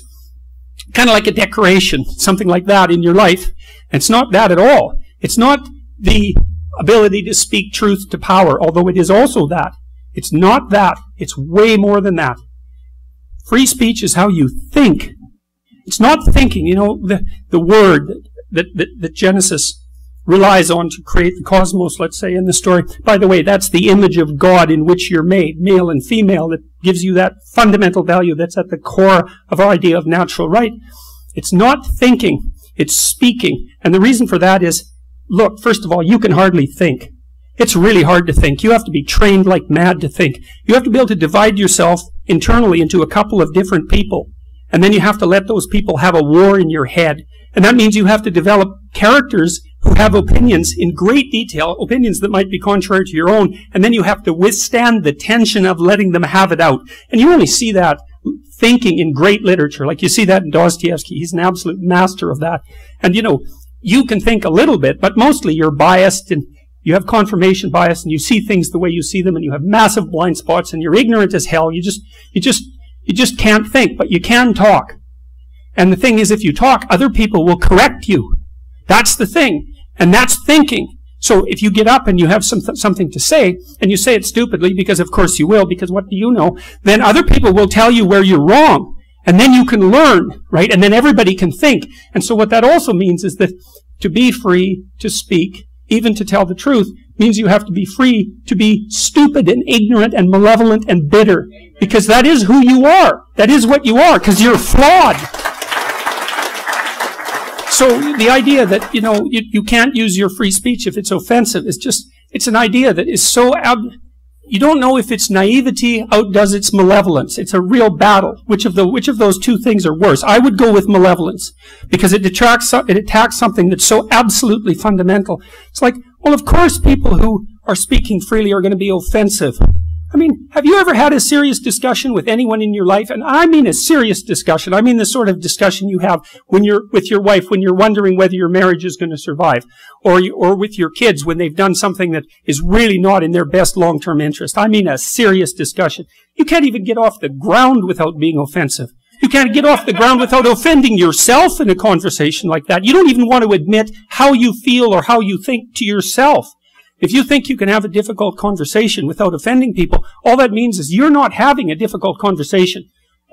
kind of like a decoration, something like that in your life. It's not that at all. It's not the ability to speak truth to power, although it is also that. It's not that. It's way more than that. Free speech is how you think. It's not thinking. You know, the word that Genesis relies on to create the cosmos, let's say, in the story. By the way, that's the image of God in which you're made, male and female, that gives you that fundamental value that's at the core of our idea of natural right. It's not thinking. It's speaking. And the reason for that is, look, first of all, you can hardly think. It's really hard to think. You have to be trained like mad to think. You have to be able to divide yourself internally into a couple of different people. And then you have to let those people have a war in your head. And that means you have to develop characters who have opinions in great detail, opinions that might be contrary to your own. And then you have to withstand the tension of letting them have it out. And you only see that thinking in great literature. Like you see that in Dostoevsky. He's an absolute master of that. And you know, you can think a little bit, but mostly you're biased and you have confirmation bias and you see things the way you see them and you have massive blind spots and you're ignorant as hell. You just can't think, but you can talk. And the thing is, if you talk, other people will correct you. That's the thing. And that's thinking. So if you get up and you have something to say, and you say it stupidly, because of course you will, because what do you know, then other people will tell you where you're wrong. And then you can learn, right? And then everybody can think. And so what that also means is that to be free to speak, even to tell the truth, means you have to be free to be stupid and ignorant and malevolent and bitter. Because that is who you are. That is what you are, because you're flawed. So the idea that, you can't use your free speech if it's offensive is just, it's an idea that is so, you don't know if its naivety outdoes its malevolence. It's a real battle. Which of those two things are worse? I would go with malevolence, because it attacks something that's so absolutely fundamental. It's like, well, of course people who are speaking freely are going to be offensive. I mean, have you ever had a serious discussion with anyone in your life? And I mean a serious discussion. I mean the sort of discussion you have when you're with your wife, when you're wondering whether your marriage is going to survive, or with your kids when they've done something that is really not in their best long-term interest. I mean a serious discussion. You can't even get off the ground without being offensive. You can't get off the ground without offending yourself in a conversation like that. You don't even want to admit how you feel or how you think to yourself. If you think you can have a difficult conversation without offending people, all that means is you're not having a difficult conversation.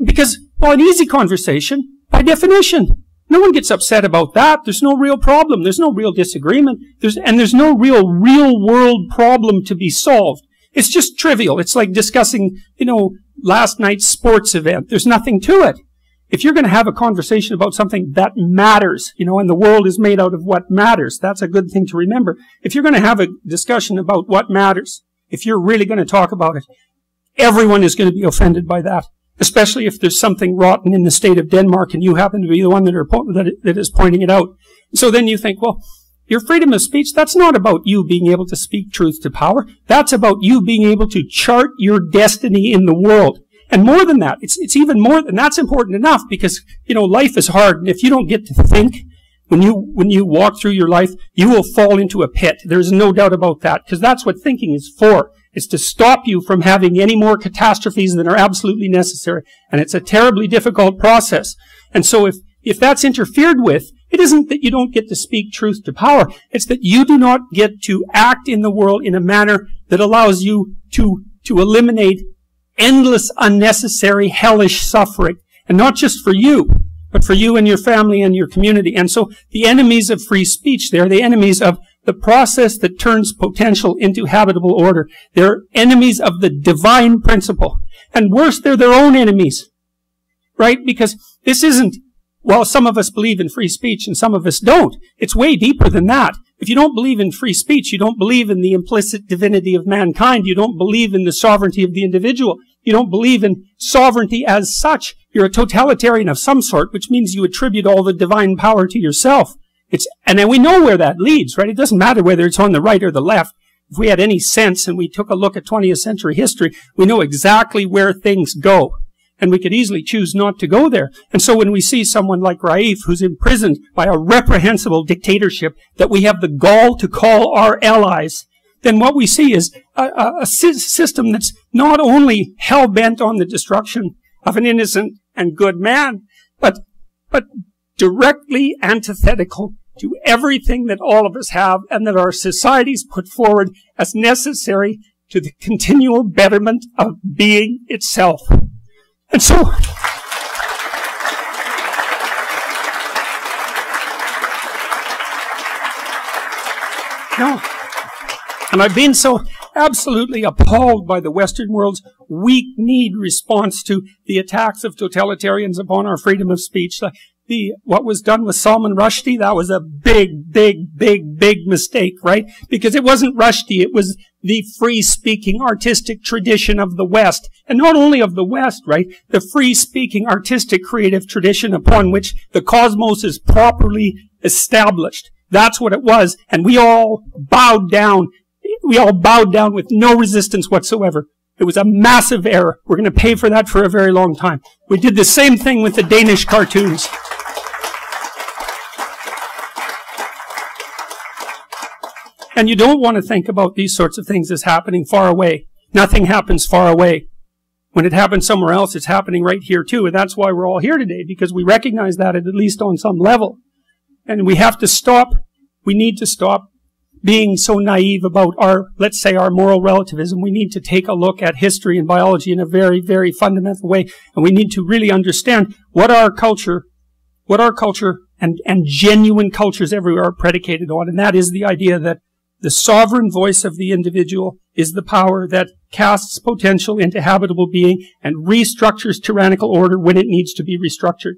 Because, well, an easy conversation, by definition, no one gets upset about that. There's no real problem. There's no real disagreement. There's no real world problem to be solved. It's just trivial. It's like discussing, last night's sports event. There's nothing to it. If you're going to have a conversation about something that matters, and the world is made out of what matters, that's a good thing to remember. If you're going to have a discussion about what matters, if you're really going to talk about it, everyone is going to be offended by that, especially if there's something rotten in the state of Denmark and you happen to be the one that is pointing it out. So then you think, well, your freedom of speech, that's not about you being able to speak truth to power. That's about you being able to chart your destiny in the world. And more than that, it's even more, and that's important enough because, life is hard. And if you don't get to think, when you walk through your life, you will fall into a pit. There's no doubt about that, because that's what thinking is for. It's to stop you from having any more catastrophes than are absolutely necessary. And it's a terribly difficult process. And so if that's interfered with, it isn't that you don't get to speak truth to power. It's that you do not get to act in the world in a manner that allows you to eliminate endless, unnecessary, hellish suffering. And not just for you, but for you and your family and your community. And so the enemies of free speech, they're the enemies of the process that turns potential into habitable order. They're enemies of the divine principle. And worse, they're their own enemies. Right? Because this isn't, well, some of us believe in free speech and some of us don't. It's way deeper than that. If you don't believe in free speech, you don't believe in the implicit divinity of mankind. You don't believe in the sovereignty of the individual. You don't believe in sovereignty as such. You're a totalitarian of some sort, which means you attribute all the divine power to yourself. And then we know where that leads, right? It doesn't matter whether it's on the right or the left. If we had any sense and we took a look at 20th century history, we know exactly where things go. And we could easily choose not to go there. And so when we see someone like Raif, who's imprisoned by a reprehensible dictatorship that we have the gall to call our allies, then what we see is a system that's not only hell-bent on the destruction of an innocent and good man, but directly antithetical to everything that all of us have and that our societies put forward as necessary to the continual betterment of being itself. And so, and I've been so absolutely appalled by the Western world's weak-kneed response to the attacks of totalitarians upon our freedom of speech. What was done with Salman Rushdie, that was a big, big, big, big mistake, right? Because it wasn't Rushdie, it was the free-speaking artistic tradition of the West. And not only of the West, right? The free-speaking artistic creative tradition upon which the cosmos is properly established. That's what it was. And we all bowed down. We all bowed down with no resistance whatsoever. It was a massive error. We're going to pay for that for a very long time. We did the same thing with the Danish cartoons. And you don't want to think about these sorts of things as happening far away. Nothing happens far away. When it happens somewhere else, it's happening right here too. And that's why we're all here today, because we recognize that at least on some level. And we have to stop, we need to stop being so naive about our, let's say, our moral relativism. We need to take a look at history and biology in a very, very fundamental way. And we need to really understand what our culture and genuine cultures everywhere are predicated on. And that is the idea that the sovereign voice of the individual is the power that casts potential into habitable being and restructures tyrannical order when it needs to be restructured.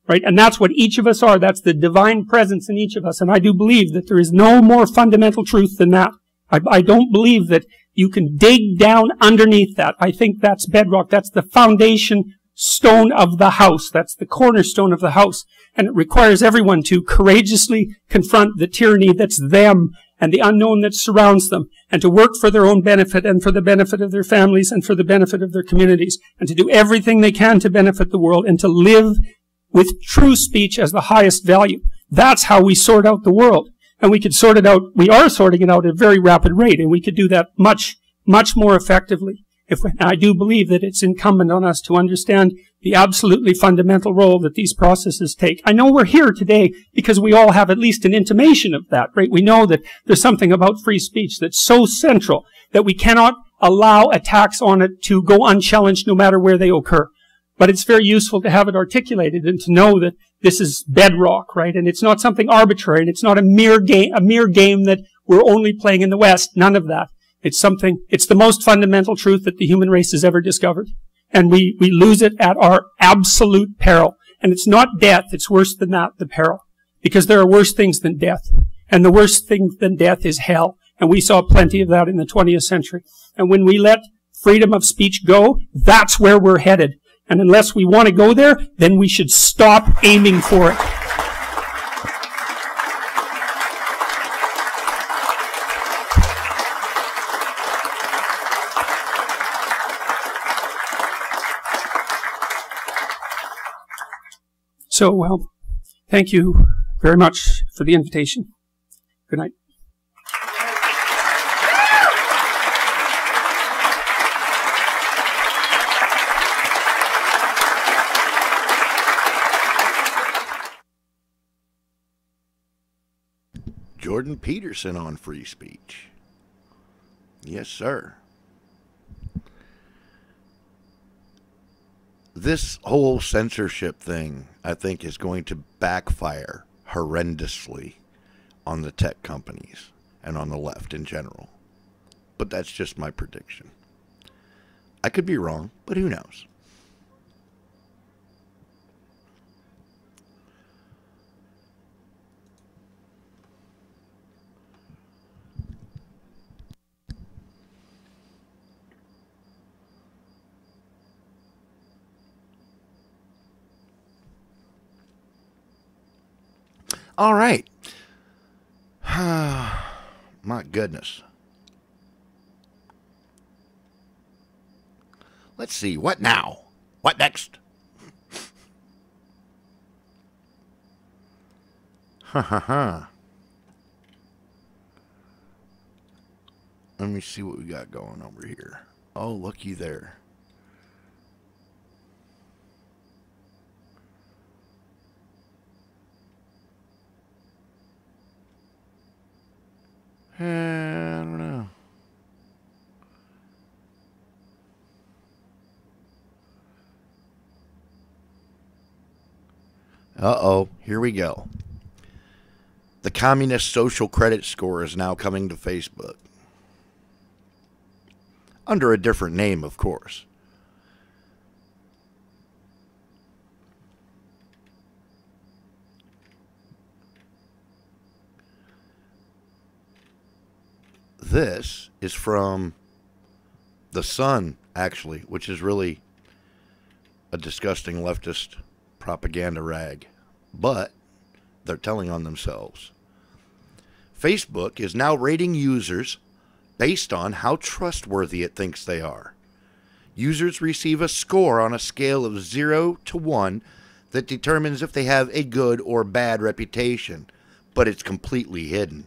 Right? And that's what each of us are. That's the divine presence in each of us. And I do believe that there is no more fundamental truth than that. I don't believe that you can dig down underneath that. I think that's bedrock. That's the foundation stone of the house. That's the cornerstone of the house. And it requires everyone to courageously confront the tyranny that's them and the unknown that surrounds them, and to work for their own benefit and for the benefit of their families and for the benefit of their communities, and to do everything they can to benefit the world and to live with true speech as the highest value. That's how we sort out the world. And we could sort it out, we are sorting it out at a very rapid rate, and we could do that much, much more effectively. I do believe that it's incumbent on us to understand the absolutely fundamental role that these processes take. I know we're here today because we all have at least an intimation of that, right? We know that there's something about free speech that's so central that we cannot allow attacks on it to go unchallenged no matter where they occur. But it's very useful to have it articulated and to know that this is bedrock, right? And it's not something arbitrary, and it's not a mere game that we're only playing in the West. None of that. It's the most fundamental truth that the human race has ever discovered. And we lose it at our absolute peril. And it's not death, it's worse than that, the peril. Because there are worse things than death. And the worst thing than death is hell. And we saw plenty of that in the 20th century. And when we let freedom of speech go, that's where we're headed. And unless we want to go there, then we should stop aiming for it. So, well, thank you very much for the invitation. Good night. Jordan Peterson on free speech. Yes, sir. This whole censorship thing, I think, is going to backfire horrendously on the tech companies and on the left in general. But that's just my prediction. I could be wrong, but who knows? All right. My goodness. Let's see. What now? What next? Let me see what we got going over here. Oh, looky there. I don't know. Uh-oh, here we go. The communist social credit score is now coming to Facebook. Under a different name, of course. This is from The Sun, actually, which is really a disgusting leftist propaganda rag. But they're telling on themselves. Facebook is now rating users based on how trustworthy it thinks they are. Users receive a score on a scale of 0 to 1 that determines if they have a good or bad reputation, but it's completely hidden.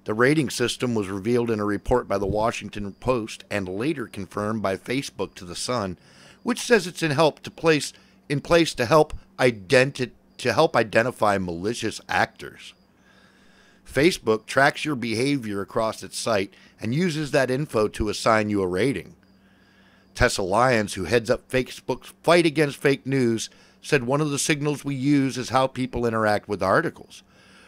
The rating system was revealed in a report by the Washington Post and later confirmed by Facebook to The Sun, which says it's in place to help identify malicious actors. Facebook tracks your behavior across its site and uses that info to assign you a rating. Tessa Lyons, who heads up Facebook's fight against fake news, said one of the signals we use is how people interact with articles.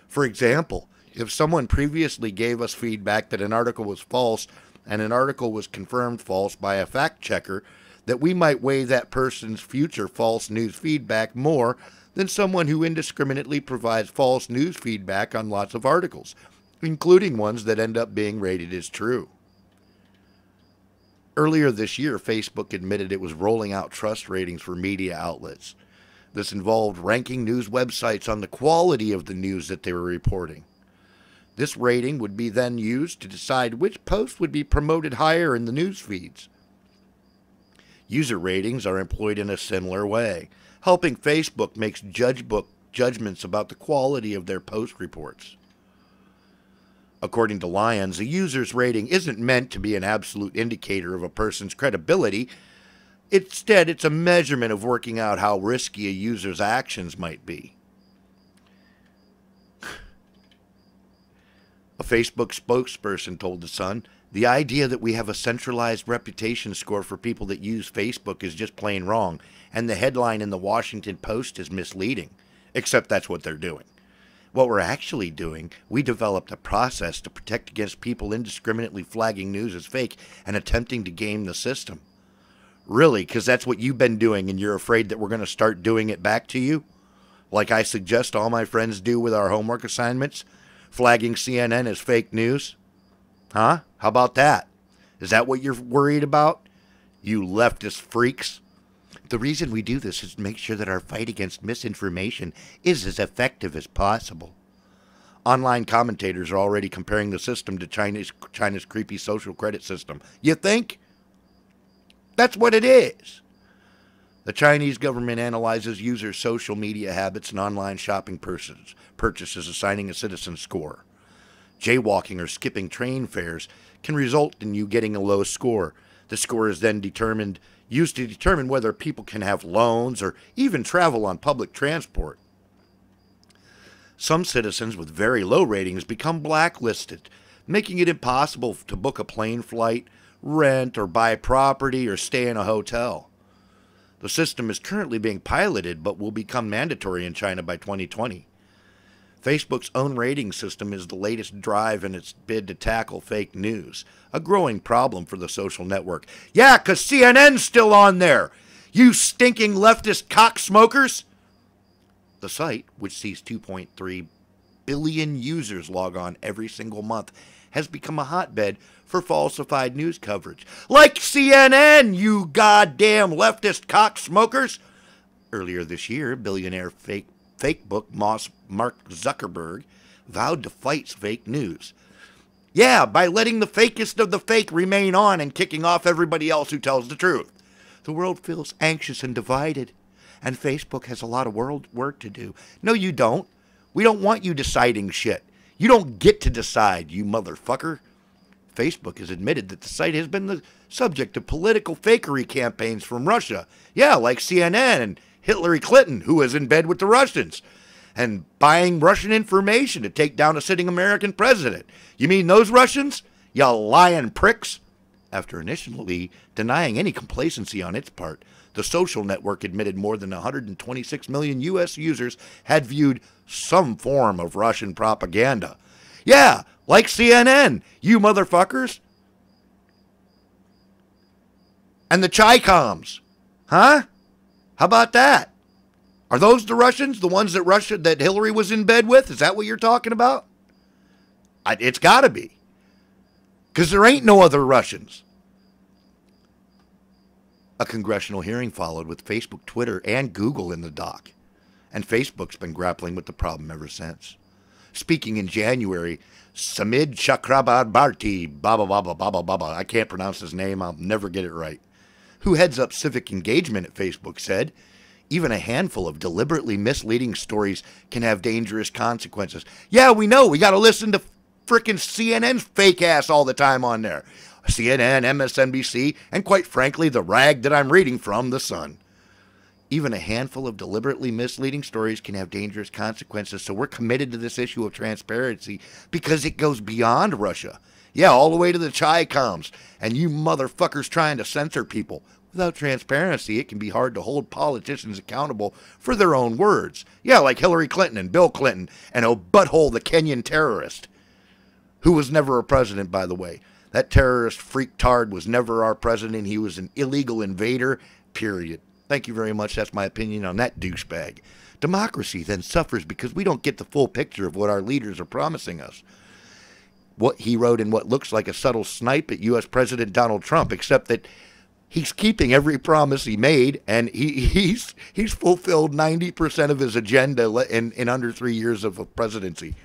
For example, if someone previously gave us feedback that an article was false and an article was confirmed false by a fact checker, that we might weigh that person's future false news feedback more than someone who indiscriminately provides false news feedback on lots of articles, including ones that end up being rated as true. Earlier this year, Facebook admitted it was rolling out trust ratings for media outlets. This involved ranking news websites on the quality of the news that they were reporting. This rating would be then used to decide which posts would be promoted higher in the news feeds. User ratings are employed in a similar way, helping Facebook make judgments about the quality of their post reports. According to Lyons, a user's rating isn't meant to be an absolute indicator of a person's credibility. Instead, it's a measurement of working out how risky a user's actions might be. A Facebook spokesperson told The Sun, "The idea that we have a centralized reputation score for people that use Facebook is just plain wrong, and the headline in the Washington Post is misleading, except that's what they're doing. What we're actually doing, we developed a process to protect against people indiscriminately flagging news as fake and attempting to game the system." Really? Because that's what you've been doing and you're afraid that we're going to start doing it back to you? Like I suggest all my friends do with our homework assignments? Flagging CNN as fake news? Huh? How about that? Is that what you're worried about? You leftist freaks? The reason we do this is to make sure that our fight against misinformation is as effective as possible. Online commentators are already comparing the system to China's creepy social credit system. You think? That's what it is. The Chinese government analyzes users' social media habits and online shopping purchases, assigning a citizen score. Jaywalking or skipping train fares can result in you getting a low score. The score is then used to determine whether people can have loans or even travel on public transport. Some citizens with very low ratings become blacklisted, making it impossible to book a plane flight, rent or buy property, or stay in a hotel. The system is currently being piloted but will become mandatory in China by 2020. Facebook's own rating system is the latest drive in its bid to tackle fake news, a growing problem for the social network. Yeah, 'cause CNN's still on there, you stinking leftist cocksmokers! The site, which sees 2.3 billion users log on every single month, has become a hotbed for falsified news coverage. Like CNN, you goddamn leftist cocksmokers! Earlier this year, billionaire fakebook Mark Zuckerberg vowed to fight fake news. Yeah, by letting the fakest of the fake remain on and kicking off everybody else who tells the truth. The world feels anxious and divided, and Facebook has a lot of work to do. No, you don't. We don't want you deciding shit. You don't get to decide, you motherfucker. Facebook has admitted that the site has been the subject of political fakery campaigns from Russia. Yeah, like CNN and Hillary Clinton, who is in bed with the Russians, and buying Russian information to take down a sitting American president. You mean those Russians? You lying pricks? After initially denying any complacency on its part, the social network admitted more than 126 million U.S. users had viewed some form of Russian propaganda. Yeah, like CNN, you motherfuckers. And the Chi-Coms. Huh? How about that? Are those the Russians? The ones that Hillary was in bed with? Is that what you're talking about? It's got to be. Because there ain't no other Russians. A congressional hearing followed with Facebook, Twitter, and Google in the dock. And Facebook's been grappling with the problem ever since. Speaking in January, Samid Chakrabarti, I can't pronounce his name, I'll never get it right, who heads up civic engagement at Facebook, said, even a handful of deliberately misleading stories can have dangerous consequences. Yeah, we know. We got to listen to frickin' CNN's fake ass all the time on there. CNN, MSNBC, and quite frankly, the rag that I'm reading from, The Sun. Even a handful of deliberately misleading stories can have dangerous consequences, so we're committed to this issue of transparency because it goes beyond Russia. Yeah, all the way to the Chi-Coms, and you motherfuckers trying to censor people. Without transparency, it can be hard to hold politicians accountable for their own words. Yeah, like Hillary Clinton and Bill Clinton and Butthole, the Kenyan terrorist, who was never a president, by the way. That terrorist freak tard was never our president. He was an illegal invader, period. Thank you very much. That's my opinion on that douchebag. Democracy then suffers because we don't get the full picture of what our leaders are promising us. What he wrote in what looks like a subtle snipe at U.S. President Donald Trump, except that he's keeping every promise he made, and he's fulfilled 90% of his agenda in under 3 years of a presidency.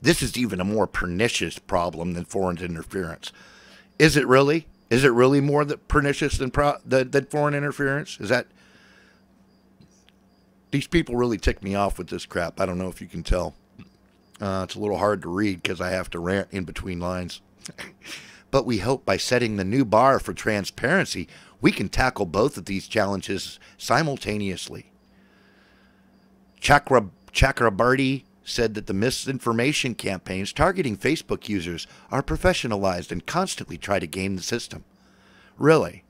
This is even a more pernicious problem than foreign interference. Is it really? Is it really more pernicious than foreign interference? Is that... These people really tick me off with this crap. I don't know if you can tell. It's a little hard to read because I have to rant in between lines. But we hope by setting the new bar for transparency, we can tackle both of these challenges simultaneously. Chakrabarty said that the misinformation campaigns targeting Facebook users are professionalized and constantly try to game the system. Really?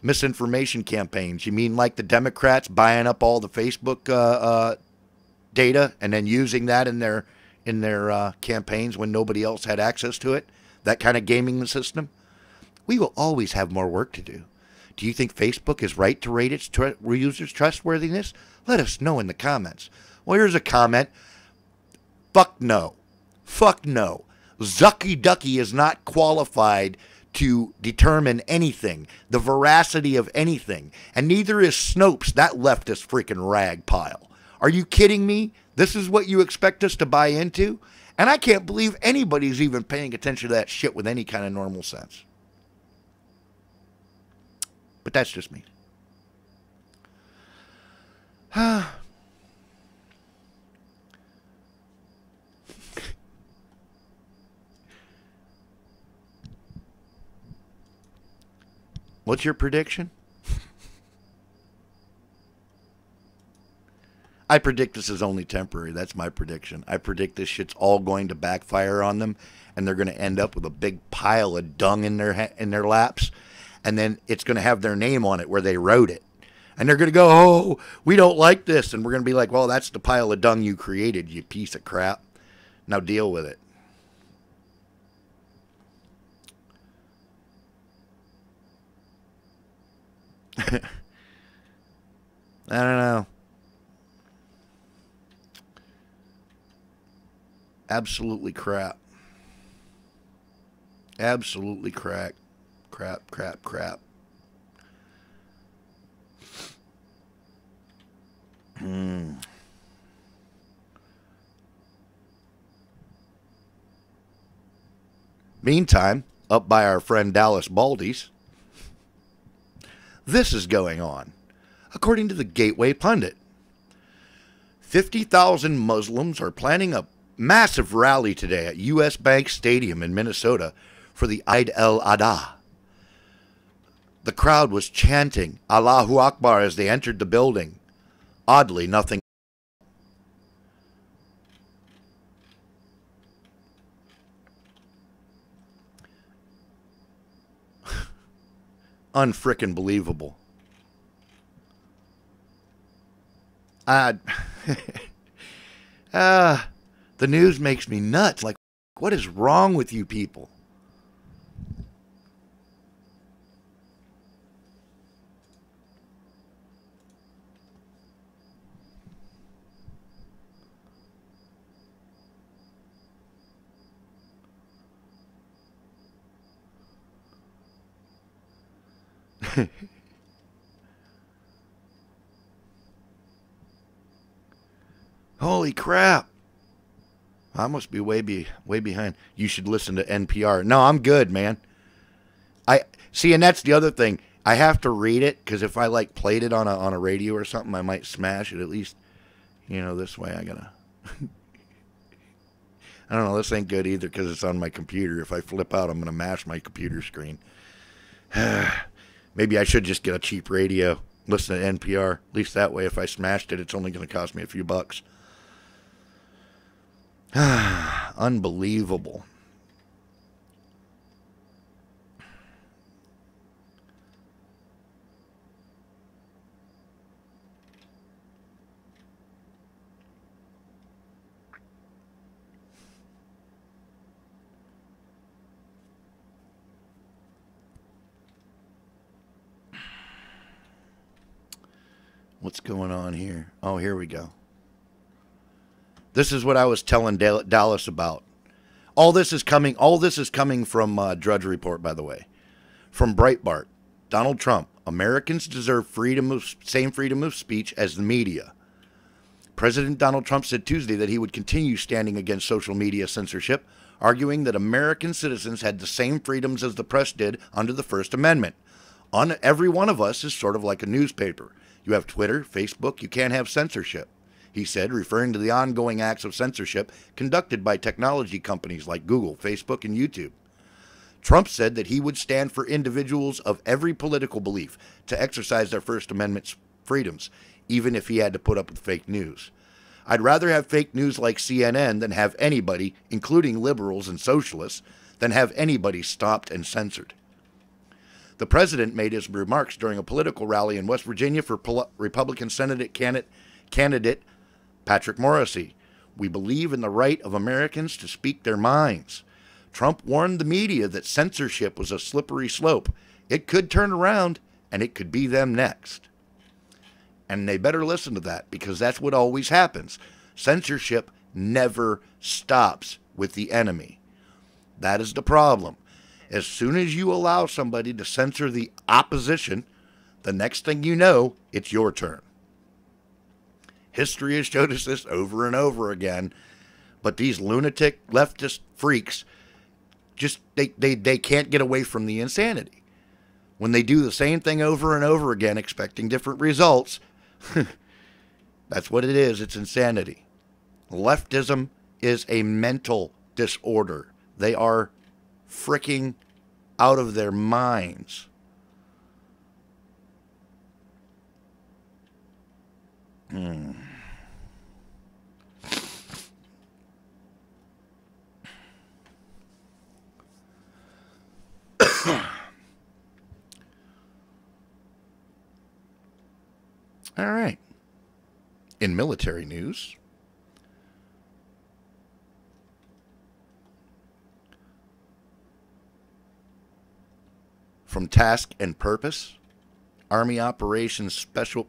Misinformation campaigns? You mean like the Democrats buying up all the Facebook data and then using that in their campaigns when nobody else had access to it? That kind of gaming the system? We will always have more work to do. Do you think Facebook is right to rate its users' trustworthiness? Let us know in the comments. Well, here's a comment. Fuck no. Fuck no. Zucky Ducky is not qualified to determine anything, the veracity of anything. And neither is Snopes, that leftist freaking rag pile. Are you kidding me? This is what you expect us to buy into? And I can't believe anybody's even paying attention to that shit with any kind of normal sense. But that's just me. What's your prediction? I predict this is only temporary. That's my prediction. I predict this shit's all going to backfire on them, and they're going to end up with a big pile of dung in their laps, and then it's going to have their name on it where they wrote it. And they're going to go, oh, we don't like this. And we're going to be like, well, that's the pile of dung you created, you piece of crap. Now deal with it. I don't know. Absolutely crap. Absolutely crap. Crap. Meantime, up by our friend Dallas Baldy's, this is going on. According to the Gateway Pundit, 50,000 Muslims are planning a massive rally today at U.S. Bank Stadium in Minnesota for the Eid al-Adha. The crowd was chanting Allahu Akbar as they entered the building. Oddly, nothing. Unfrickin' believable. The news makes me nuts. Like, what is wrong with you people? Holy crap. I must be way behind. You should listen to NPR. No, I'm good, man. I see, and that's the other thing. I have to read it because if I like played it on a radio or something, I might smash it. At least, you know, this way I gotta. I don't know. This ain't good either because it's on my computer. If I flip out, I'm going to mash my computer screen. Maybe I should just get a cheap radio. Listen to NPR. At least that way, if I smashed it, it's only going to cost me a few bucks. Unbelievable. What's going on here? Oh, here we go. This is what I was telling Dallas about. All this is coming from Drudge Report, by the way. From Breitbart. Donald Trump. Americans deserve same freedom of speech as the media. President Donald Trump said Tuesday that he would continue standing against social media censorship, arguing that American citizens had the same freedoms as the press did under the First Amendment. Every one of us is sort of like a newspaper. You have Twitter, Facebook, you can't have censorship, he said, referring to the ongoing acts of censorship conducted by technology companies like Google, Facebook, and YouTube. Trump said that he would stand for individuals of every political belief to exercise their First Amendment freedoms, even if he had to put up with fake news. I'd rather have fake news like CNN than have anybody, including liberals and socialists, than have anybody stopped and censored. The president made his remarks during a political rally in West Virginia for Republican Senate candidate Patrick Morrisey. We believe in the right of Americans to speak their minds. Trump warned the media that censorship was a slippery slope. It could turn around, and it could be them next. And they better listen to that, because that's what always happens. Censorship never stops with the enemy. That is the problem. As soon as you allow somebody to censor the opposition, the next thing you know, it's your turn. History has showed us this over and over again, but these lunatic leftist freaks, they can't get away from the insanity. When they do the same thing over and over again, expecting different results, that's what it is. It's insanity. Leftism is a mental disorder. They are freaking out of their minds. All right. In military news, from Task and Purpose, Army Special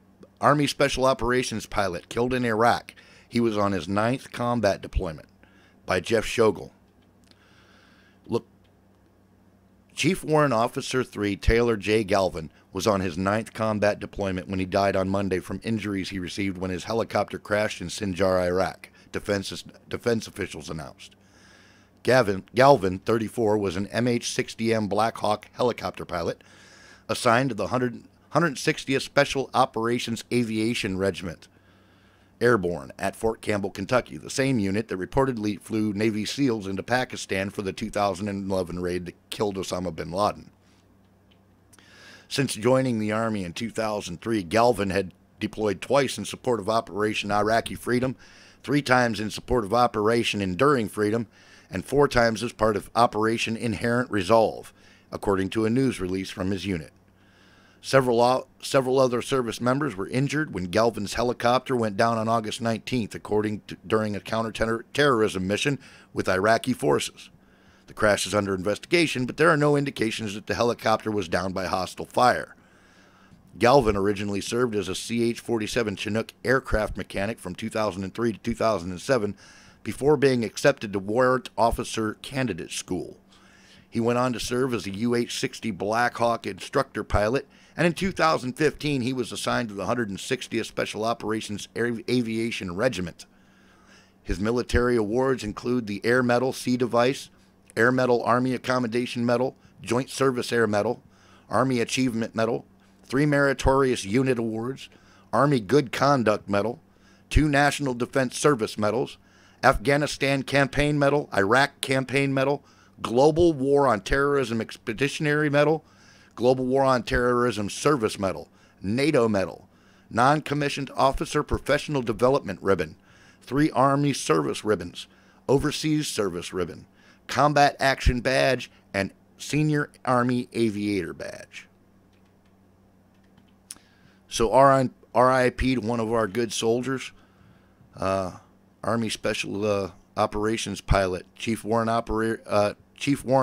Operations pilot killed in Iraq. He was on his 9th combat deployment, by Jeff Shogel. Look, Chief Warrant Officer 3 Taylor J. Galvin was on his 9th combat deployment when he died on Monday from injuries he received when his helicopter crashed in Sinjar, Iraq, defense officials announced. Galvin, 34, was an MH-60M Black Hawk helicopter pilot assigned to the 160th Special Operations Aviation Regiment, airborne at Fort Campbell, Kentucky, the same unit that reportedly flew Navy SEALs into Pakistan for the 2011 raid that killed Osama bin Laden. Since joining the Army in 2003, Galvin had deployed twice in support of Operation Iraqi Freedom, 3 times in support of Operation Enduring Freedom, and 4 times as part of Operation Inherent Resolve, according to a news release from his unit. Several other service members were injured when Galvin's helicopter went down on August 19th, during a counterterrorism mission with Iraqi forces. The crash is under investigation, but there are no indications that the helicopter was downed by hostile fire. Galvin originally served as a CH-47 Chinook aircraft mechanic from 2003 to 2007 before being accepted to Warrant Officer Candidate School. He went on to serve as a UH-60 Black Hawk instructor pilot, and in 2015 he was assigned to the 160th Special Operations Aviation Regiment. His military awards include the Air Medal Sea Device, Air Medal Army Accommodation Medal, Joint Service Air Medal, Army Achievement Medal, 3 Meritorious Unit Awards, Army Good Conduct Medal, 2 National Defense Service Medals, Afghanistan Campaign Medal, Iraq Campaign Medal, Global War on Terrorism Expeditionary Medal, Global War on Terrorism Service Medal, NATO Medal, Non-Commissioned Officer Professional Development Ribbon, 3 Army Service Ribbons, Overseas Service Ribbon, Combat Action Badge, and Senior Army Aviator Badge. So RIP to one of our good soldiers, Army Special Operations Pilot, Chief Warrant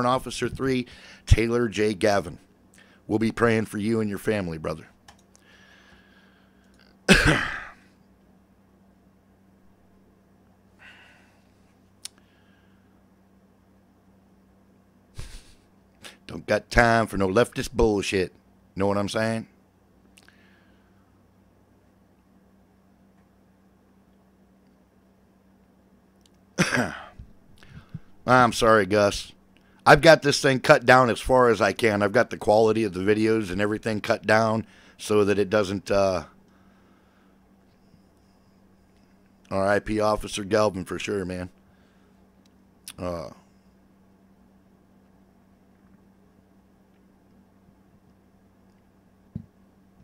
Officer 3, Taylor J. Gavin. We'll be praying for you and your family, brother. Don't got time for no leftist bullshit. Know what I'm saying? I'm sorry, Gus. I've got this thing cut down as far as I can. I've got the quality of the videos and everything cut down so that it doesn't... R.I.P. Officer Galvin for sure, man.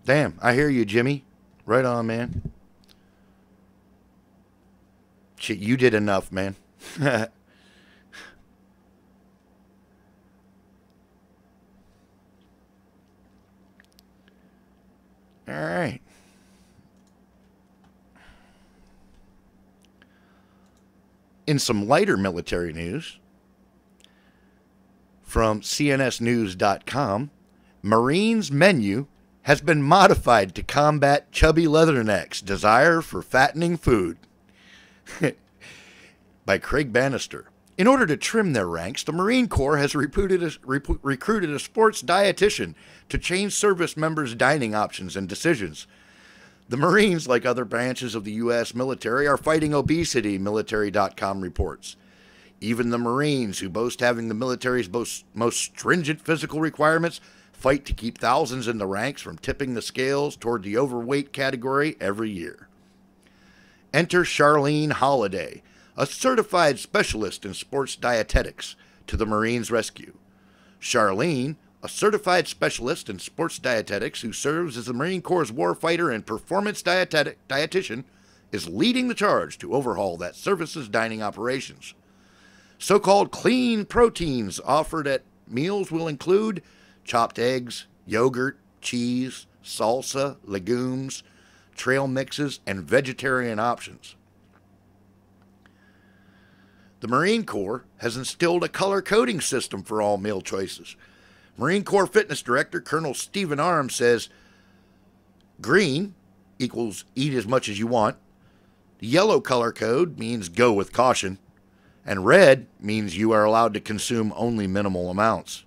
Damn, I hear you, Jimmy. Right on, man. Shit, you did enough, man. All right. In some lighter military news, from CNSnews.com, Marines menu has been modified to combat chubby leathernecks' desire for fattening food. By Craig Bannister. In order to trim their ranks, the Marine Corps has recruited a sports dietitian to change service members' dining options and decisions. The Marines, like other branches of the U.S. military, are fighting obesity, military.com reports. Even the Marines, who boast having the military's most stringent physical requirements, fight to keep thousands in the ranks from tipping the scales toward the overweight category every year. Enter Charlene Holliday, a certified specialist in sports dietetics, to the Marines' rescue. Charlene, a certified specialist in sports dietetics who serves as the Marine Corps' warfighter and performance dietitian, is leading the charge to overhaul that service's dining operations. So-called clean proteins offered at meals will include chopped eggs, yogurt, cheese, salsa, legumes, trail mixes, and vegetarian options. The Marine Corps has instilled a color coding system for all meal choices. Marine Corps Fitness Director Colonel Stephen Arms says, green equals eat as much as you want. The yellow color code means go with caution. And red means you are allowed to consume only minimal amounts.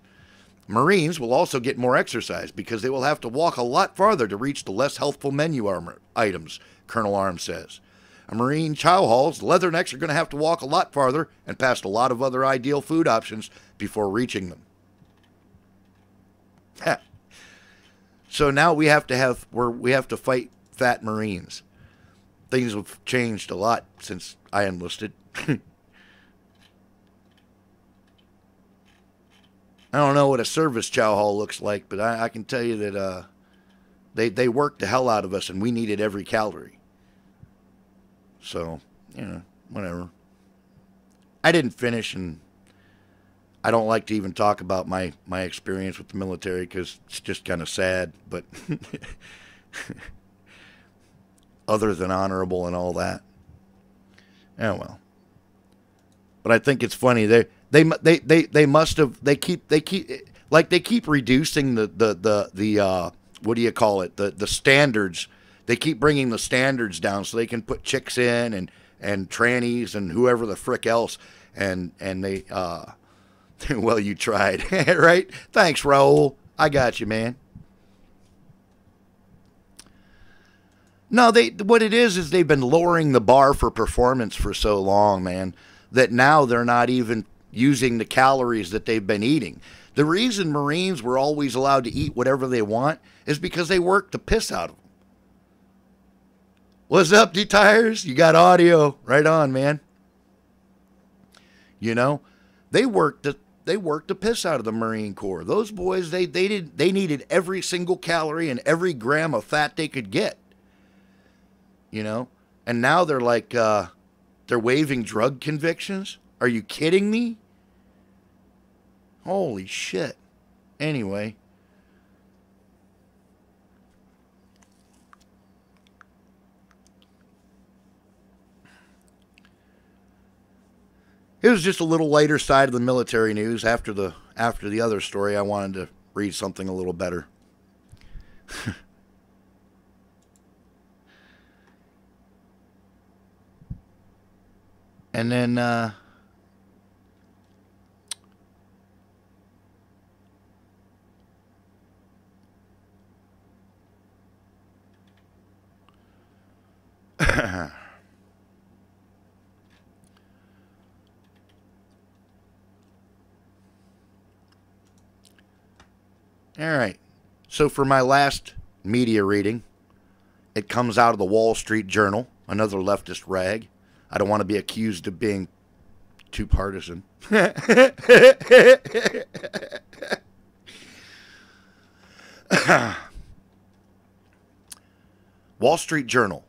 Marines will also get more exercise because they will have to walk a lot farther to reach the less healthful menu items, Colonel Arms says. A Marine chow halls, leathernecks are going to have to walk a lot farther and past a lot of other ideal food options before reaching them. So now we have to fight fat Marines. Things have changed a lot since I enlisted. I don't know what a service chow hall looks like, but I can tell you that they worked the hell out of us, and we needed every calorie. So, whatever. I didn't finish, and I don't like to even talk about my experience with the military because it's just kind of sad, but other than honorable and all that. Oh, well. But I think it's funny. They keep reducing the what do you call it, the standards. They keep bringing the standards down so they can put chicks in and trannies and whoever the frick else, and they well, you tried. Right? Thanks, Raul. I got you, man. No, what it is they've been lowering the bar for performance for so long, man, that now they're not even using the calories that they've been eating. The reason Marines were always allowed to eat whatever they want is because they worked the piss out of them. What's up, D-Tires? You got audio. Right on, man. You know, they worked the piss out of the Marine Corps. Those boys, they needed every single calorie and every gram of fat they could get. You know, and now they're like they're waiving drug convictions. Are you kidding me? Holy shit. Anyway. It was just a little lighter side of the military news. After the other story, I wanted to read something a little better. And then all right. So for my last media reading, it comes out of the Wall Street Journal, another leftist rag. I don't want to be accused of being too partisan. Wall Street Journal.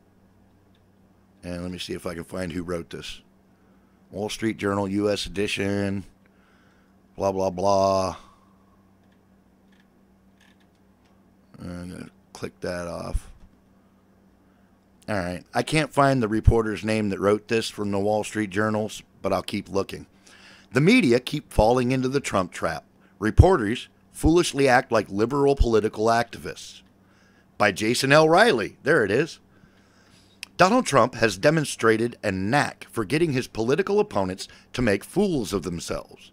And let me see if I can find who wrote this. Wall Street Journal, U.S. edition, blah, blah, blah. I'm going to click that off. All right. I can't find the reporter's name that wrote this from the Wall Street Journals, but I'll keep looking. The media keep falling into the Trump trap. Reporters foolishly act like liberal political activists. By Jason L. Riley. There it is. Donald Trump has demonstrated a knack for getting his political opponents to make fools of themselves.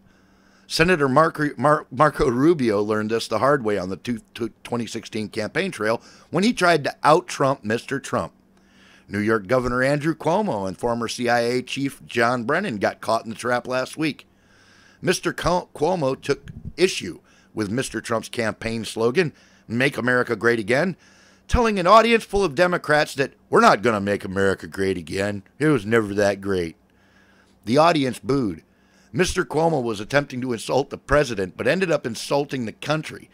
Senator Marco Rubio learned this the hard way on the 2016 campaign trail when he tried to out-Trump Mr. Trump. New York Governor Andrew Cuomo and former CIA Chief John Brennan got caught in the trap last week. Mr. Cuomo took issue with Mr. Trump's campaign slogan, "Make America Great Again," telling an audience full of Democrats that we're not going to make America great again. It was never that great. The audience booed. Mr. Cuomo was attempting to insult the president, but ended up insulting the country,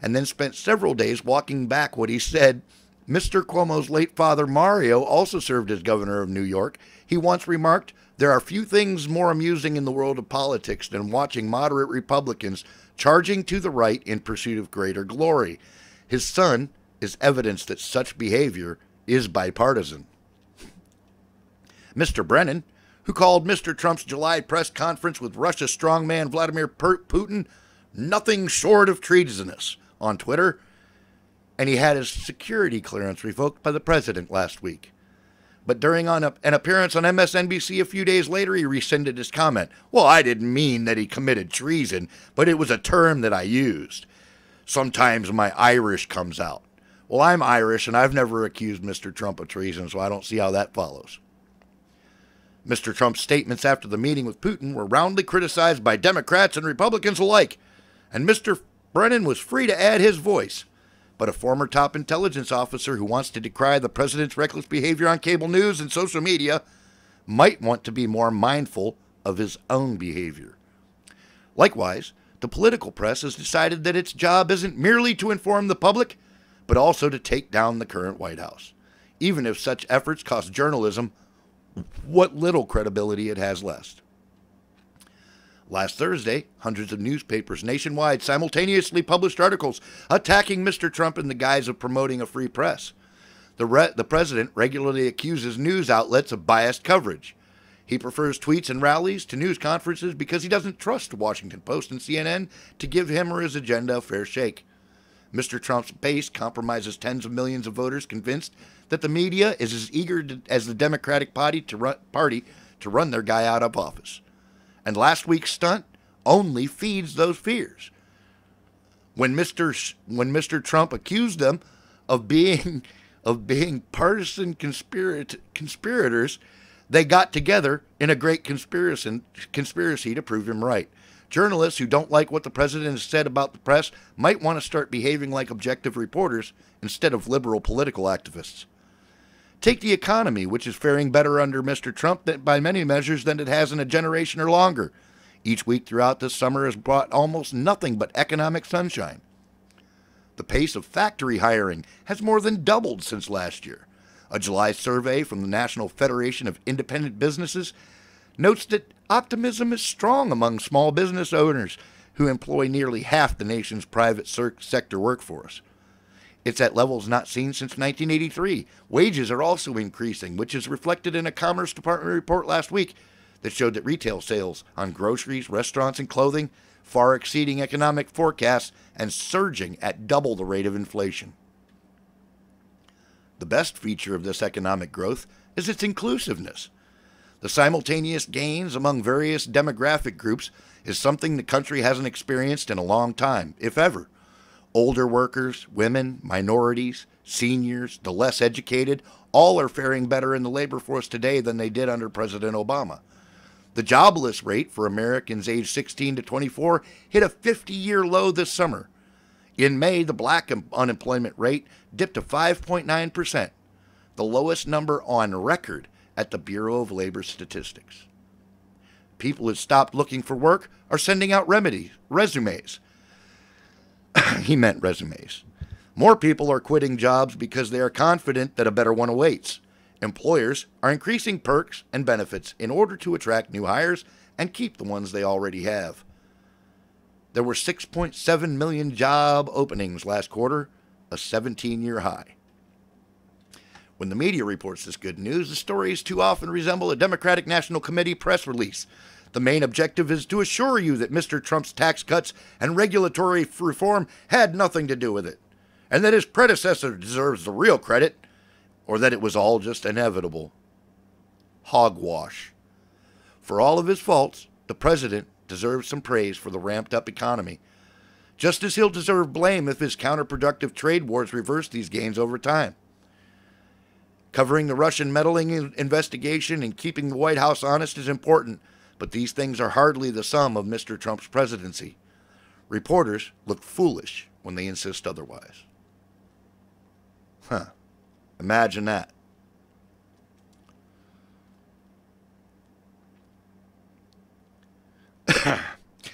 and then spent several days walking back what he said. Mr. Cuomo's late father, Mario, also served as governor of New York. He once remarked, "There are few things more amusing in the world of politics than watching moderate Republicans charging to the right in pursuit of greater glory. His son is evidence that such behavior is bipartisan." Mr. Brennan, who called Mr. Trump's July press conference with Russia's strongman Vladimir Putin nothing short of treasonous on Twitter, and he had his security clearance revoked by the president last week. But during an appearance on MSNBC a few days later, he rescinded his comment. "Well, I didn't mean that he committed treason, but it was a term that I used. Sometimes my Irish comes out." Well, I'm Irish, and I've never accused Mr. Trump of treason, so I don't see how that follows. Mr. Trump's statements after the meeting with Putin were roundly criticized by Democrats and Republicans alike, and Mr. Brennan was free to add his voice. But a former top intelligence officer who wants to decry the president's reckless behavior on cable news and social media might want to be more mindful of his own behavior. Likewise, the political press has decided that its job isn't merely to inform the public, but also to take down the current White House, even if such efforts cost journalism what little credibility it has left. Last Thursday, hundreds of newspapers nationwide simultaneously published articles attacking Mr. Trump in the guise of promoting a free press. The president regularly accuses news outlets of biased coverage. He prefers tweets and rallies to news conferences because he doesn't trust the Washington Post and CNN to give him or his agenda a fair shake. Mr. Trump's base compromises tens of millions of voters convinced that the media is as eager as the Democratic Party to run their guy out of office. And last week's stunt only feeds those fears. When Mr. Trump accused them of being partisan conspirators, they got together in a great conspiracy to prove him right. Journalists who don't like what the president has said about the press might want to start behaving like objective reporters instead of liberal political activists. Take the economy, which is faring better under Mr. Trump by many measures than it has in a generation or longer. Each week throughout this summer has brought almost nothing but economic sunshine. The pace of factory hiring has more than doubled since last year. A July survey from the National Federation of Independent Businesses notes that optimism is strong among small business owners who employ nearly half the nation's private sector workforce. It's at levels not seen since 1983. Wages are also increasing, which is reflected in a Commerce Department report last week that showed that retail sales on groceries, restaurants, and clothing far exceeding economic forecasts and surging at double the rate of inflation. The best feature of this economic growth is its inclusiveness. The simultaneous gains among various demographic groups is something the country hasn't experienced in a long time, if ever. Older workers, women, minorities, seniors, the less educated, all are faring better in the labor force today than they did under President Obama. The jobless rate for Americans aged 16 to 24 hit a 50-year low this summer. In May, the black unemployment rate dipped to 5.9%, the lowest number on record at the Bureau of Labor Statistics. People who stopped looking for work are sending out resumes. He meant resumes. More people are quitting jobs because they are confident that a better one awaits. Employers are increasing perks and benefits in order to attract new hires and keep the ones they already have. There were 6.7 million job openings last quarter, a 17-year high. When the media reports this good news, the stories too often resemble a Democratic National Committee press release. The main objective is to assure you that Mr. Trump's tax cuts and regulatory reform had nothing to do with it, and that his predecessor deserves the real credit, or that it was all just inevitable. Hogwash. For all of his faults, the president deserves some praise for the ramped-up economy, just as he'll deserve blame if his counterproductive trade wars reverse these gains over time. Covering the Russian meddling investigation and keeping the White House honest is important, but these things are hardly the sum of Mr. Trump's presidency. Reporters look foolish when they insist otherwise. Imagine that.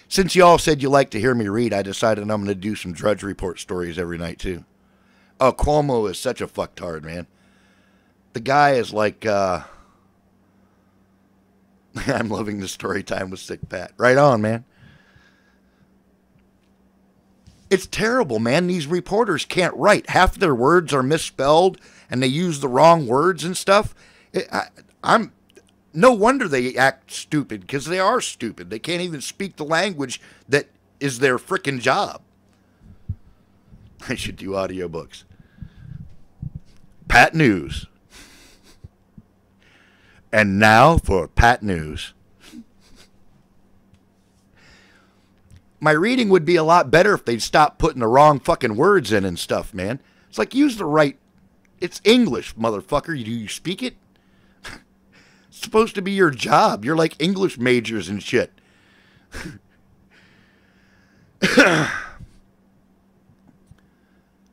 Since y'all said you like to hear me read, I decided I'm going to do some Drudge Report stories every night, too. Oh, Cuomo is such a fucktard, man. The guy is like, I'm loving the story time with Sick Pat. Right on, man. It's terrible, man. These reporters can't write. Half their words are misspelled, and they use the wrong words and stuff. No wonder they act stupid, because they are stupid. They can't even speak the language that is their frickin' job. I should do audiobooks. Pat News. And now for Pat News. My reading would be a lot better if they'd stop putting the wrong fucking words in and stuff, man. It's like, use the right... It's English, motherfucker. Do you speak it? It's supposed to be your job. You're like English majors and shit.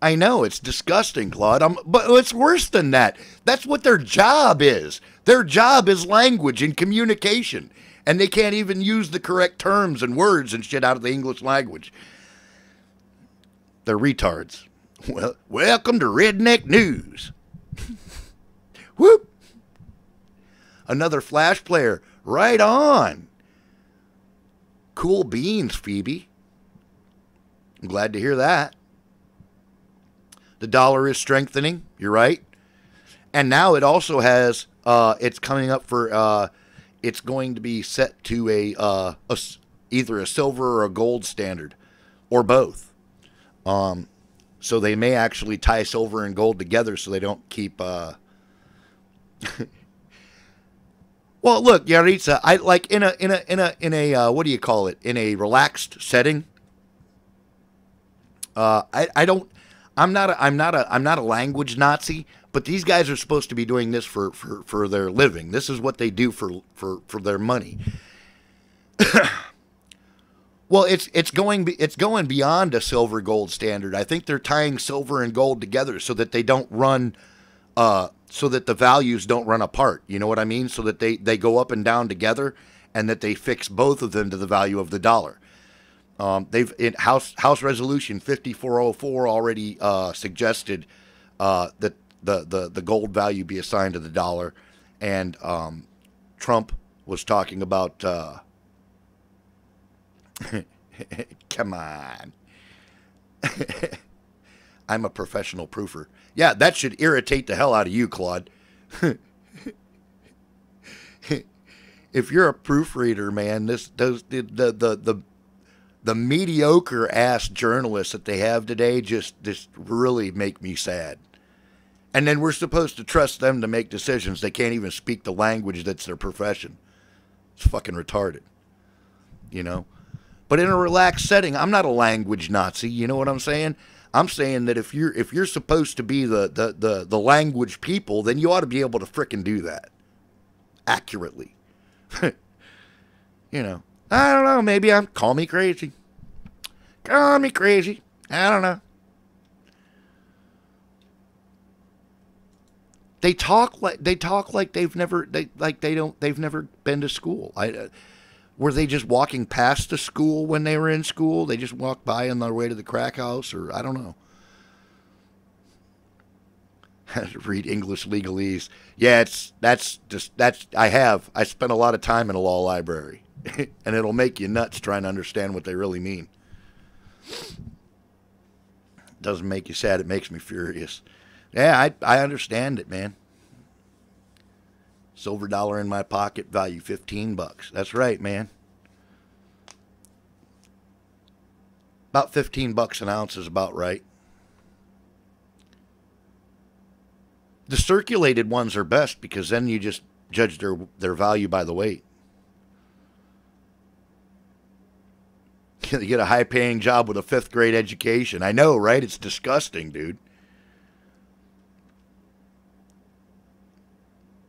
I know, it's disgusting, Claude. But it's worse than that. That's what their job is. Their job is language and communication. And they can't even use the correct terms and words and shit out of the English language. They're retards. Well, welcome to Redneck News. Whoop. Another Flash player. Right on. Cool beans, Phoebe. I'm glad to hear that. The dollar is strengthening. You're right. And now it also has, it's coming up for, it's going to be set to either a silver or a gold standard, or both. So they may actually tie silver and gold together so they don't keep. Well, look, Yaritza, I like in a what do you call it? In a relaxed setting. I'm not a language Nazi. But these guys are supposed to be doing this for their living. This is what they do for their money. Well, it's going beyond a silver gold standard. I think they're tying silver and gold together so that they don't run so that the values don't run apart. You know what I mean? So that they go up and down together, and that they fix both of them to the value of the dollar. House Resolution 5404 already suggested that the gold value be assigned to the dollar, and Trump was talking about. Come on. I'm a professional proofer. Yeah, that should irritate the hell out of you, Claude. If you're a proofreader, man, the mediocre ass journalists that they have today just really make me sad. And then we're supposed to trust them to make decisions. They can't even speak the language that's their profession. It's fucking retarded. You know? But in a relaxed setting, I'm not a language Nazi. You know what I'm saying? I'm saying that if you're supposed to be the language people, then you ought to be able to frickin' do that accurately. You know, I don't know. Maybe call me crazy. Call me crazy. I don't know. They talk like they've never been to school. Were they just walking past the school when they were in school? They just walked by on their way to the crack house, or I don't know. Read English legalese. Yeah, I spent a lot of time in a law library, and it'll make you nuts trying to understand what they really mean. Doesn't make you sad. It makes me furious. Yeah, I understand it, man. Silver dollar in my pocket, value $15. That's right, man. About $15 an ounce is about right. The circulated ones are best because then you just judge their value by the weight. You get a high-paying job with a 5th grade education. I know, right? It's disgusting, dude.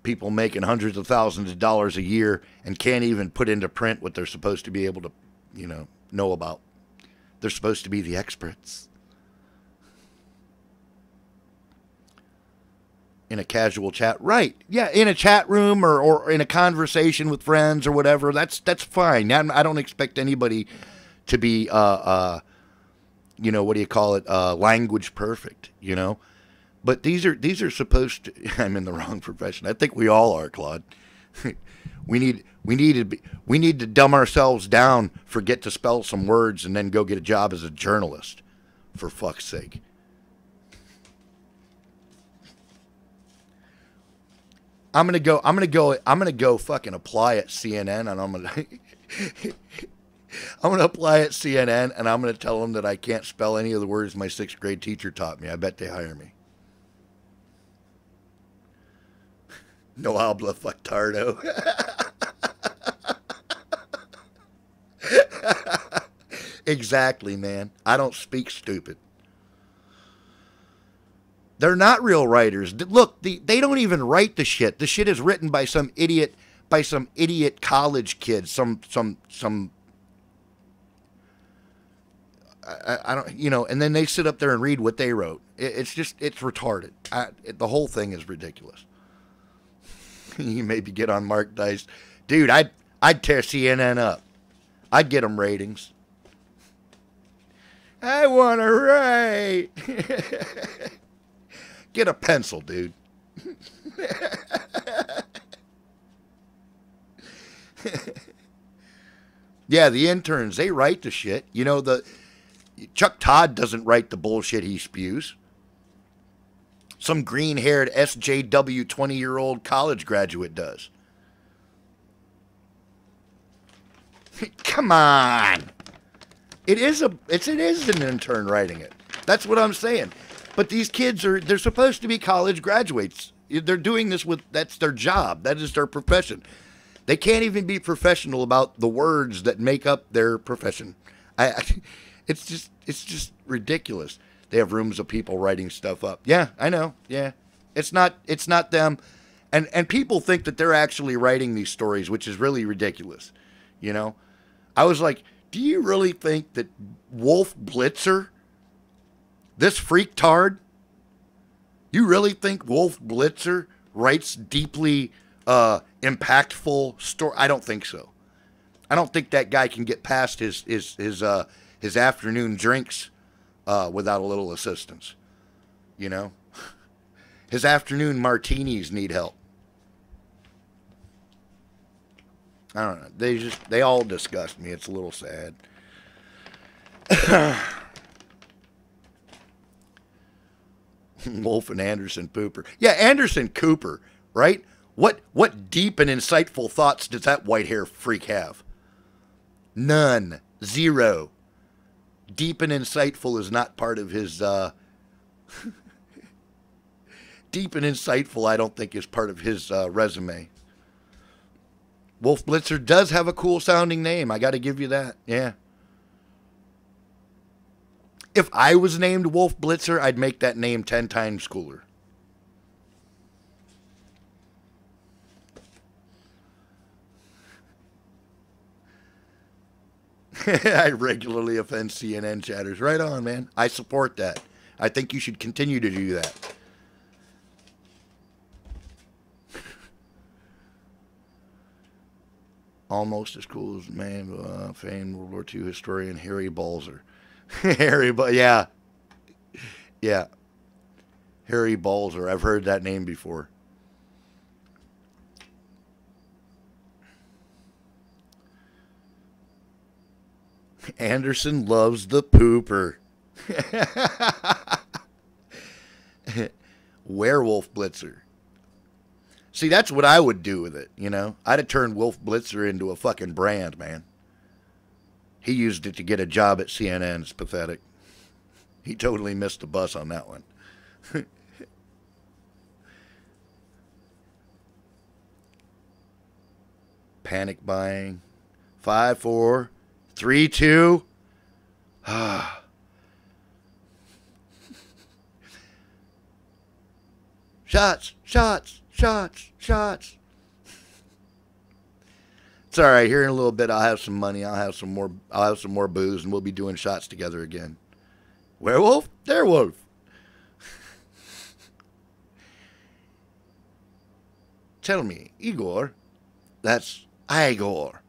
People making hundreds of thousands of dollars a year and can't even put into print what they're supposed to be able to, know about. They're supposed to be the experts. In a casual chat, right? Yeah, in a chat room or in a conversation with friends or whatever. That's fine. I don't expect anybody to be, what do you call it? Language perfect, But these are supposed to. I'm in the wrong profession. I think we all are, Claude. we need to dumb ourselves down, forget to spell some words, and then go get a job as a journalist. For fuck's sake. I'm gonna go fucking apply at CNN, and I'm gonna apply at CNN, and I'm gonna tell them that I can't spell any of the words my 6th grade teacher taught me. I bet they hire me. No habla factardo. Exactly, man. I don't speak stupid. They're not real writers. Look, they don't even write the shit. The shit is written by some idiot college kid. I don't, and then they sit up there and read what they wrote. It's retarded. The whole thing is ridiculous. You maybe get on Mark Dice. Dude, I'd tear CNN up. I'd get them ratings. I want to write. Get a pencil, dude. Yeah, the interns, they write the shit. Chuck Todd doesn't write the bullshit he spews. Some green-haired SJW 20-year-old college graduate does. Come on. It is an intern writing it. That's what I'm saying. But these kids they're supposed to be college graduates. They're doing this that's their job. That is their profession. They can't even be professional about the words that make up their profession. It's just ridiculous. They have rooms of people writing stuff up. Yeah, I know. Yeah. It's not them. And people think that they're actually writing these stories, which is really ridiculous. I was like, do you really think that Wolf Blitzer, this freaktard, You really think Wolf Blitzer writes deeply impactful story? I don't think so. I don't think that guy can get past his afternoon drinks without a little assistance. You know? His afternoon martinis need help. I don't know. They all disgust me. It's a little sad. Wolf and Anderson Pooper. Yeah, Anderson Cooper, right? What deep and insightful thoughts does that white hair freak have? None. Zero. Deep and insightful is not part of his deep and insightful, I don't think, is part of his resume. Wolf Blitzer does have a cool sounding name. I got to give you that. Yeah. If I was named Wolf Blitzer, I'd make that name 10 times cooler. I regularly offend CNN chatters. Right on, man. I support that. I think you should continue to do that. Almost as cool as the man, famed World War II historian Harry Balzer. Yeah. Yeah. Harry Balzer. I've heard that name before. Anderson loves the pooper. Werewolf Blitzer. See, that's what I would do with it, you know? I'd have turned Wolf Blitzer into a fucking brand, man. He used it to get a job at CNN. It's pathetic. He totally missed the bus on that one. Panic buying. 5, 4, 3, 2. Shots, shots, shots, shots. It's all right. Here in a little bit, I'll have some money. I'll have some more booze, and we'll be doing shots together again. Werewolf, Werewolf. Tell me, Igor. That's Igor.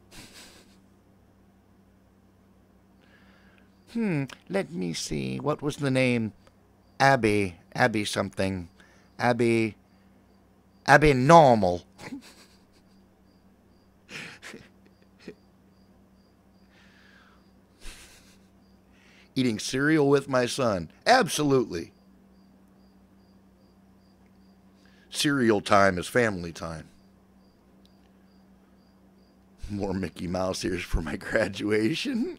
Let me see. What was the name? Abby something. Abby Normal. Eating cereal with my son. Absolutely. Cereal time is family time. More Mickey Mouse ears for my graduation.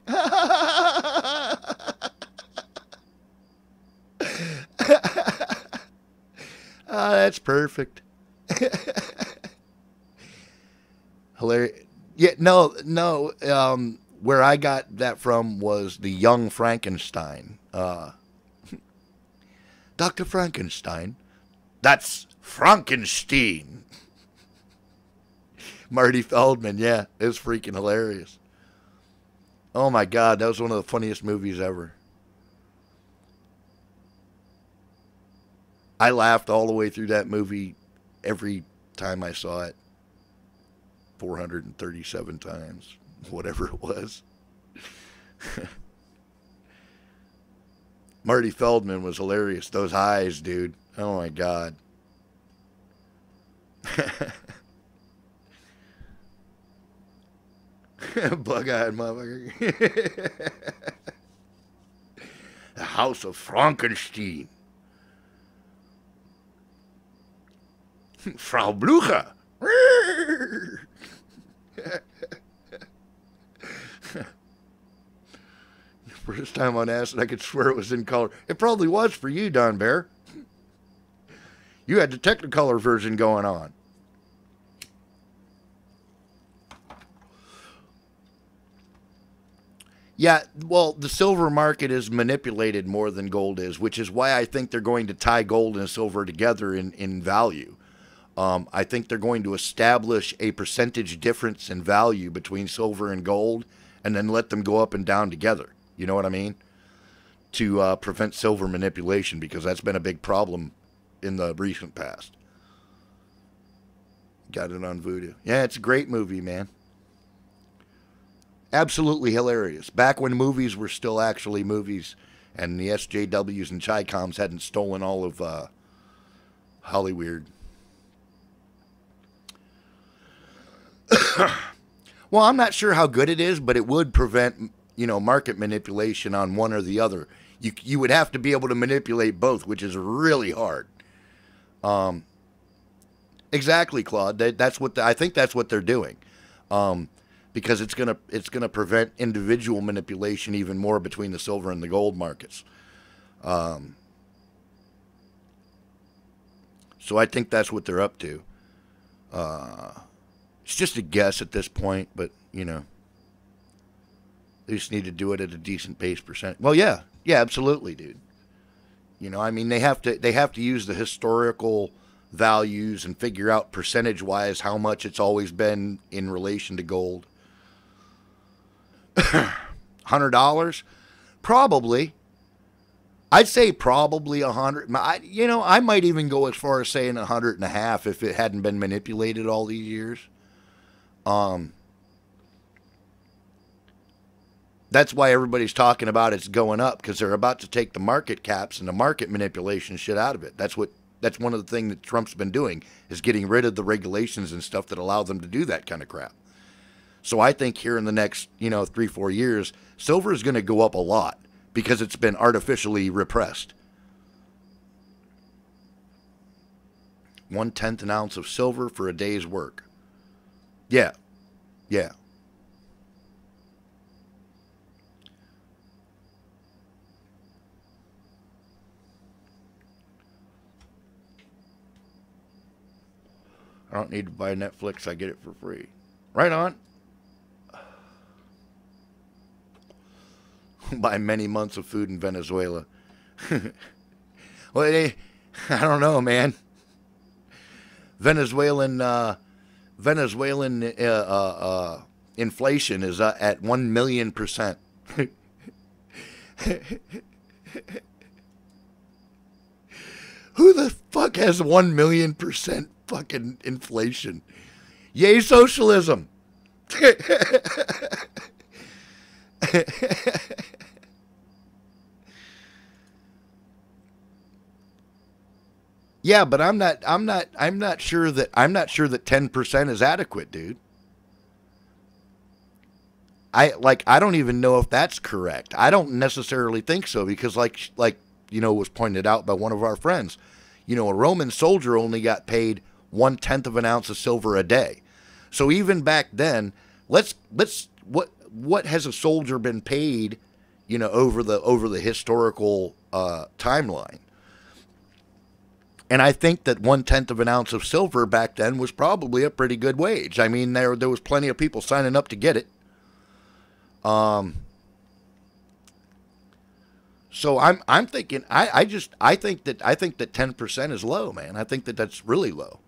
That's perfect. Hilarious. Yeah, no. Where I got that from was the Young Frankenstein. Dr. Frankenstein. That's Frankenstein. Marty Feldman, yeah. It was freaking hilarious. Oh my God, that was one of the funniest movies ever. I laughed all the way through that movie every time I saw it. 437 times. Whatever it was. Marty Feldman was hilarious. Those eyes, dude. Oh my God. Bug-eyed motherfucker. The House of Frankenstein. Frau Blucher. First time on acid, I could swear it was in color. It probably was for you, Don Bear. You had the Technicolor version going on. Yeah, well, the silver market is manipulated more than gold is, which is why I think they're going to tie gold and silver together in value. I think they're going to establish a percentage difference in value between silver and gold and then let them go up and down together. You know what I mean? To prevent silver manipulation, because that's been a big problem in the recent past. Got it on Vudu. Yeah, it's a great movie, man. Absolutely hilarious. Back when movies were still actually movies and the SJWs and Chi-Coms hadn't stolen all of Hollyweird. Well, I'm not sure how good it is, but it would prevent, market manipulation on one or the other. You would have to be able to manipulate both, which is really hard. Exactly, Claude. I think that's what they're doing. Because it's gonna prevent individual manipulation even more between the silver and the gold markets. So I think that's what they're up to. It's just a guess at this point, but they just need to do it at a decent pace percent. Well, yeah, absolutely, dude. They have to use the historical values and figure out percentage-wise how much it's always been in relation to gold. $100? Probably. I'd say probably 100. I might even go as far as saying 150 if it hadn't been manipulated all these years. That's why everybody's talking about it's going up, because they're about to take the market caps and the market manipulation shit out of it. That's one of the things that Trump's been doing, is getting rid of the regulations and stuff that allow them to do that kind of crap. So I think here in the next, 3-4 years, silver is going to go up a lot because it's been artificially repressed. 1/10 an ounce of silver for a day's work. Yeah. I don't need to buy Netflix. I get it for free. Right on. Buy many months of food in Venezuela. Well, I don't know, man. Venezuelan inflation is at 1,000,000%. Who the fuck has 1,000,000% fucking inflation? Yay, socialism. Yeah, but I'm not sure that 10% is adequate, dude. I don't even know if that's correct. I don't necessarily think so, because like was pointed out by one of our friends, a Roman soldier only got paid 1/10 of an ounce of silver a day. So even back then, what has a soldier been paid, over the historical timeline? And I think that 1/10 of an ounce of silver back then was probably a pretty good wage. I mean, there was plenty of people signing up to get it. So I'm thinking I think that 10% is low, man. I think that that's really low.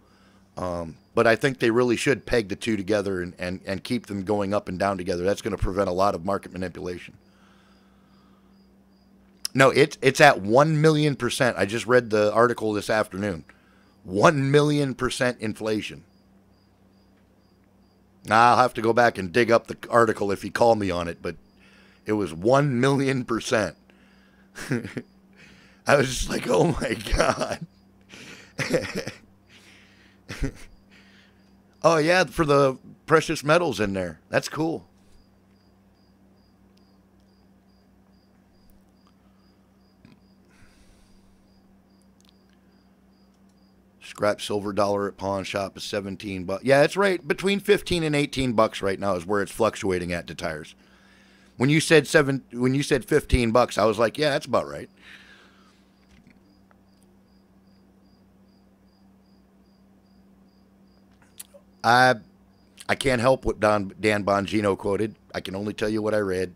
But I think they really should peg the two together and keep them going up and down together. That's going to prevent a lot of market manipulation. No, it's at 1,000,000%. I just read the article this afternoon. 1,000,000% inflation. Now, I'll have to go back and dig up the article if you call me on it, but it was 1,000,000%. I was just like, oh my God. Oh yeah, for the precious metals in there. That's cool. Scrap silver dollar at pawn shop is $17. Yeah, that's right. Between $15 and $18 right now is where it's fluctuating at to tires. When you said $15, I was like, yeah, that's about right. I can't help what Dan Bongino quoted. I can only tell you what I read.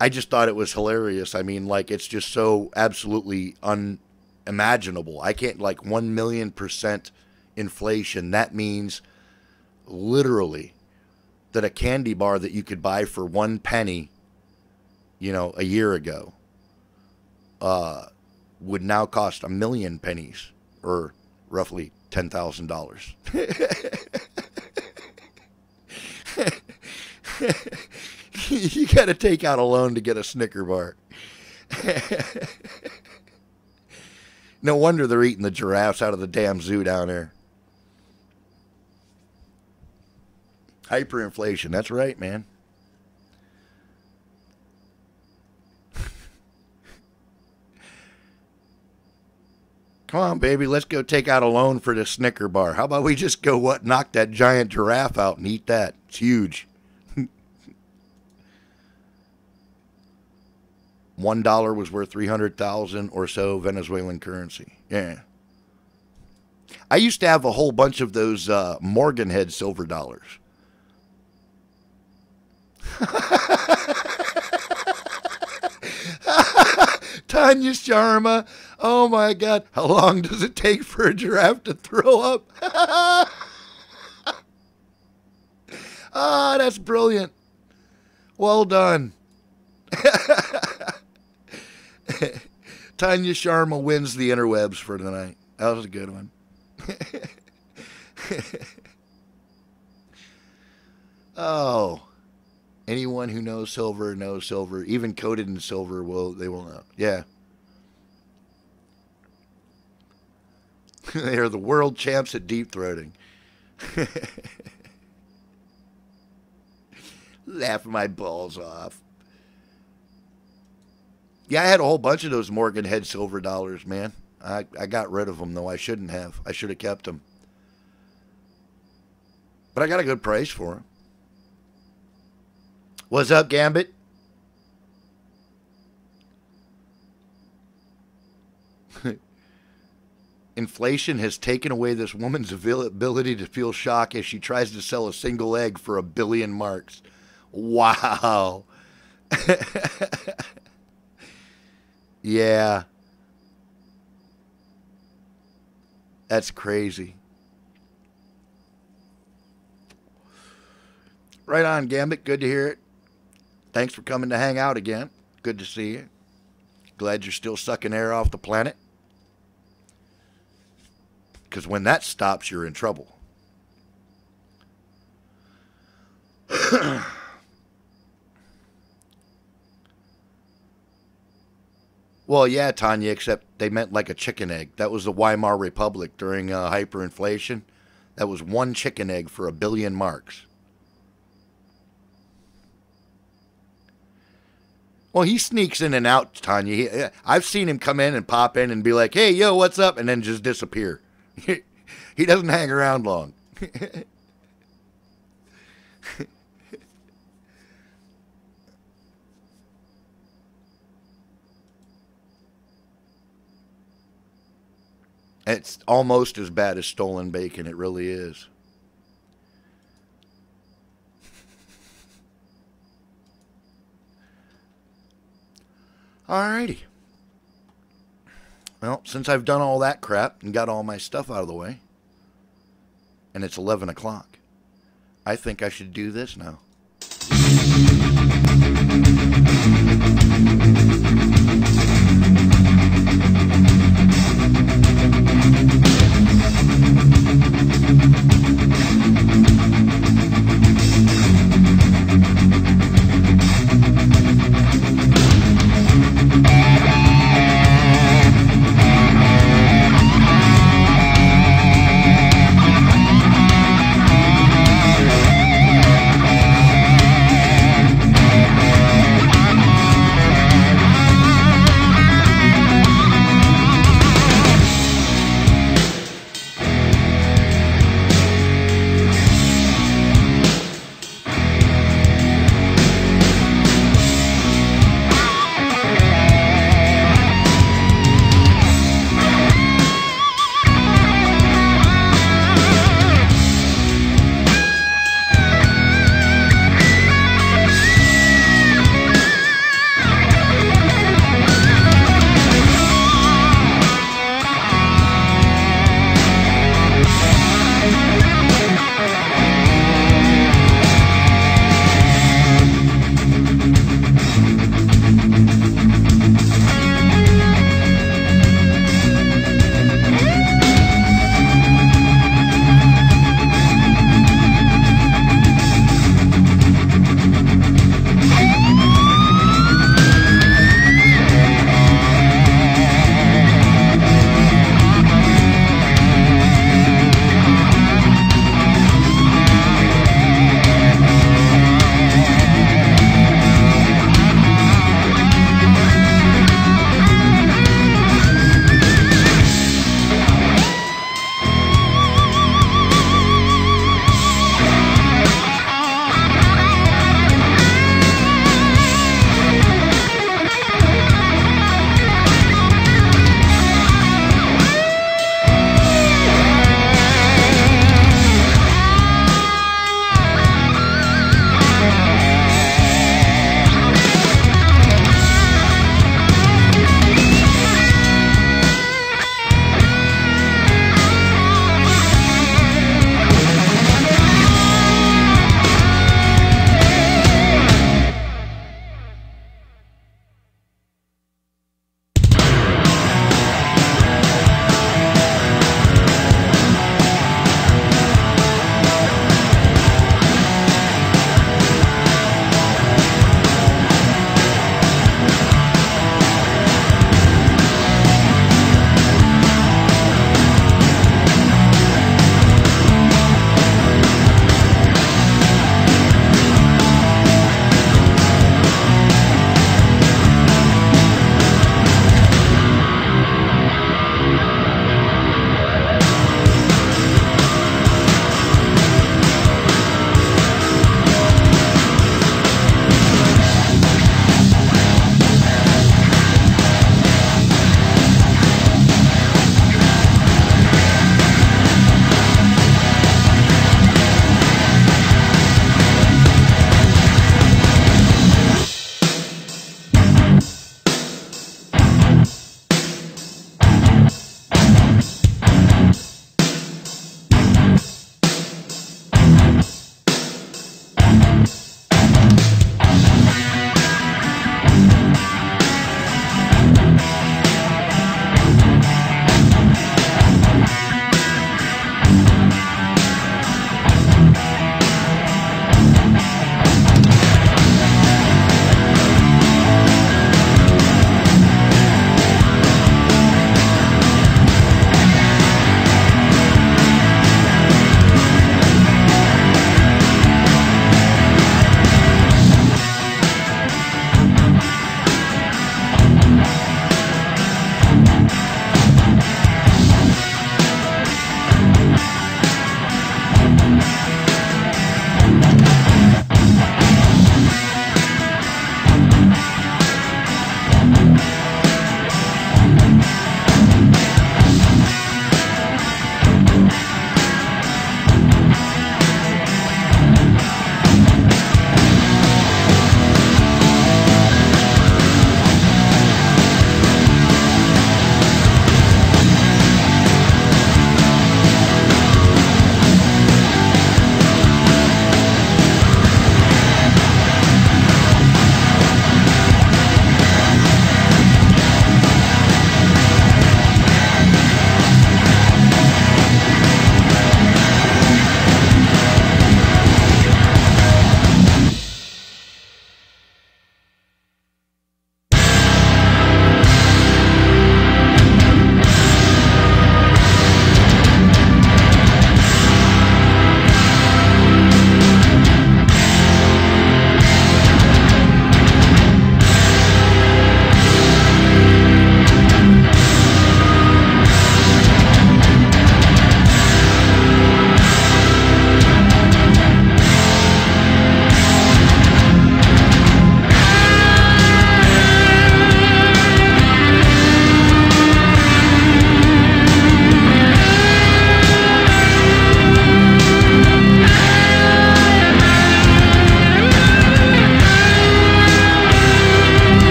I just thought it was hilarious. I mean, it's just so absolutely unimaginable. I can't, 1,000,000% inflation. That means literally that a candy bar that you could buy for 1 penny, a year ago, would now cost 1,000,000 pennies, or roughly $10,000. You got to take out a loan to get a Snicker bar. No wonder they're eating the giraffes out of the damn zoo down there. Hyperinflation, that's right, man. Come on, baby, let's go take out a loan for the Snicker bar. How about we just go knock that giant giraffe out and eat that? It's huge. $1 was worth 300,000 or so Venezuelan currency. Yeah. I used to have a whole bunch of those Morganhead silver dollars. Tanya Sharma. Oh my God. How long does it take for a giraffe to throw up? Ah, that's brilliant. Well done. Tanya Sharma wins the interwebs for tonight. That was a good one. Oh. Anyone who knows silver, even coated in silver, they will know. Yeah. They are the world champs at deep throating. Laugh my balls off. Yeah, I had a whole bunch of those Morganhead silver dollars, man. I got rid of them, though. I shouldn't have. I should have kept them. But I got a good price for them. What's up, Gambit? Inflation has taken away this woman's ability to feel shock as she tries to sell a single egg for 1 billion marks. Wow. Yeah. That's crazy. Right on, Gambit. Good to hear it. Thanks for coming to hang out again. Good to see you. Glad you're still sucking air off the planet. Because when that stops, you're in trouble. Well, yeah, Tanya, except they meant like a chicken egg. That was the Weimar Republic during hyperinflation. That was one chicken egg for 1 billion marks. Well, he sneaks in and out, Tanya. I've seen him come in and pop in and be like, hey, yo, what's up? And then just disappear. He doesn't hang around long. It's almost as bad as stolen bacon. It really is. Alrighty. Well, since I've done all that crap and got all my stuff out of the way, and it's 11 o'clock, I think I should do this now.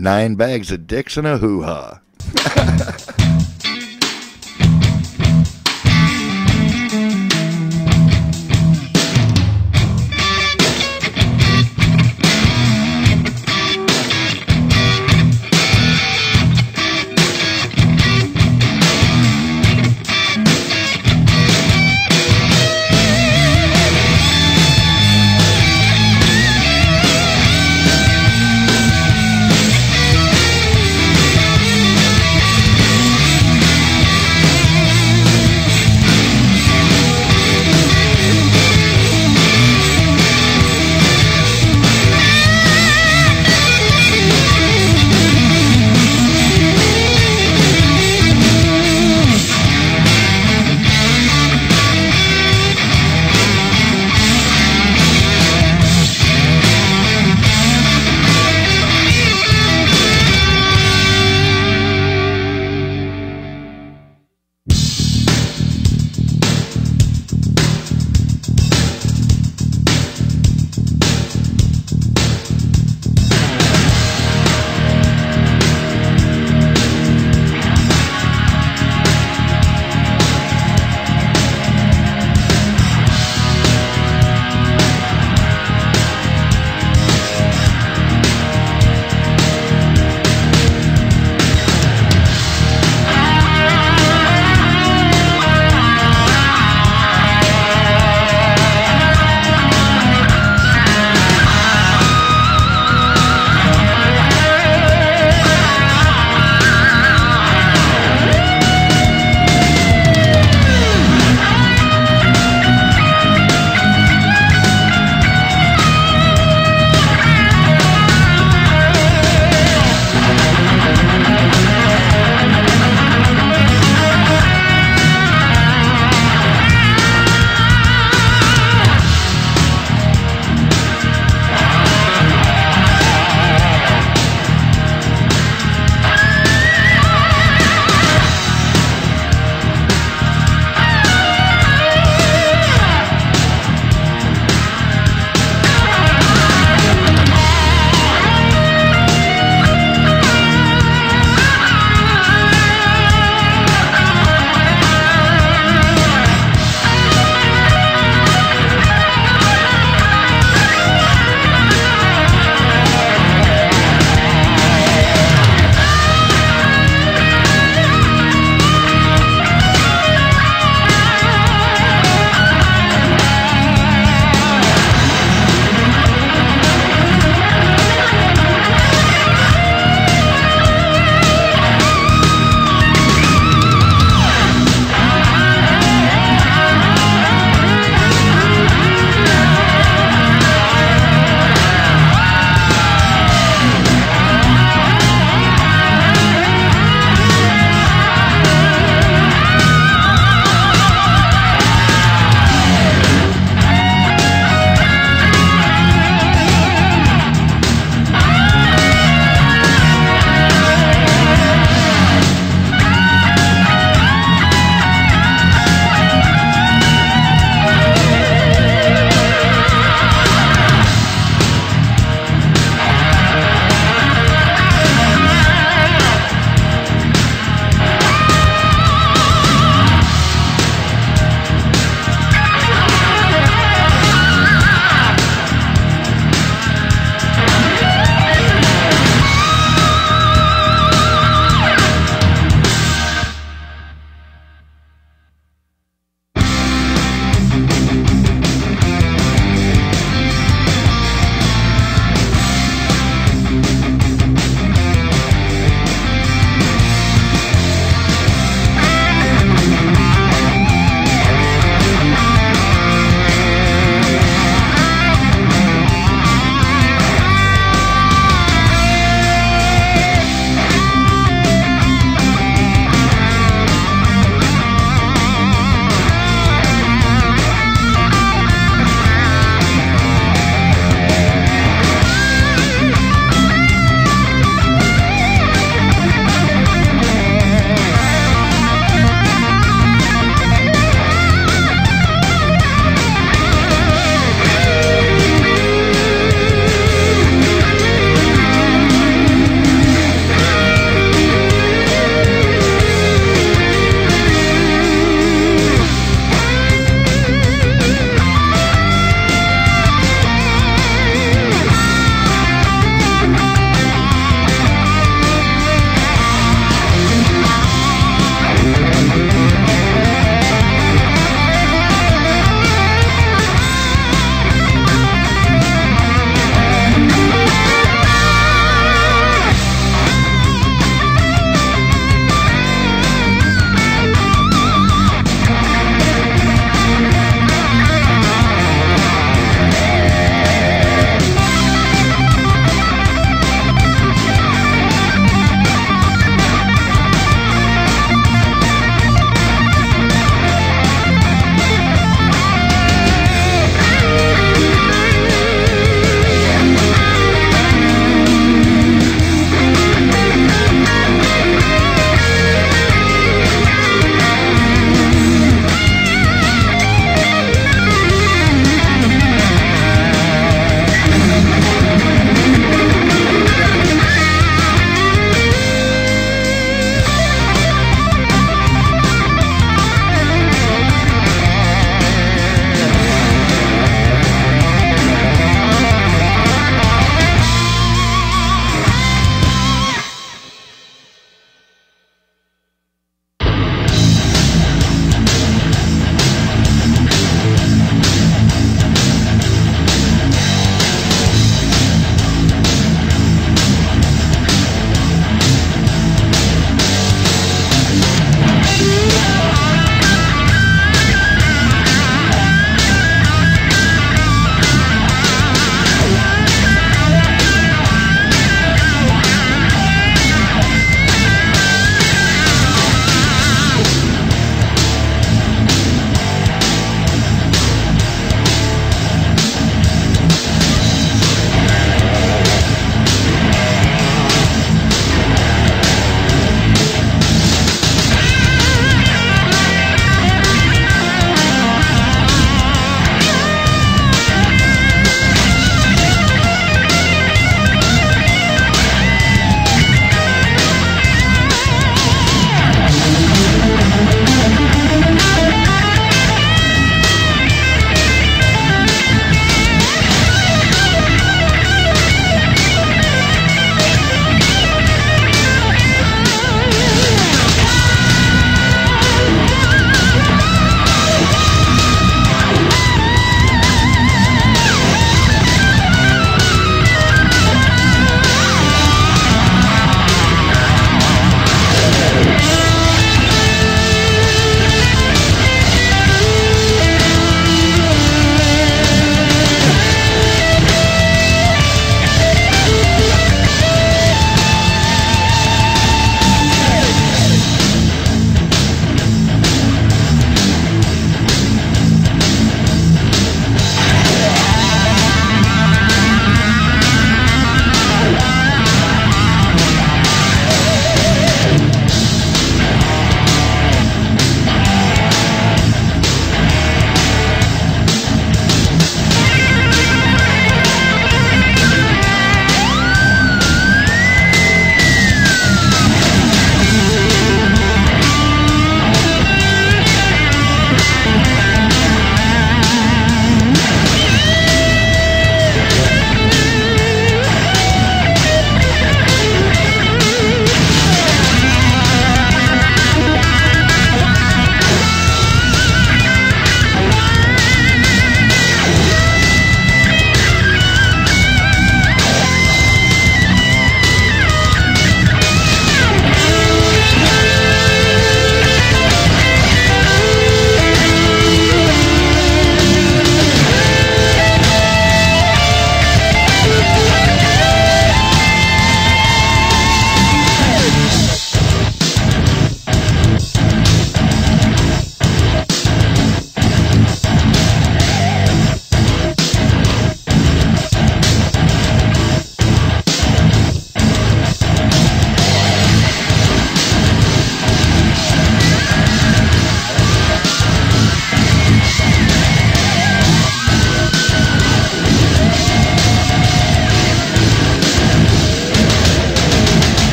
9 bags of dicks and a hoo-ha.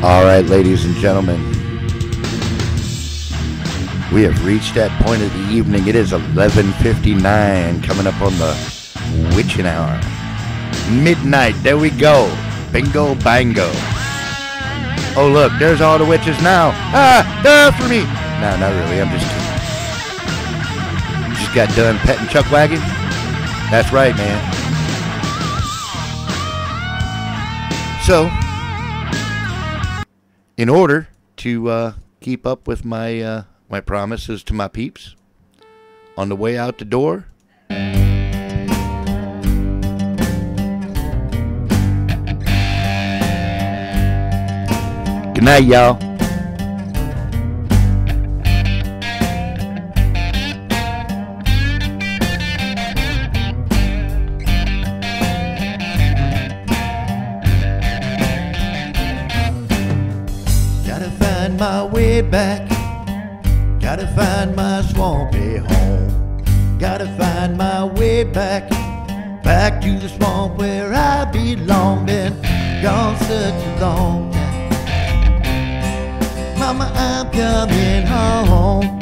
All right, ladies and gentlemen, we have reached that point of the evening. It is 11:59, coming up on the witching hour. Midnight, there we go. Bingo bango. Oh, look, there's all the witches now. They're after me. No, not really, I'm just kidding. You just got done petting Chuck Wagon? That's right, man. So, in order to keep up with my my promises to my peeps, on the way out the door, good night, y'all. Gotta find my way back. Gotta find my swampy home. Gotta find my way back. Back to the swamp where I belong. Been gone such a long time. Mama, I'm coming home.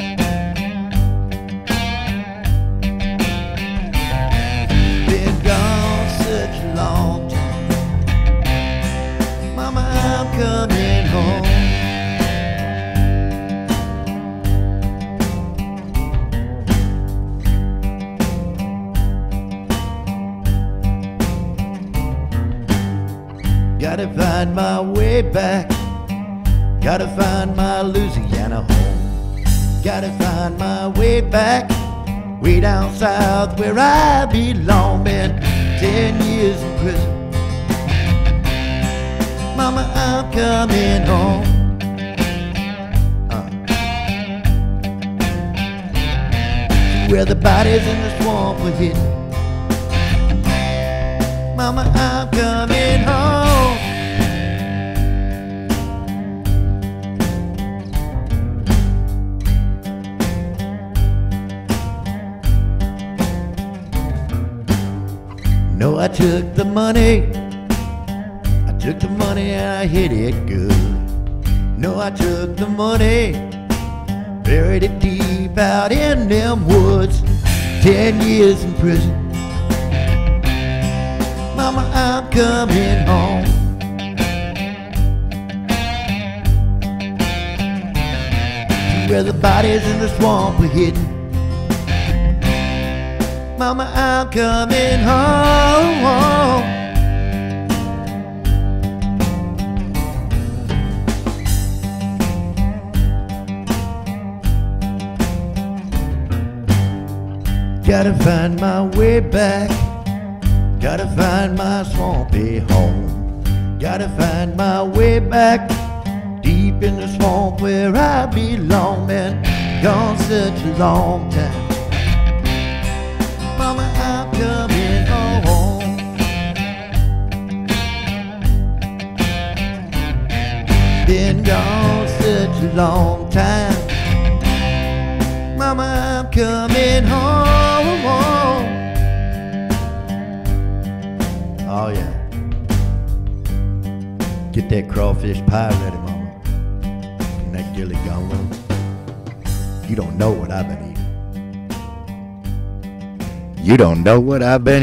Been gone such a long time. Mama, I'm coming home. Gotta find my way back. Gotta find my Louisiana home. Gotta find my way back. Way down south where I belong. Been 10 years in prison. Mama, I'm coming home. Where the bodies in the swamp were hidden. Mama, I'm coming home. No, I took the money. I took the money and I hid it good. No, I took the money, buried it deep out in them woods. 10 years in prison. Mama, I'm coming home. Where the bodies in the swamp were hidden. Mama, I'm coming home. Gotta find my way back. Gotta find my swampy home. Gotta find my way back. Deep in the swamp where I belong. Been gone such a long time. Mama, I'm coming home. Been gone such a long time. Mama, I'm coming home. Oh yeah. Get that crawfish pie ready, mama. And that gilly gumbo. You don't know what I've been eating. You don't know what I've been